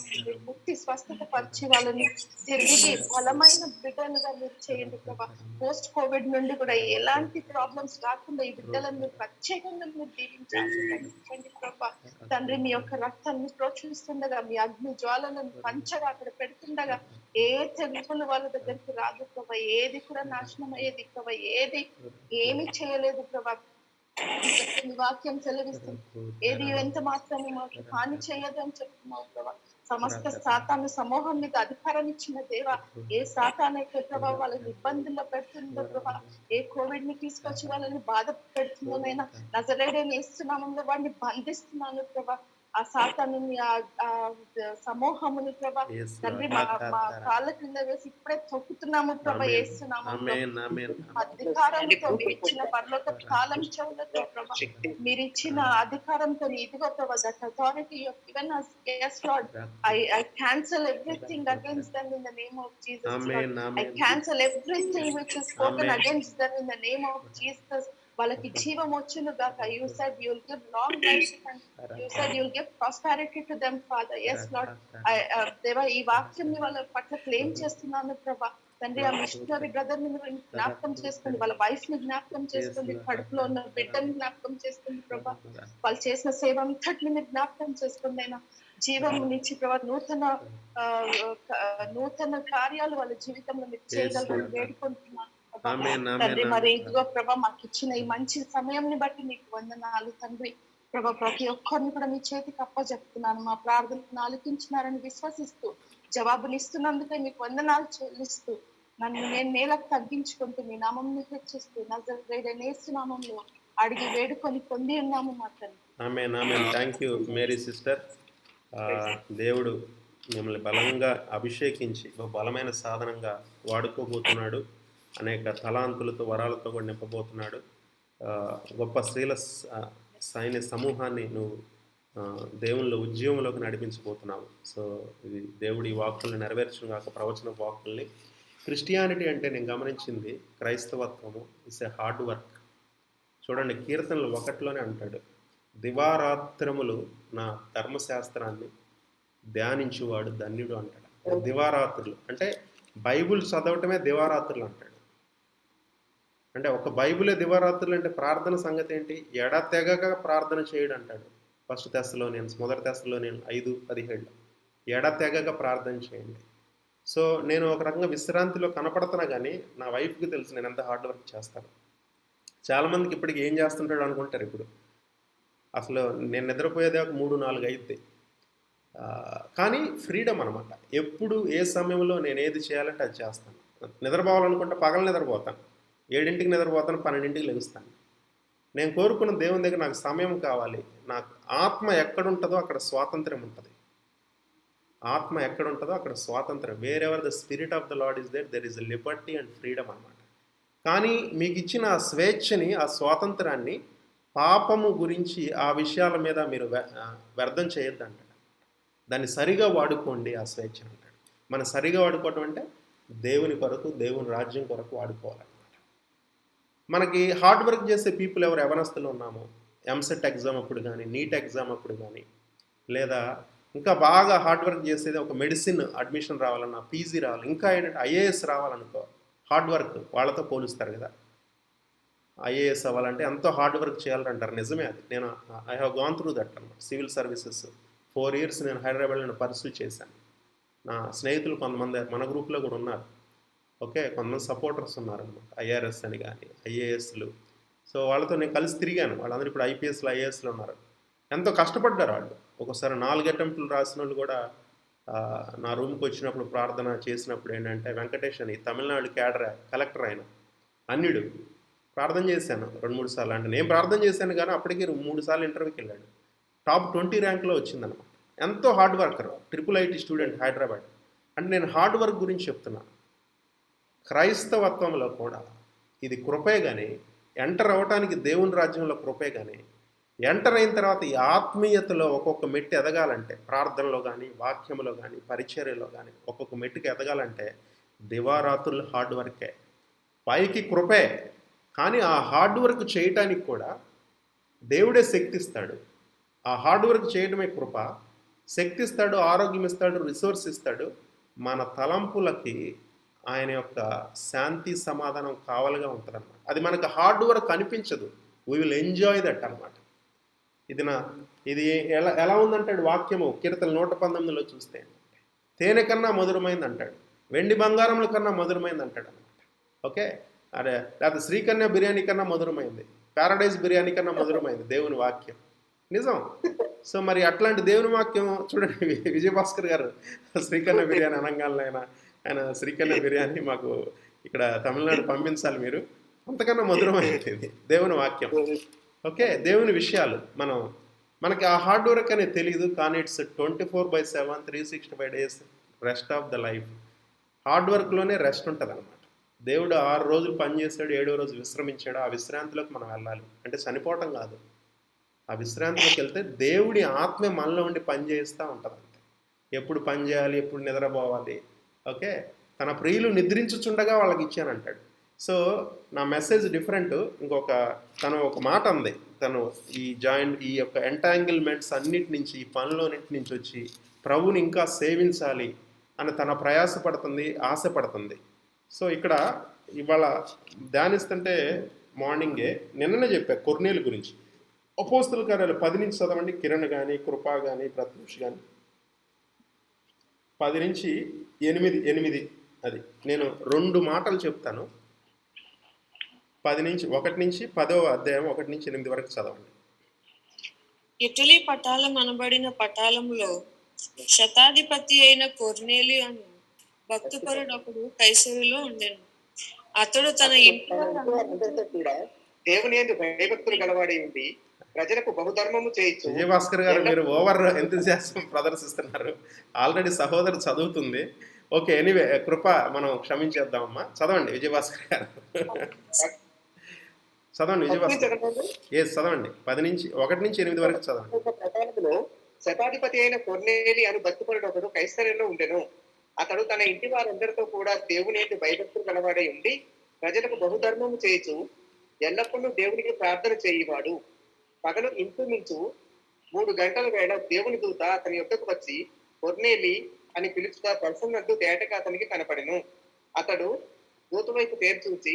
ముక్తి స్వస్థత పరిచి వాళ్ళని తిరిగి బలమైన బిడ్డలుగా మీరు చేయండి ప్రభా. పోస్ట్ కోవిడ్ నుండి కూడా ఎలాంటి ప్రాబ్లమ్స్ రాకుండా ఈ బిడ్డలను మీరు ప్రత్యేకంగా మీరు దీవించండి ప్రభా. తండ్రి మీ యొక్క రక్తాన్ని ప్రోక్షిస్తుండగా, మీ అగ్ని జ్వాలను పంచగా అక్కడ పెడుతుండగా ఏ తెగులు వాళ్ళ దగ్గరికి రాదు ప్రభా. ఏది కూడా నాశనం అయ్యేది ప్రభా, ఏమి చేయలేదు ప్రభా. మీ వాక్యం సెలవిస్తుంది, ఏది ఎంత మాత్రం మాకు హాని చేయదు అని చెప్తున్నావు ప్రభా. సమస్త సాతాను సమూహం మీద అధికారం ఇచ్చిన దేవా, ఏ సాతానైతే ప్రభా వాళ్ళని ఇబ్బందుల్లో పెడుతుందో ప్రభా, ఏ కోవిడ్ ని తీసుకొచ్చి వాళ్ళని బాధ పెడుతుందోనైనా నజరేయుడైన యేసు నామములో వాడిని బంధిస్తున్నాను ప్రభా. ఆ సాతాను ఆ సమూహముని ప్రభా తండ్రి మా కాళ్ళ కింద వేసి ఇప్పుడే తొక్కుతున్నాము ప్రభా. యేసు నామములో అధికారంతో మీరు ఇచ్చిన పరలోక తాళం చెవులతో ప్రభా, మీరు ఇచ్చిన అధికారంతో ఇదిగో ప్రభా, that authority you have given us. Yes Lord, I cancel everything against them in the name of Jesus. I cancel everything which is spoken against them in the name of Jesus. వాళ్ళకి జీవం వచ్చును గాక. You said you will give long life and you said you will give prosperity to them, Father. Yes Lord, దేవా ఈ వాక్యం ని వాళ్ళ పట్ల క్లెయిమ్ చేస్తున్నాను ప్రభా. తండ్రి ఆ మిషనరీ బ్రదర్ ని మీరు జ్ఞాపకం చేసుకోండి, వాళ్ళ వైఫ్ ని జ్ఞాపకం చేసుకోండి, కడుపులో ఉన్న బిడ్డని జ్ఞాపకం చేసుకోండి ప్రభా. వాళ్ళు చేసిన సేవ అంతటిని మీరు జ్ఞాపకం చేసుకోండి అయినా జీవమునిచ్చి ప్రభా నూతన కార్యాలు వాళ్ళ జీవితంలో మీరు చేయగలరని వేడుకుంటున్నాను ప్రభా. ఆమేన్, తండ్రి ఆమేన్, మరి ఆమేన్. ఇదిగో ప్రభా మాకు ఇచ్చిన ఈ మంచి సమయంని బట్టి మీకు వందనాలు తండ్రి ప్రభా. ప్రతి ఒక్కరిని కూడా మీ చేతికి అప్పచెప్తున్నాను. మా ప్రార్థన ఆలకించినారని విశ్వసిస్తూ జవాబునిస్తున్నందుకే మీకు వందనాలు చెల్లిస్తూ నన్ను నేను నేలకు తగ్గించుకుంటూ మీ నామంని హెచ్చిస్తూ నజరేయుడైన యేసు నామంలో అడిగి వేడుకొని పొంది ఉన్నాము మా తండ్రి. ఆమేన్, ఆమేన్. Thank you Mary sister. దేవుడు మిమ్మల్ని బలంగా అభిషేకించి ఒక బలమైన సాధనంగా వాడుకోబోతున్నాడు. అనేక తలాంతులతో వరాలతో కూడా నింపబోతున్నాడు. గొప్ప స్త్రీల సైన్య సమూహాన్ని నువ్వు దేవుళ్ళ ఉద్యమంలోకి నడిపించబోతున్నావు. సో ఇది దేవుడి వాక్కుల్ని నెరవేర్చడం కాక ప్రవచన వాక్కుల్ని. క్రిస్టియానిటీ అంటే నేను గమనించింది, క్రైస్తవత్వము ఇట్స్ ఏ హార్డ్ వర్క్. చూడండి, కీర్తనలు 1లోనే అంటాడు, దివారాత్రములు నా ధర్మశాస్త్రాన్ని ధ్యానించువాడు ధన్యుడు అంటాడు. దివారాత్రులు అంటే బైబుల్ చదవటమే దివారాత్రులు అంటాడు. అంటే ఒక బైబులే దివారాత్రులు అంటే ప్రార్థన సంగతి ఏంటి? ఎడతెగక ప్రార్థన చేయడు అంటాడు. మొదటి తెస్సలోనియన్స్ 5:17 ఎడతెగక ప్రార్థన చేయండి. సో నేను ఒక రకంగా విశ్రాంతిలో కనపడుతున్నా కానీ నా వైఫ్కి తెలుసు నేను ఎంత హార్డ్ వర్క్ చేస్తాను. చాలామందికి ఇప్పటికి ఏం చేస్తుంటాడు అనుకుంటారు. ఇప్పుడు అసలు నేను నిద్రపోయేదే ఒక 3-4 అయిద్ది. కానీ ఫ్రీడమ్ అనమాట. ఎప్పుడు ఏ సమయంలో నేను ఏది చేయాలంటే అది చేస్తాను. నిద్రపోవాలనుకుంటే పగలు నిద్రపోతాను, 7ంటికి నిద్రపోతాను, 12ంటికి లెగుస్తాను. నేను కోరుకున్న దేవుని దగ్గర నాకు సమయం కావాలి. నాకు ఆత్మ ఎక్కడుంటుందో అక్కడ స్వాతంత్రం ఉంటుంది. ఆత్మ ఎక్కడ ఉంటుందో అక్కడ స్వాతంత్రం. Wherever the spirit of the Lord is there, there is liberty and freedom అనమాట. కానీ మీకు ఇచ్చిన ఆ స్వేచ్ఛని, ఆ స్వాతంత్రాన్ని పాపము గురించి ఆ విషయాల మీద మీరు వ్యర్థం చేయొద్దు అంటాడు. దాన్ని సరిగా వాడుకోండి ఆ స్వేచ్ఛను అంటాడు. మనం సరిగా వాడుకోవటం అంటే దేవుని కొరకు, దేవుని రాజ్యం కొరకు వాడుకోవాలన్నమాట. మనకి హార్డ్ వర్క్ చేసే పీపుల్ ఎవరు యవనస్తులు ఉన్నామో, ఎంసెట్ ఎగ్జామ్ అప్పుడు కానీ, నీట్ ఎగ్జామ్ అప్పుడు కానీ, లేదా ఇంకా బాగా హార్డ్ వర్క్ చేసేది ఒక మెడిసిన్ అడ్మిషన్ రావాలన్నా, పీజీ రావాలి, ఇంకా ఏంటంటే ఐఏఎస్ రావాలనుకో, హార్డ్ వర్క్ వాళ్ళతో పోలుస్తారు కదా. ఐఏఎస్ అవ్వాలంటే ఎంతో హార్డ్ వర్క్ చేయాలంటారు. నిజమే అది. నేను I have gone through that అనమాట. సివిల్ సర్వీసెస్ 4 years నేను హైదరాబాద్లో పర్సూ చేశాను. నా స్నేహితులు కొంతమంది మన గ్రూప్లో కూడా ఉన్నారు. ఓకే, కొంతమంది సపోర్టర్స్ ఉన్నారనమాట, ఐఆర్ఎస్ అని కానీ, ఐఏఎస్లు. సో వాళ్ళతో నేను కలిసి తిరిగాను. వాళ్ళందరూ ఇప్పుడు ఐపీఎస్లు, ఐఏఎస్లు ఉన్నారు. ఎంతో కష్టపడ్డారు వాళ్ళు. ఒకసారి 4 అటెంప్ట్లు రాసిన వాళ్ళు కూడా నా రూమ్కి వచ్చినప్పుడు ప్రార్థన చేసినప్పుడు ఏంటంటే, వెంకటేష్ అని తమిళనాడు కలెక్టర్ ఆయన అన్యుడు, ప్రార్థన చేశాను 2-3 సార్లు. అంటే నేను ప్రార్థన చేశాను కానీ అప్పటికి 3 సార్లు ఇంటర్వ్యూకి వెళ్ళాడు. టాప్ 20 ర్యాంక్లో వచ్చిందనమాట. ఎంతో hard worker, IIIT student Hyderabad. అంటే నేను హార్డ్ వర్క్ గురించి చెప్తున్నాను. క్రైస్తవత్వంలో కూడా ఇది కృపే కానీ, ఎంటర్ అవ్వటానికి దేవుని రాజ్యంలో కృపే కానీ, ఎంటర్ అయిన తర్వాత ఈ ఆత్మీయతలో ఒక్కొక్క మెట్టు ఎదగాలంటే, ప్రార్థనలో కానీ, వాక్యంలో కానీ, పరిచర్యలో కానీ ఒక్కొక్క మెట్టుకు ఎదగాలంటే దివారాత్రులు హార్డ్ వర్కే. పైకి కృపే, కానీ ఆ హార్డ్ వర్క్ చేయటానికి కూడా దేవుడే శక్తి ఇస్తాడు. ఆ హార్డ్ వర్క్ చేయడమే కృప. శక్తి ఇస్తాడు, ఆరోగ్యం ఇస్తాడు, రిసోర్స్ ఇస్తాడు. మన తలంపులకి ఆయన యొక్క శాంతి సమాధానం కావాలిగా ఉంటుంది అన్నమాట. అది మనకు హార్డ్ వర్క్ అనిపించదు. వీ విల్ ఎంజాయ్ దట్ అనమాట. ఇది ఎలా ఉందంటాడు వాక్యము, కీర్తన 119లో చూస్తే, తేనె కన్నా మధురమైంది అంటాడు, వెండి బంగారముల కన్నా మధురమైంది అంటాడు అనమాట. ఓకే, అదే లేకపోతే శ్రీకన్య బిర్యానీ కన్నా మధురమైంది, ప్యారడైజ్ బిర్యానీ కన్నా మధురమైంది దేవుని వాక్యం. నిజం. సో మరి అట్లాంటి దేవుని వాక్యం చూడండి, విజయభాస్కర్ గారు శ్రీకన్య బిర్యానీ అనగానే ఆయన శ్రీకన్య బిర్యానీ మాకు ఇక్కడ తమిళనాడు పంపించాలి మీరు, అంతకన్నా మధురమైనది దేవుని వాక్యం. ఓకే, దేవుని విషయాలు మనకి ఆ హార్డ్ వర్క్ అనేది తెలియదు, కానీ it's 24/7 365 days rest of the life. Hard వర్క్లోనే రెస్ట్ ఉంటుంది అనమాట. దేవుడు 6 రోజులు పనిచేశాడు, 7వ రోజు విశ్రమించాడు. ఆ విశ్రాంతిలోకి మనం వెళ్ళాలి. అంటే చనిపోవటం కాదు, ఆ విశ్రాంతిలోకి వెళ్తే దేవుడి ఆత్మ మనలో ఉండి పని చేస్తూ ఉంటుంది. అంతే, ఎప్పుడు పని చేయాలి, ఎప్పుడు నిద్రపోవాలి. ఓకే, తన ప్రియులు నిద్రించుచుండగా వాళ్ళకి ఇచ్చానంటాడు. సో నా మెసేజ్ డిఫరెంట్. తను ఒక మాట అంది, తను ఈ యొక్క ఎంటాంగిల్మెంట్స్ అన్నిటి నుంచి, ఈ పనులన్నింటి నుంచి వచ్చి ప్రభుని ఇంకా సేవించాలి అని తన ప్రయాసపడుతుంది, ఆశపడుతుంది. సో ఇక్కడ ఇవాళ ధ్యానిస్తుంటే మార్నింగే నిన్ననే చెప్పా కొర్నేలు గురించి. అపోస్తల కార్యాలు 10 నుంచి చదవండి. కిరణ్ కానీ, కృప కానీ, ప్రత్యూష్ కానీ 10 నుంచి 8 అది నేను 2 మాటలు చెప్తాను. 1 నుంచి 10వ అధ్యాయం 1 నుంచి 8 వరకు చదవండి. ఇటలీ పటాలం అనబడిన పటాలంలో శతాధిపతి అయిన కొర్నేలి అను భక్తుపరుడు ఒకడు కైసరులో ఉండెను. అతడు తన ఇంట్లో అందరితో కూడా దేవుని యందు భయభక్తులు గలవాడి ఉండి ప్రజలకు బహుధర్మము చేయించు. విజయభాస్కర్ గారు, మీరు ఓవర్ ఎంతజియాజం ప్రదర్శిస్తున్నారు. ఆల్రెడీ సహోదరు చదువుతుంది. ఓకే, ఎనీవే, కృప మనం క్షమించేద్దామమ్మా. చదవండి విజయభాస్కర్ గారు. చదవండి విజయభాస్కర్. చదవండి 1 నుంచి 8 వరకు చదవండి. ప్రధానంలో శతాధిపతి అయిన కొర్నేలి అను భక్తిపరుడు ఒకడు కైసరులో ఉండెను. అతడు తన ఇంటి వారందరితో కూడా దేవుని యందు భయభక్తులు గలవాడై ఉండి ప్రజలకు బహుధర్మము చేయించు ఎల్లప్పుడూ దేవునికి ప్రార్థన చేయవాడు. పగలు ఇంచుమించు 3 గంటల వేళ దేవుని దూత అతని యొద్దకు వచ్చి కొర్నేలి అని పిలుచుతా ప్రసన్నట్టు తేటగా అతనికి కనపడెను. అతడు దూత వైపు తేర్చూచి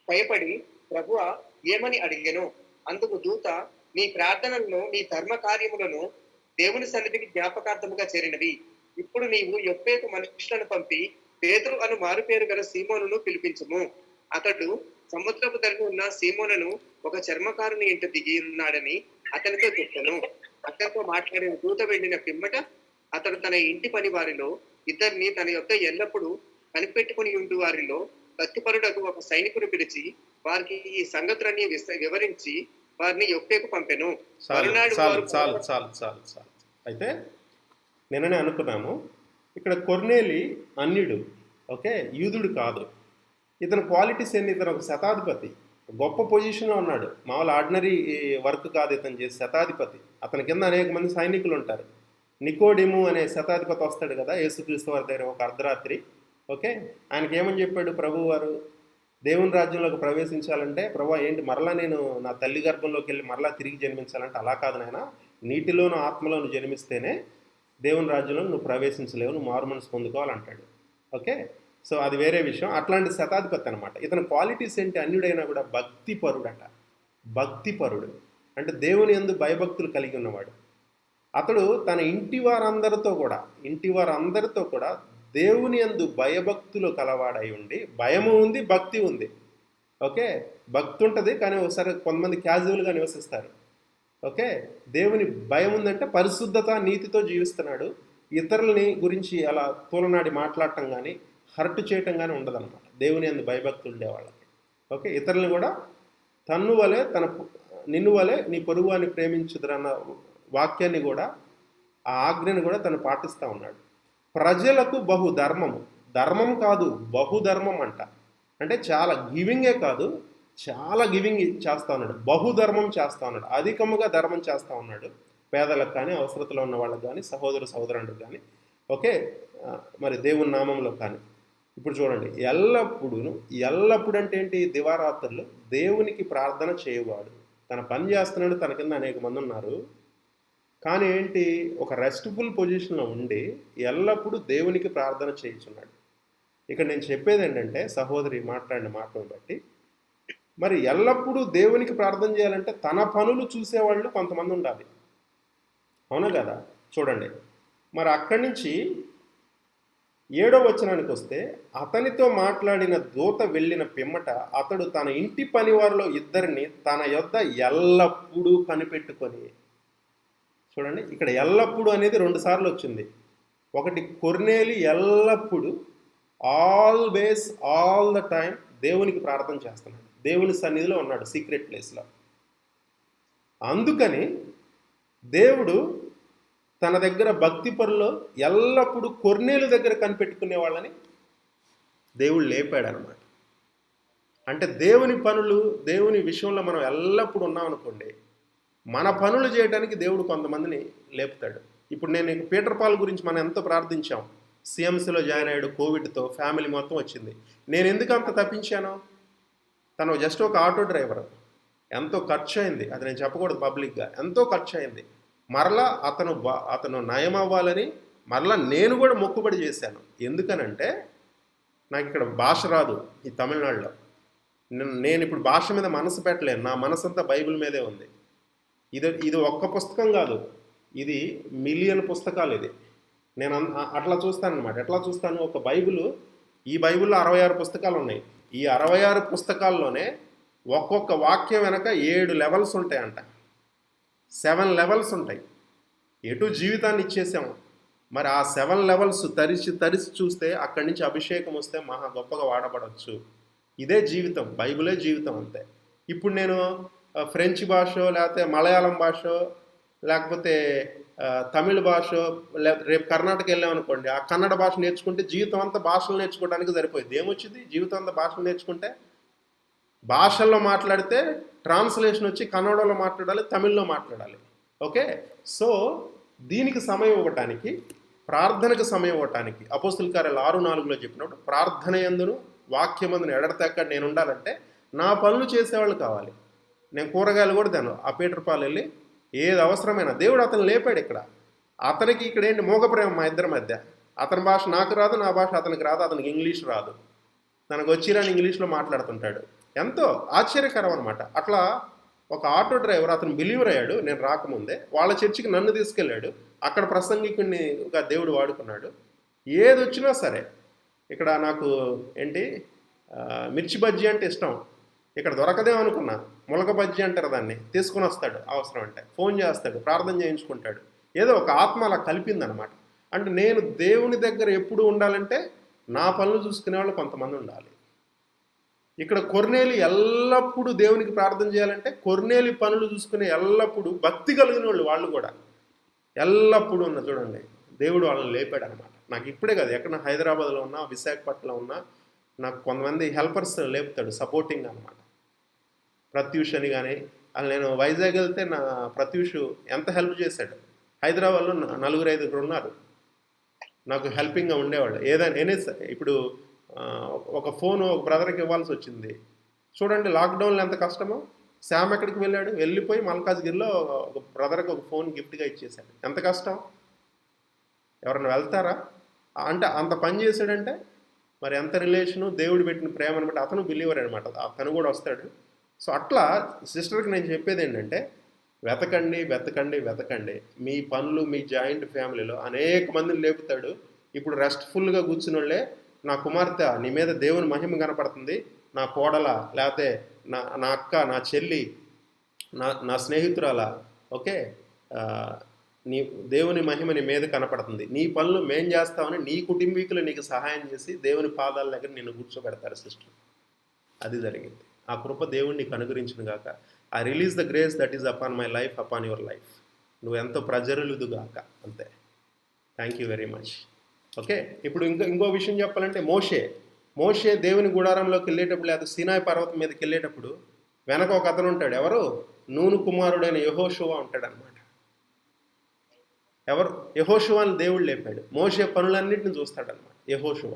భయపడి ప్రభువా ఏమని అడిగెను. అందుకు దూత, నీ ప్రార్థనలను నీ ధర్మ కార్యములను దేవుని సన్నిధికి జ్ఞాపకార్థముగా చేరినవి. ఇప్పుడు నీవు యొప్పేకు మనుషులను పంపి పేతురు అను మారుపేరు గల సీమోనును పిలిపించుము. అతడు సముద్రపు ధరను ఉన్న సీమోనను ఒక చర్మకారుని ఇంట దిగి ఉన్నాడని అతనితో చెప్పాను. అతనితో మాట్లాడిన దూత వెళ్ళిన పిమ్మట అతడు తన ఇంటి పని వారిలో 2 తన యొక్క ఎల్లప్పుడూ కనిపెట్టుకుని ఉండు వారిలో భక్తిపరుడకు ఒక సైనికుడు పిలిచి వారికి ఈ సంగతులన్నీ వివరించి వారిని యొప్పేకు పంపెను. అయితే నిన్ననే అనుకున్నాము, ఇక్కడ కొర్నేలి అన్యుడు, ఓకే, యూదుడు కాదు. ఇతను క్వాలిటీస్ ఏంటి? ఇతను ఒక శతాధిపతి, గొప్ప పొజిషన్లో ఉన్నాడు. మామూలు ఆర్డినరీ వర్క్ కాదు ఇతను చేసి, శతాధిపతి. అతని కింద అనేక మంది సైనికులు ఉంటారు. నికోడిము అనే శతాధిపతి వస్తాడు కదా యేసుక్రీస్తు వారి దగ్గర ఒక అర్ధరాత్రి. ఓకే, ఆయనకి ఏమని చెప్పాడు ప్రభు వారు? దేవుని రాజ్యంలోకి ప్రవేశించాలంటే, ప్రభు ఏంటి మరలా నేను నా తల్లి గర్భంలోకి వెళ్ళి మరలా తిరిగి జన్మించాలంటే, అలా కాదు నాయన, నీటిలోను ఆత్మలోను జన్మిస్తేనే దేవుని రాజ్యంలో నువ్వు ప్రవేశించలేవు, నువ్వు మారు మనసు పొందుకోవాలంటాడు. ఓకే, సో అది వేరే విషయం. అట్లాంటి శతాధిపతి అనమాట. ఇతని క్వాలిటీస్ ఏంటి? అన్యుడైనా కూడా భక్తిపరుడట. భక్తిపరుడు అంటే దేవుని యందు భయభక్తులు కలిగి ఉన్నవాడు. అతడు తన ఇంటి వారందరితో కూడా దేవుని యందు భయభక్తులు కలవాడై ఉండి, భయము ఉంది, భక్తి ఉంది. ఓకే, భక్తి ఉంటుంది కానీ ఒకసారి కొంతమంది క్యాజువల్గా నివసిస్తారు. ఓకే, దేవుని భయం ఉందంటే పరిశుద్ధత, నీతితో జీవిస్తున్నాడు. ఇతరులని గురించి అలా తూలనాడి మాట్లాడటం కానీ హర్ట్ చేయటం కానీ ఉండదన్నమాట దేవుని యందు భయభక్తులు ఉండేవాళ్ళకి. ఓకే, ఇతరులను కూడా నిన్ను వలె నీ పొరుగువాన్ని ప్రేమించుదురన్న వాక్యాన్ని కూడా, ఆ ఆజ్ఞని కూడా తను పాటిస్తూ ఉన్నాడు. ప్రజలకు బహుధర్మము, ధర్మం కాదు బహుధర్మం అంట. అంటే చాలా గివింగే కాదు, చాలా గివింగ్ చేస్తూ ఉన్నాడు. బహుధర్మం చేస్తూ ఉన్నాడు, అధికముగా ధర్మం చేస్తూ ఉన్నాడు. పేదలకు కానీ, అవసరతలో ఉన్న వాళ్ళకి కానీ, సహోదరులకు కానీ. ఓకే, మరి దేవుని నామంలో కానీ. ఇప్పుడు చూడండి, ఎల్లప్పుడు అంటే ఏంటి? దివారాత్రులు దేవునికి ప్రార్థన చేయవాడు. తన పని చేస్తున్నాడు, తన కింద అనేక మంది ఉన్నారు. కానీ ఏంటి? ఒక రెస్ట్ఫుల్ పొజిషన్లో ఉండి ఎల్లప్పుడూ దేవునికి ప్రార్థన చేయించున్నాడు. ఇక్కడ నేను చెప్పేది ఏంటంటే, సహోదరి మాట్లాడిన మాటను బట్టి, మరి ఎల్లప్పుడూ దేవునికి ప్రార్థన చేయాలంటే తన పనులు చూసేవాళ్ళు కొంతమంది ఉండాలి. అవునా కదా? చూడండి, మరి అక్కడి నుంచి 7వ వచనానికి వస్తే, అతనితో మాట్లాడిన దూత వెళ్ళిన పిమ్మట అతడు తన ఇంటి పని వారిలో 2 తన యొద్ద ఎల్లప్పుడూ కనిపెట్టుకొని. చూడండి, ఇక్కడ ఎల్లప్పుడూ అనేది 2 సార్లు వచ్చింది. ఒకటి, కొర్నేలి ఎల్లప్పుడూ, ఆల్వేస్, ఆల్ ద టైం దేవునికి ప్రార్థన చేస్తున్నాడు, దేవుని సన్నిధిలో ఉన్నాడు, సీక్రెట్ ప్లేస్లో. అందుకని దేవుడు తన దగ్గర భక్తి పరులో ఎల్లప్పుడూ కొర్నేలు దగ్గర కనిపెట్టుకునే వాళ్ళని దేవుడు లేపాడనమాట. అంటే దేవుని పనులు, దేవుని విషయంలో మనం ఎల్లప్పుడూ ఉన్నామనుకోండి, మన పనులు చేయడానికి దేవుడు కొంతమందిని లేపుతాడు. ఇప్పుడు నేను పీటర్ పాల్ గురించి మనం ఎంతో ప్రార్థించాం. సిఎంసీలో జాయిన్ అయ్యాడు, కోవిడ్తో ఫ్యామిలీ మొత్తం వచ్చింది. నేను ఎందుకు అంత తప్పించాను? తను జస్ట్ ఒక ఆటో డ్రైవర్. ఎంతో ఖర్చు అయింది, అది నేను చెప్పకూడదు పబ్లిక్గా, ఎంతో ఖర్చు అయింది. మరలా అతను నయం అవ్వాలని మరలా నేను కూడా మొక్కుబడి చేశాను. ఎందుకనంటే నాకు ఇక్కడ భాష రాదు, ఈ తమిళనాడులో. నేను ఇప్పుడు భాష మీద మనసు పెట్టలేను, నా మనసు అంతా బైబిల్ మీదే ఉంది. ఇది ఒక్క పుస్తకం కాదు, ఇది మిలియన్ పుస్తకాలు. ఇది నేను అట్లా చూస్తాను అనమాట. ఎట్లా చూస్తాను, ఒక బైబిల్, ఈ బైబిల్లో 66 పుస్తకాలు ఉన్నాయి. ఈ 66 పుస్తకాల్లోనే ఒక్కొక్క వాక్యం వెనక 7 లెవెల్స్ ఉంటాయంట. 7 లెవెల్స్ ఉంటాయి. ఎటు జీవితాన్ని ఇచ్చేసాము. మరి ఆ 7 లెవెల్స్ తరిచి చూస్తే అక్కడి నుంచి అభిషేకం వస్తే మహా గొప్పగా వాడబడవచ్చు. ఇదే జీవితం, బైబిలే జీవితం అంతే. ఇప్పుడు నేను ఫ్రెంచ్ భాష, లేకపోతే మలయాళం భాష, లేకపోతే తమిళ భాష, రేపు కర్ణాటక వెళ్ళామనుకోండి, ఆ కన్నడ భాష నేర్చుకుంటే జీవితం అంతా భాషలు నేర్చుకోవడానికి సరిపోయింది. ఏమొచ్చింది? జీవితం అంతా భాషలు నేర్చుకుంటే భాషల్లో మాట్లాడితే ట్రాన్స్లేషన్ వచ్చి కన్నడలో మాట్లాడాలి, తమిళ్లో మాట్లాడాలి. ఓకే, సో దీనికి సమయం ఇవ్వటానికి, ప్రార్థనకు సమయం ఇవ్వటానికి అపోస్తుల కార్యాలు 6:4 చెప్పినప్పుడు ప్రార్థన యందును వాక్యమందును ఎడతెక్కడ నేను ఉండాలంటే నా పనులు చేసేవాళ్ళు కావాలి. నేను కూరగాయలు కూడా తిను. ఆ పీటర్ పాలు వెళ్ళి ఏది అవసరమైనా దేవుడు అతను లేపాడు. ఇక్కడ అతనికి ఇక్కడ ఏంటి మోగ ప్రేమ మా ఇద్దరి మధ్య. అతని భాష నాకు రాదు, నా భాష అతనికి రాదు, అతనికి ఇంగ్లీష్ రాదు, తనకు వచ్చిరాని ఇంగ్లీష్లో మాట్లాడుతుంటాడు. ఎంతో ఆశ్చర్యకరం అనమాట. అట్లా ఒక ఆటో డ్రైవర్, అతను బిలీవర్ అయ్యాడు నేను రాకముందే, వాళ్ళ చర్చికి నన్ను తీసుకెళ్ళాడు. అక్కడ ప్రసంగికుడినిగా దేవుడు వాడుకున్నాడు. ఏది వచ్చినా సరే, ఇక్కడ నాకు ఏంటి మిర్చి బజ్జీ అంటే ఇష్టం, ఇక్కడ దొరకదేమో అనుకున్నా, ములక బజ్జీ అంటారు దాన్ని, తీసుకుని వస్తాడు అవసరం అంటే, ఫోన్ చేస్తాడు, ప్రార్థన చేయించుకుంటాడు. ఏదో ఒక ఆత్మ అలా కలిపిందనమాట. అంటే నేను దేవుని దగ్గర ఎప్పుడు ఉండాలంటే నా పనులు చూసుకునే వాళ్ళు కొంతమంది ఉండాలి. ఇక్కడ కొర్నేలి ఎల్లప్పుడూ దేవునికి ప్రార్థన చేయాలంటే కొర్నేలి పనులు చూసుకునే ఎల్లప్పుడూ భక్తి కలిగిన వాళ్ళు కూడా ఎల్లప్పుడూ ఉన్న చూడండి, దేవుడు వాళ్ళని లేపాడు అనమాట. నాకు ఇప్పుడే కాదు, ఎక్కడ హైదరాబాద్లో ఉన్నా, విశాఖపట్నంలో ఉన్నా, నాకు కొంతమంది హెల్పర్స్ లేపుతాడు, సపోర్టింగ్ అనమాట. ప్రత్యూష్ అని కానీ, అలా నేను వైజాగ్ వెళ్తే నా ప్రత్యూష్ ఎంత హెల్ప్ చేశాడు. హైదరాబాద్లో 4-5 ఉన్నారు నాకు హెల్పింగ్గా ఉండేవాళ్ళు. ఏదైనా ఇప్పుడు ఒక ఫోను ఒక బ్రదర్కి ఇవ్వాల్సి వచ్చింది చూడండి, లాక్డౌన్లో ఎంత కష్టమో. శామ్ ఎక్కడికి వెళ్ళాడు, వెళ్ళిపోయి మల్కాజ్గిరిలో ఒక బ్రదర్కి ఒక ఫోన్ గిఫ్ట్గా ఇచ్చేశాడు. ఎంత కష్టం, ఎవరైనా వెళ్తారా? అంటే అంత పని చేశాడంటే మరి ఎంత రిలేషను, దేవుడు పెట్టిన ప్రేమ అనమాట. అతను బిలీవర్ అనమాట, అతను కూడా వస్తాడు. సో అట్లా సిస్టర్కి నేను చెప్పేది ఏంటంటే, వెతకండి. మీ పనులు, మీ జాయింట్ ఫ్యామిలీలో అనేక మందిని లేపుతాడు. ఇప్పుడు రెస్ట్ఫుల్గా కూర్చుని వాళ్ళే, నా కుమార్తె నీ మీద దేవుని మహిమ కనపడుతుంది, నా కోడల, లేకపోతే నా అక్క, నా చెల్లి, నా స్నేహితురాల, ఓకే, నీ దేవుని మహిమ నీ మీద కనపడుతుంది, నీ పనులు మేం చేస్తామని నీ కుటుంబీకులు నీకు సహాయం చేసి దేవుని పాదాల దగ్గర నిన్ను కూర్చోబెడతారు సిస్టర్. అది జరిగింది. ఆ కృప దేవుడు నీకు అనుగ్రహించిన గాక. I release the grace that is upon my life, upon your life. నువ్వు ఎంతో ప్రజరులుదు గాక. అంతే. Thank you very much. Okay, ఇప్పుడు ఇంకో విషయం చెప్పాలంటే, మోషే దేవుని గుడారంలోకి వెళ్ళేటప్పుడు, లేదా సీనాయి పర్వతం మీదకి వెళ్ళేటప్పుడు వెనక ఒక అతను ఉంటాడు. ఎవరు? నూను కుమారుడైన యెహోషువ ఉంటాడు అనమాట. ఎవరు? యెహోషువాని దేవుడు లేపాడు. మోషే పనులన్నింటిని చూస్తాడనమాట యెహోషువ.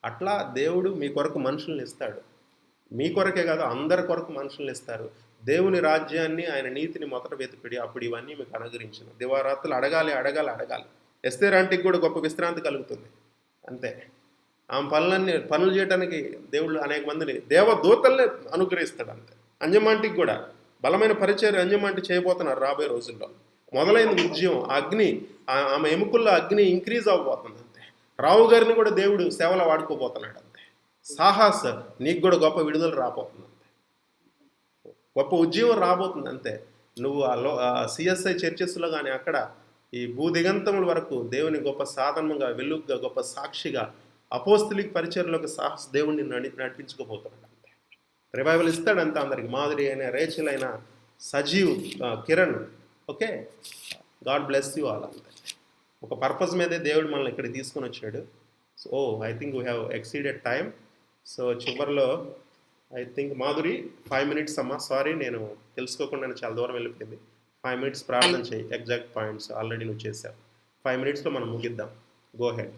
అట్లా దేవుడు మీ కొరకు మనుషుల్ని ఇస్తాడు. మీ కొరకే కాదు, అందరి కొరకు మనుషుల్ని ఇస్తారు. దేవుని రాజ్యాన్ని, ఆయన నీతిని మొదట వెతుకుడి, అప్పుడు ఇవన్నీ మీకు అనుగ్రహించిన. దివారాత్రులు అడగాలి. ఎస్తేర్ ఆంటీకి కూడా గొప్ప విశ్రాంతి కలుగుతుంది. అంతే. ఆమె పనులు చేయడానికి దేవుళ్ళు అనేక మందిని దేవదూతల్ని అనుగ్రహిస్తాడు. అంతే. అంజమాంటికి కూడా బలమైన పరిచయం అంజమాంటి చేయబోతున్నారు రాబోయే రోజుల్లో. మొదలైన ఉద్యమం, అగ్ని, ఆమె ఎముకల్లో అగ్ని ఇంక్రీజ్ అవ్వబోతుంది. అంతే. రావు గారిని కూడా దేవుడు సేవలో వాడుకోబోతున్నాడు. అంతే. సాహస్, నీకు కూడా గొప్ప విడుదల రాబోతుంది. అంతే. గొప్ప ఉద్యమం రాబోతుంది. అంతే. నువ్వు సిఎస్ఐ చర్చెస్లో కానీ అక్కడ ఈ భూదిగంతముల వరకు దేవుని గొప్ప సాధనంగా, వెలుగుగా, గొప్ప సాక్షిగా, అపోస్తలిక్ పరిచర్లోకి సాహస్ దేవుడిని నడిపించుకోబోతున్నాడు. అంతే. రివైవల్ ఇస్తాడంతా అందరికి. మాధురి అయినా, రేచల్ అయినా, Sajeev, Kiran. Okay, God bless you all. అంతే. ఒక పర్పస్ మీదే దేవుడు మనల్ని ఇక్కడికి తీసుకొని వచ్చాడు. So I think we have exceeded time. So చివరిలో ఐ థింక్ మాధురి 5 minutes అమ్మా, సారీ నేను తెలుసుకోకుండా చాలా దూరం వెళ్ళిపోయింది. 5 minutes ప్రార్థన చేయి. ఎగ్జాక్ట్ పాయింట్స్ ఆల్రెడీ నువ్వు చేసావు. 5 minutesలో మనం ముగిద్దాం. Go head.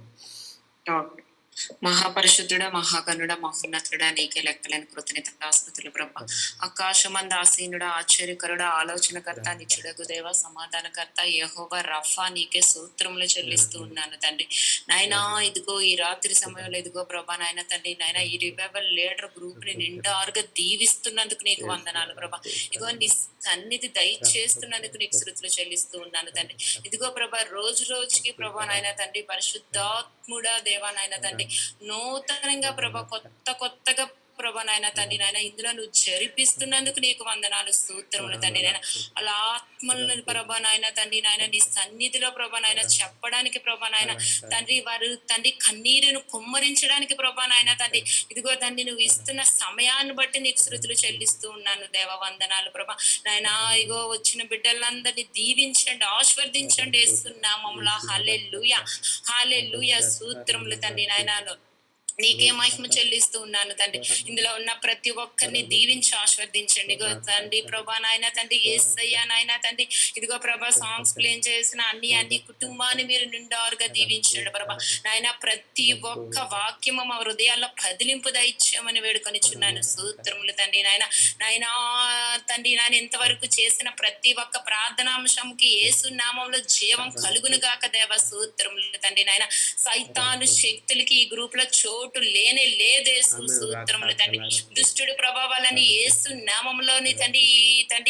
మహాపరిశుద్ధుడ, మహాగణుడ, మహోన్నతుడ, నీకే లెక్కలేని కృతజ్ఞతాస్తుతులు ప్రభ. ఆకాశమంద ఆసీనుడ, ఆశ్చర్యకరుడ, ఆలోచనకర్త, నిత్యుడగు దేవ, సమాధానకర్త యెహోవా రఫా, నీకే సూత్రములు చెల్లిస్తూ ఉన్నాను తండ్రి. నాయనా, ఇదిగో ఈ రాత్రి సమయంలో ఇదిగో ప్రభా నాయన తండ్రి, నాయన ఈ రివైవల్ లీడర్ గ్రూప్ ని నిండారుగా దీవిస్తున్నందుకు నీకు వందనాలు ప్రభా. ఇదిగో నీ సన్నిధి దయచేస్తున్నందుకు నీకు స్తుతులు చెల్లిస్తూ ఉన్నాను తండ్రి. ఇదిగో ప్రభా, రోజు రోజుకి ప్రభా నాయన తండ్రి, పరిశుద్ధాత్ముడా దేవా నాయన తండ్రి, నూతనంగా ప్రభా కొత్తగా ప్రభా నాయన తండ్రి నాయన ఇందులో నువ్వు జరిపిస్తున్నందుకు నీకు వందనాలు, స్తోత్రములు తండ్రి నాయన. అలా ఆత్మలను ప్రభా నాయన తండ్రి నాయన నీ సన్నిధిలో ప్రభా నాయన చెప్పడానికి ప్రభా నాయన తండ్రి, వారు తండ్రి కన్నీరును కుమ్మరించడానికి ప్రభా నాయన తండ్రి, ఇదిగో తండ్రి నువ్వు ఇస్తున్న సమయాన్ని బట్టి నీకు స్తుతులు చెల్లిస్తూ ఉన్నాను దేవ, వందనాలు ప్రభా నాయన. ఇగో వచ్చిన బిడ్డలందరినీ దీవించండి, ఆశీర్వదించండి యేసునామములో. హల్లెలూయా, హల్లెలూయా, స్తోత్రములు తండ్రి నాయన. నీకే మహిమ చెల్లిస్తూ ఉన్నాను తండ్రి. ఇందులో ఉన్న ప్రతి ఒక్కరిని దీవించి ఆశీర్వదించండి ఇగో తండ్రి ప్రభా నాయన తండ్రి. యేసయ్యా నాయన తండ్రి, ఇదిగో ప్రభా సాంగ్స్ ప్లే చేసిన అన్ని కుటుంబాన్ని మీరు నిండారుగా దీవించండి ప్రభా నాయన. ప్రతి ఒక్క వాక్యము మా హృదయాల్లో కదిలింపు దయచేయమని వేడుకొనిచున్నాను, స్తోత్రములు తండ్రి నాయన. నాయనా తండ్రి నాయన, ఇంతవరకు చేసిన ప్రతి ఒక్క ప్రార్థనాంశంకి యేసు నామంలో జీవం కలుగును గాక దేవ, స్తోత్రములు తండ్రి నాయన. సైతాను శక్తులకి ఈ గ్రూప్ లో చోటు లేనే లేదేసు, స్తోత్రములు తండ్రి. దుష్టుడు ప్రభావాలని యేసు నామంలోని తండ్రి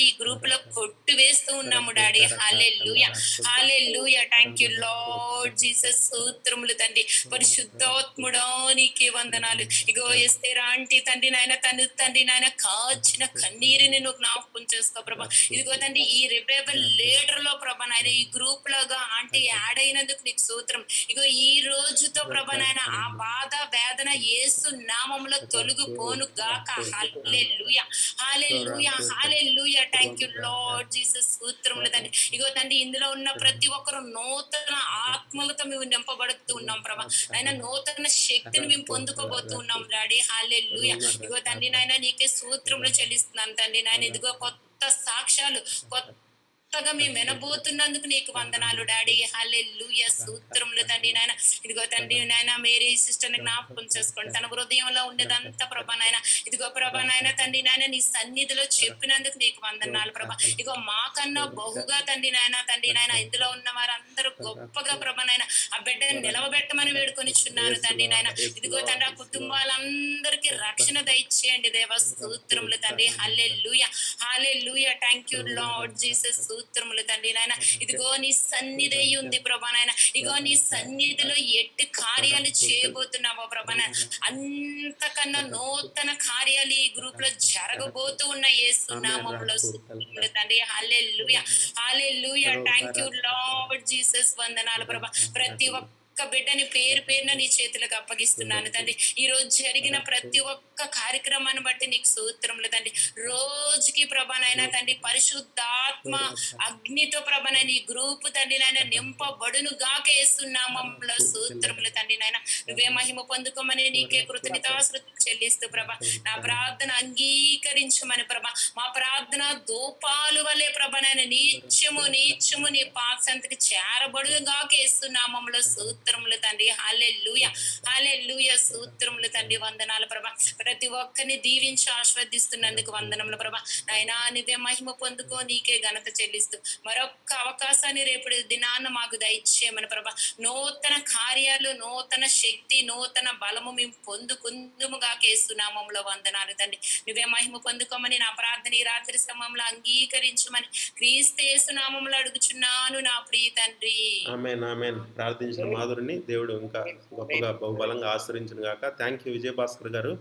ఈ గ్రూప్ లో కొట్టు వేస్తూ ఉన్నాము daddy. Hallelujah, hallelujah, thank you lord Jesus, స్తోత్రములు తండ్రి. పరిశుద్ధాత్ముడా నీకే వందనాలు. ఇగో ఎస్తేరా ఆంటీ తండ్రి నాయన తను తండ్రి నాయన కాచిన కన్నీరుని నువ్వు జ్ఞాపకం చేసుకో ప్రభా. ఇదిగో తండ్రి ఈ రివైవల్ లీడర్ లో ప్రభా నాయన ఈ గ్రూప్ లోగా ఆంటీ యాడ్ అయినందుకు నీకు స్తోత్రం. ఇగో ఈ రోజుతో ప్రభా నాయన ఆ బాధ వేదన యేసు నామములో తొలగిపోను గాక. హల్లెలూయా, హల్లెలూయా, హల్లెలూయా, థ్యాంక్ యూ లార్డ్ జీసస్, స్తోత్రములు తండ్రి. ఇగో తండ్రి ఇందులో ఉన్న ప్రతి ఒక్కరు నూతన ఆత్మలతో మేము నింపబడుతూ ఉన్నాం ప్రభా నాయన. నూతన శక్తిని మేము పొందుకోబోతూ ఉన్నాం డాడీ. హల్లెలూయా, ఇగో తండ్రి నాయన నీకే స్తోత్రములు చెల్లిస్తున్నాను తండ్రి నాయన. ఇదిగో కొత్త సాక్ష్యాలు కొత్తగా మేము వినబోతున్నందుకు నీకు వందనాలు డాడీ. హల్లెలూయా, స్తోత్రములు తండ్రి నాయన. ఇదిగో తండ్రి నాయన మేరీ సిస్టర్ ని జ్ఞాపకం చేసుకోండి. తన హృదయంలో ఉండేదంతా ప్రభా నాయన, ఇదిగో ప్రభా నాయన తండ్రి నాయన నీ సన్నిధిలో చెప్పినందుకు నీకు వందనాలు ప్రభా. ఇదిగో మాకన్నా బహుగా తండ్రి నాయన ఇందులో ఉన్న వారందరూ గొప్పగా ప్రభా నాయన ఆ బిడ్డని నిలవబెట్టమని వేడుకొనిచున్నాను తండ్రి నాయన. ఇదిగో తండ్రి ఆ కుటుంబాలందరికీ రక్షణ దయచేయండి దేవ, స్తోత్రములు తండ్రి. హల్లెలూయా, హల్లెలూయా, థ్యాంక్ యూ లార్డ్ జీసస్, స్తోత్రములు తండ్రి నాయన. ఇదిగో నీ సన్నిధి ఉంది ప్రభా నాయన. ఇగో నీ సన్నిధిలో ఎట్టి కార్యాలు చేయబోతున్నావో ప్రభా నాయన. అంతకన్నా నూతన కార్యాలు ఈ గ్రూప్ లో జరగబోతూ ఉన్న యేసు నామములో స్తోత్రములు తండ్రి. హల్లెలూయా, హల్లెలూయా, థ్యాంక్ యూ లార్డ్ జీసస్, వందనాలు ప్రభా. ప్రతి ఒక్క బిడ్డని పేరు పేరున నీ చేతులకు అప్పగిస్తున్నాను తండ్రి. ఈ రోజు జరిగిన ప్రతి ఒక్క కార్యక్రమాన్ని బట్టి నీకు స్తోత్రములు తండ్రి. రోజుకి ప్రభానైనా తండ్రి పరిశుద్ధాత్మ అగ్నితో ప్రభానైనా ఈ గ్రూప్ తండ్రి నాయన నింపబడును గాక యేసునామములో స్తోత్రములు తండ్రి నాయన. నువ్వే మహిమ పొందుకోమని నీకే కృతజ్ఞతాస్తుతులు చెల్లిస్తూ ప్రభా నా ప్రార్థన అంగీకరించమని ప్రభా. మా ప్రార్థన ధూపాలు వలె ప్రభానైనా నీత్యము నీ పాక్షంతకి చేరబడును గాక యేసునామములో స్తోత్రములు తండ్రి. హల్లెలూయా, హల్లెలూయా, స్తోత్రములు తండ్రి. వందనాలు ప్రభా. ప్రతి ఒక్కరిని దీవించి ఆశీర్వదిస్తున్నందుకు వందనములు ప్రభా. నాయనా నీవే మహిమ పొందుకో, నీకే ఘనత చెల్లిస్తూ మరొక్క అవకాశాన్ని రేపు దినాన్న మాకు దయచేయమని ప్రభా. నూతన కార్యాలు, నూతన శక్తి, నూతన బలము మేము పొందుకుందుముగా యేసునామములో వందనాలు తండ్రి. నువ్వే మహిమ పొందుకోమని నా ప్రార్థన ఈ రాత్రి సమయంలో అంగీకరించమని క్రీస్తు యేసునామములో అడుగుచున్నాను నా ప్రియ తండ్రి. ఆమేన్, ఆమేన్. ప్రార్థించిన మాధురిని దేవుడు ఇంకా గొప్పగా బహుబలంగా ఆశ్రయించును గాక. థ్యాంక్ యూ విజయభాస్కర్ గారు.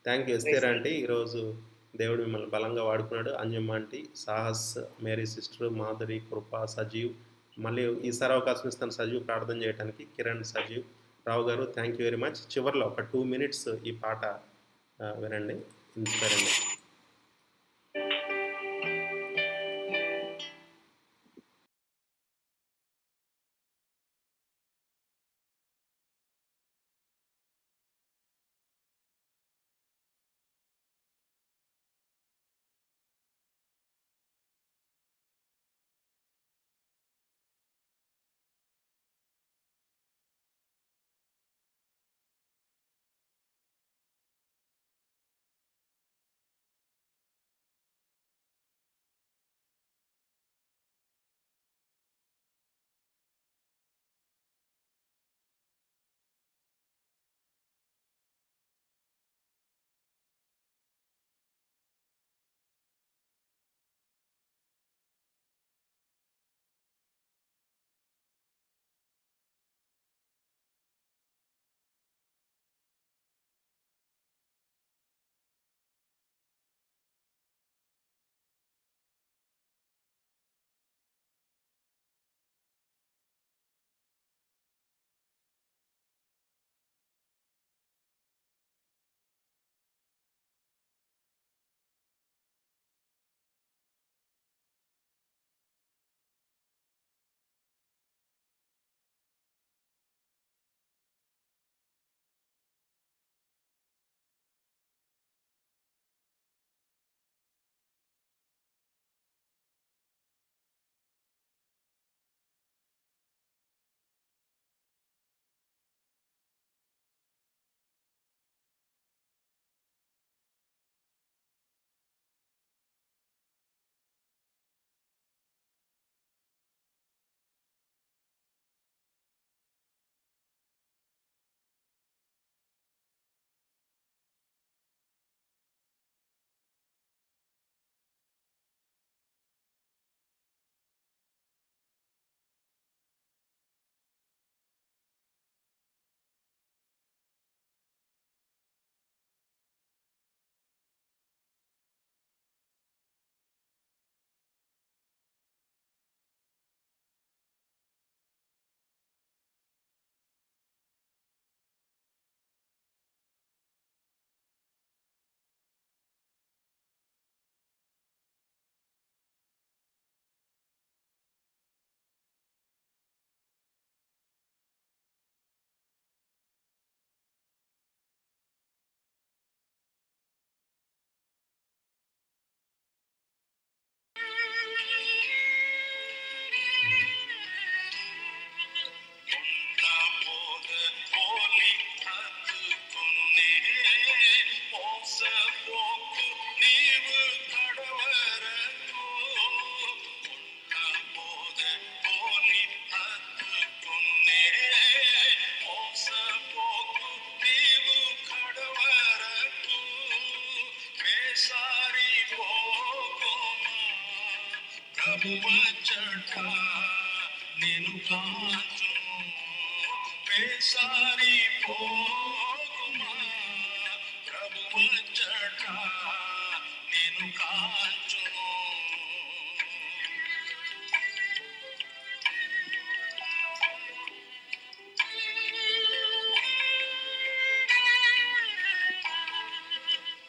Thank you Esther aunty. ఈరోజు దేవుడు మిమ్మల్ని బలంగా వాడుకున్నాడు. Anjamma aunty, Sahas, Mary sister, Madhuri, Krupa, Sajeev, మళ్ళీ ఈసారి అవకాశం ఇస్తాను సజీవ్ ప్రార్థన చేయడానికి. కిరణ్, సజీవ్, రావు గారు, థ్యాంక్ యూ వెరీ మచ్. చివరిలో ఒక 2 minutes ఈ పాట వినండి, ఇన్స్పైర్ అండి. ప్రభు వచ్చట నేను కాచును వేసారి పోకుమా ప్రభు వచ్చట నేను కాచును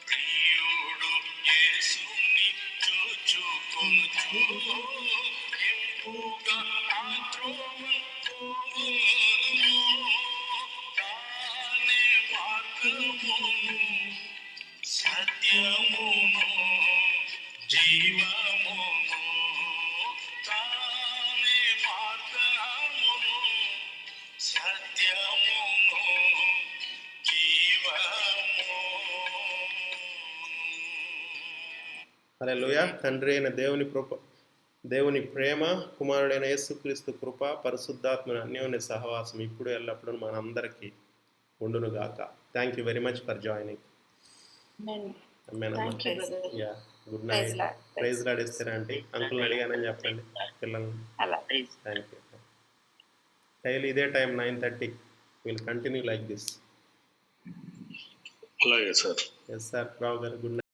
ప్రియుడు యేసుని చూచుకొనుచు ఇంపుగా ఆ త్రోవను పోదుము. తానే మార్గమును సత్యమును జీవమును తానే మార్గమును సత్యమును జీవము. హల్లెలూయా. తండ్రి అయిన దేవుని ప్రేమ, కుమారుడైన యేసుక్రీస్తు కృప, పరిశుద్ధాత్మని అన్యోన్య సహవాసం ఇప్పుడు ఎల్లప్పుడూ మనందరికీ ఉండును గాక. Thank you very much for joining. Thank you, brother. Yeah, good Praise night. Lord. Praise Lord ఇస్తారా అంటే అంకుల్ని అడిగానని చెప్పండి పిల్లల్ని. అలా థ్యాంక్ యూ. డైలీ ఇదే time 9:30 will continue like this. అలాగే sir. Yes sir, Rao garu good night.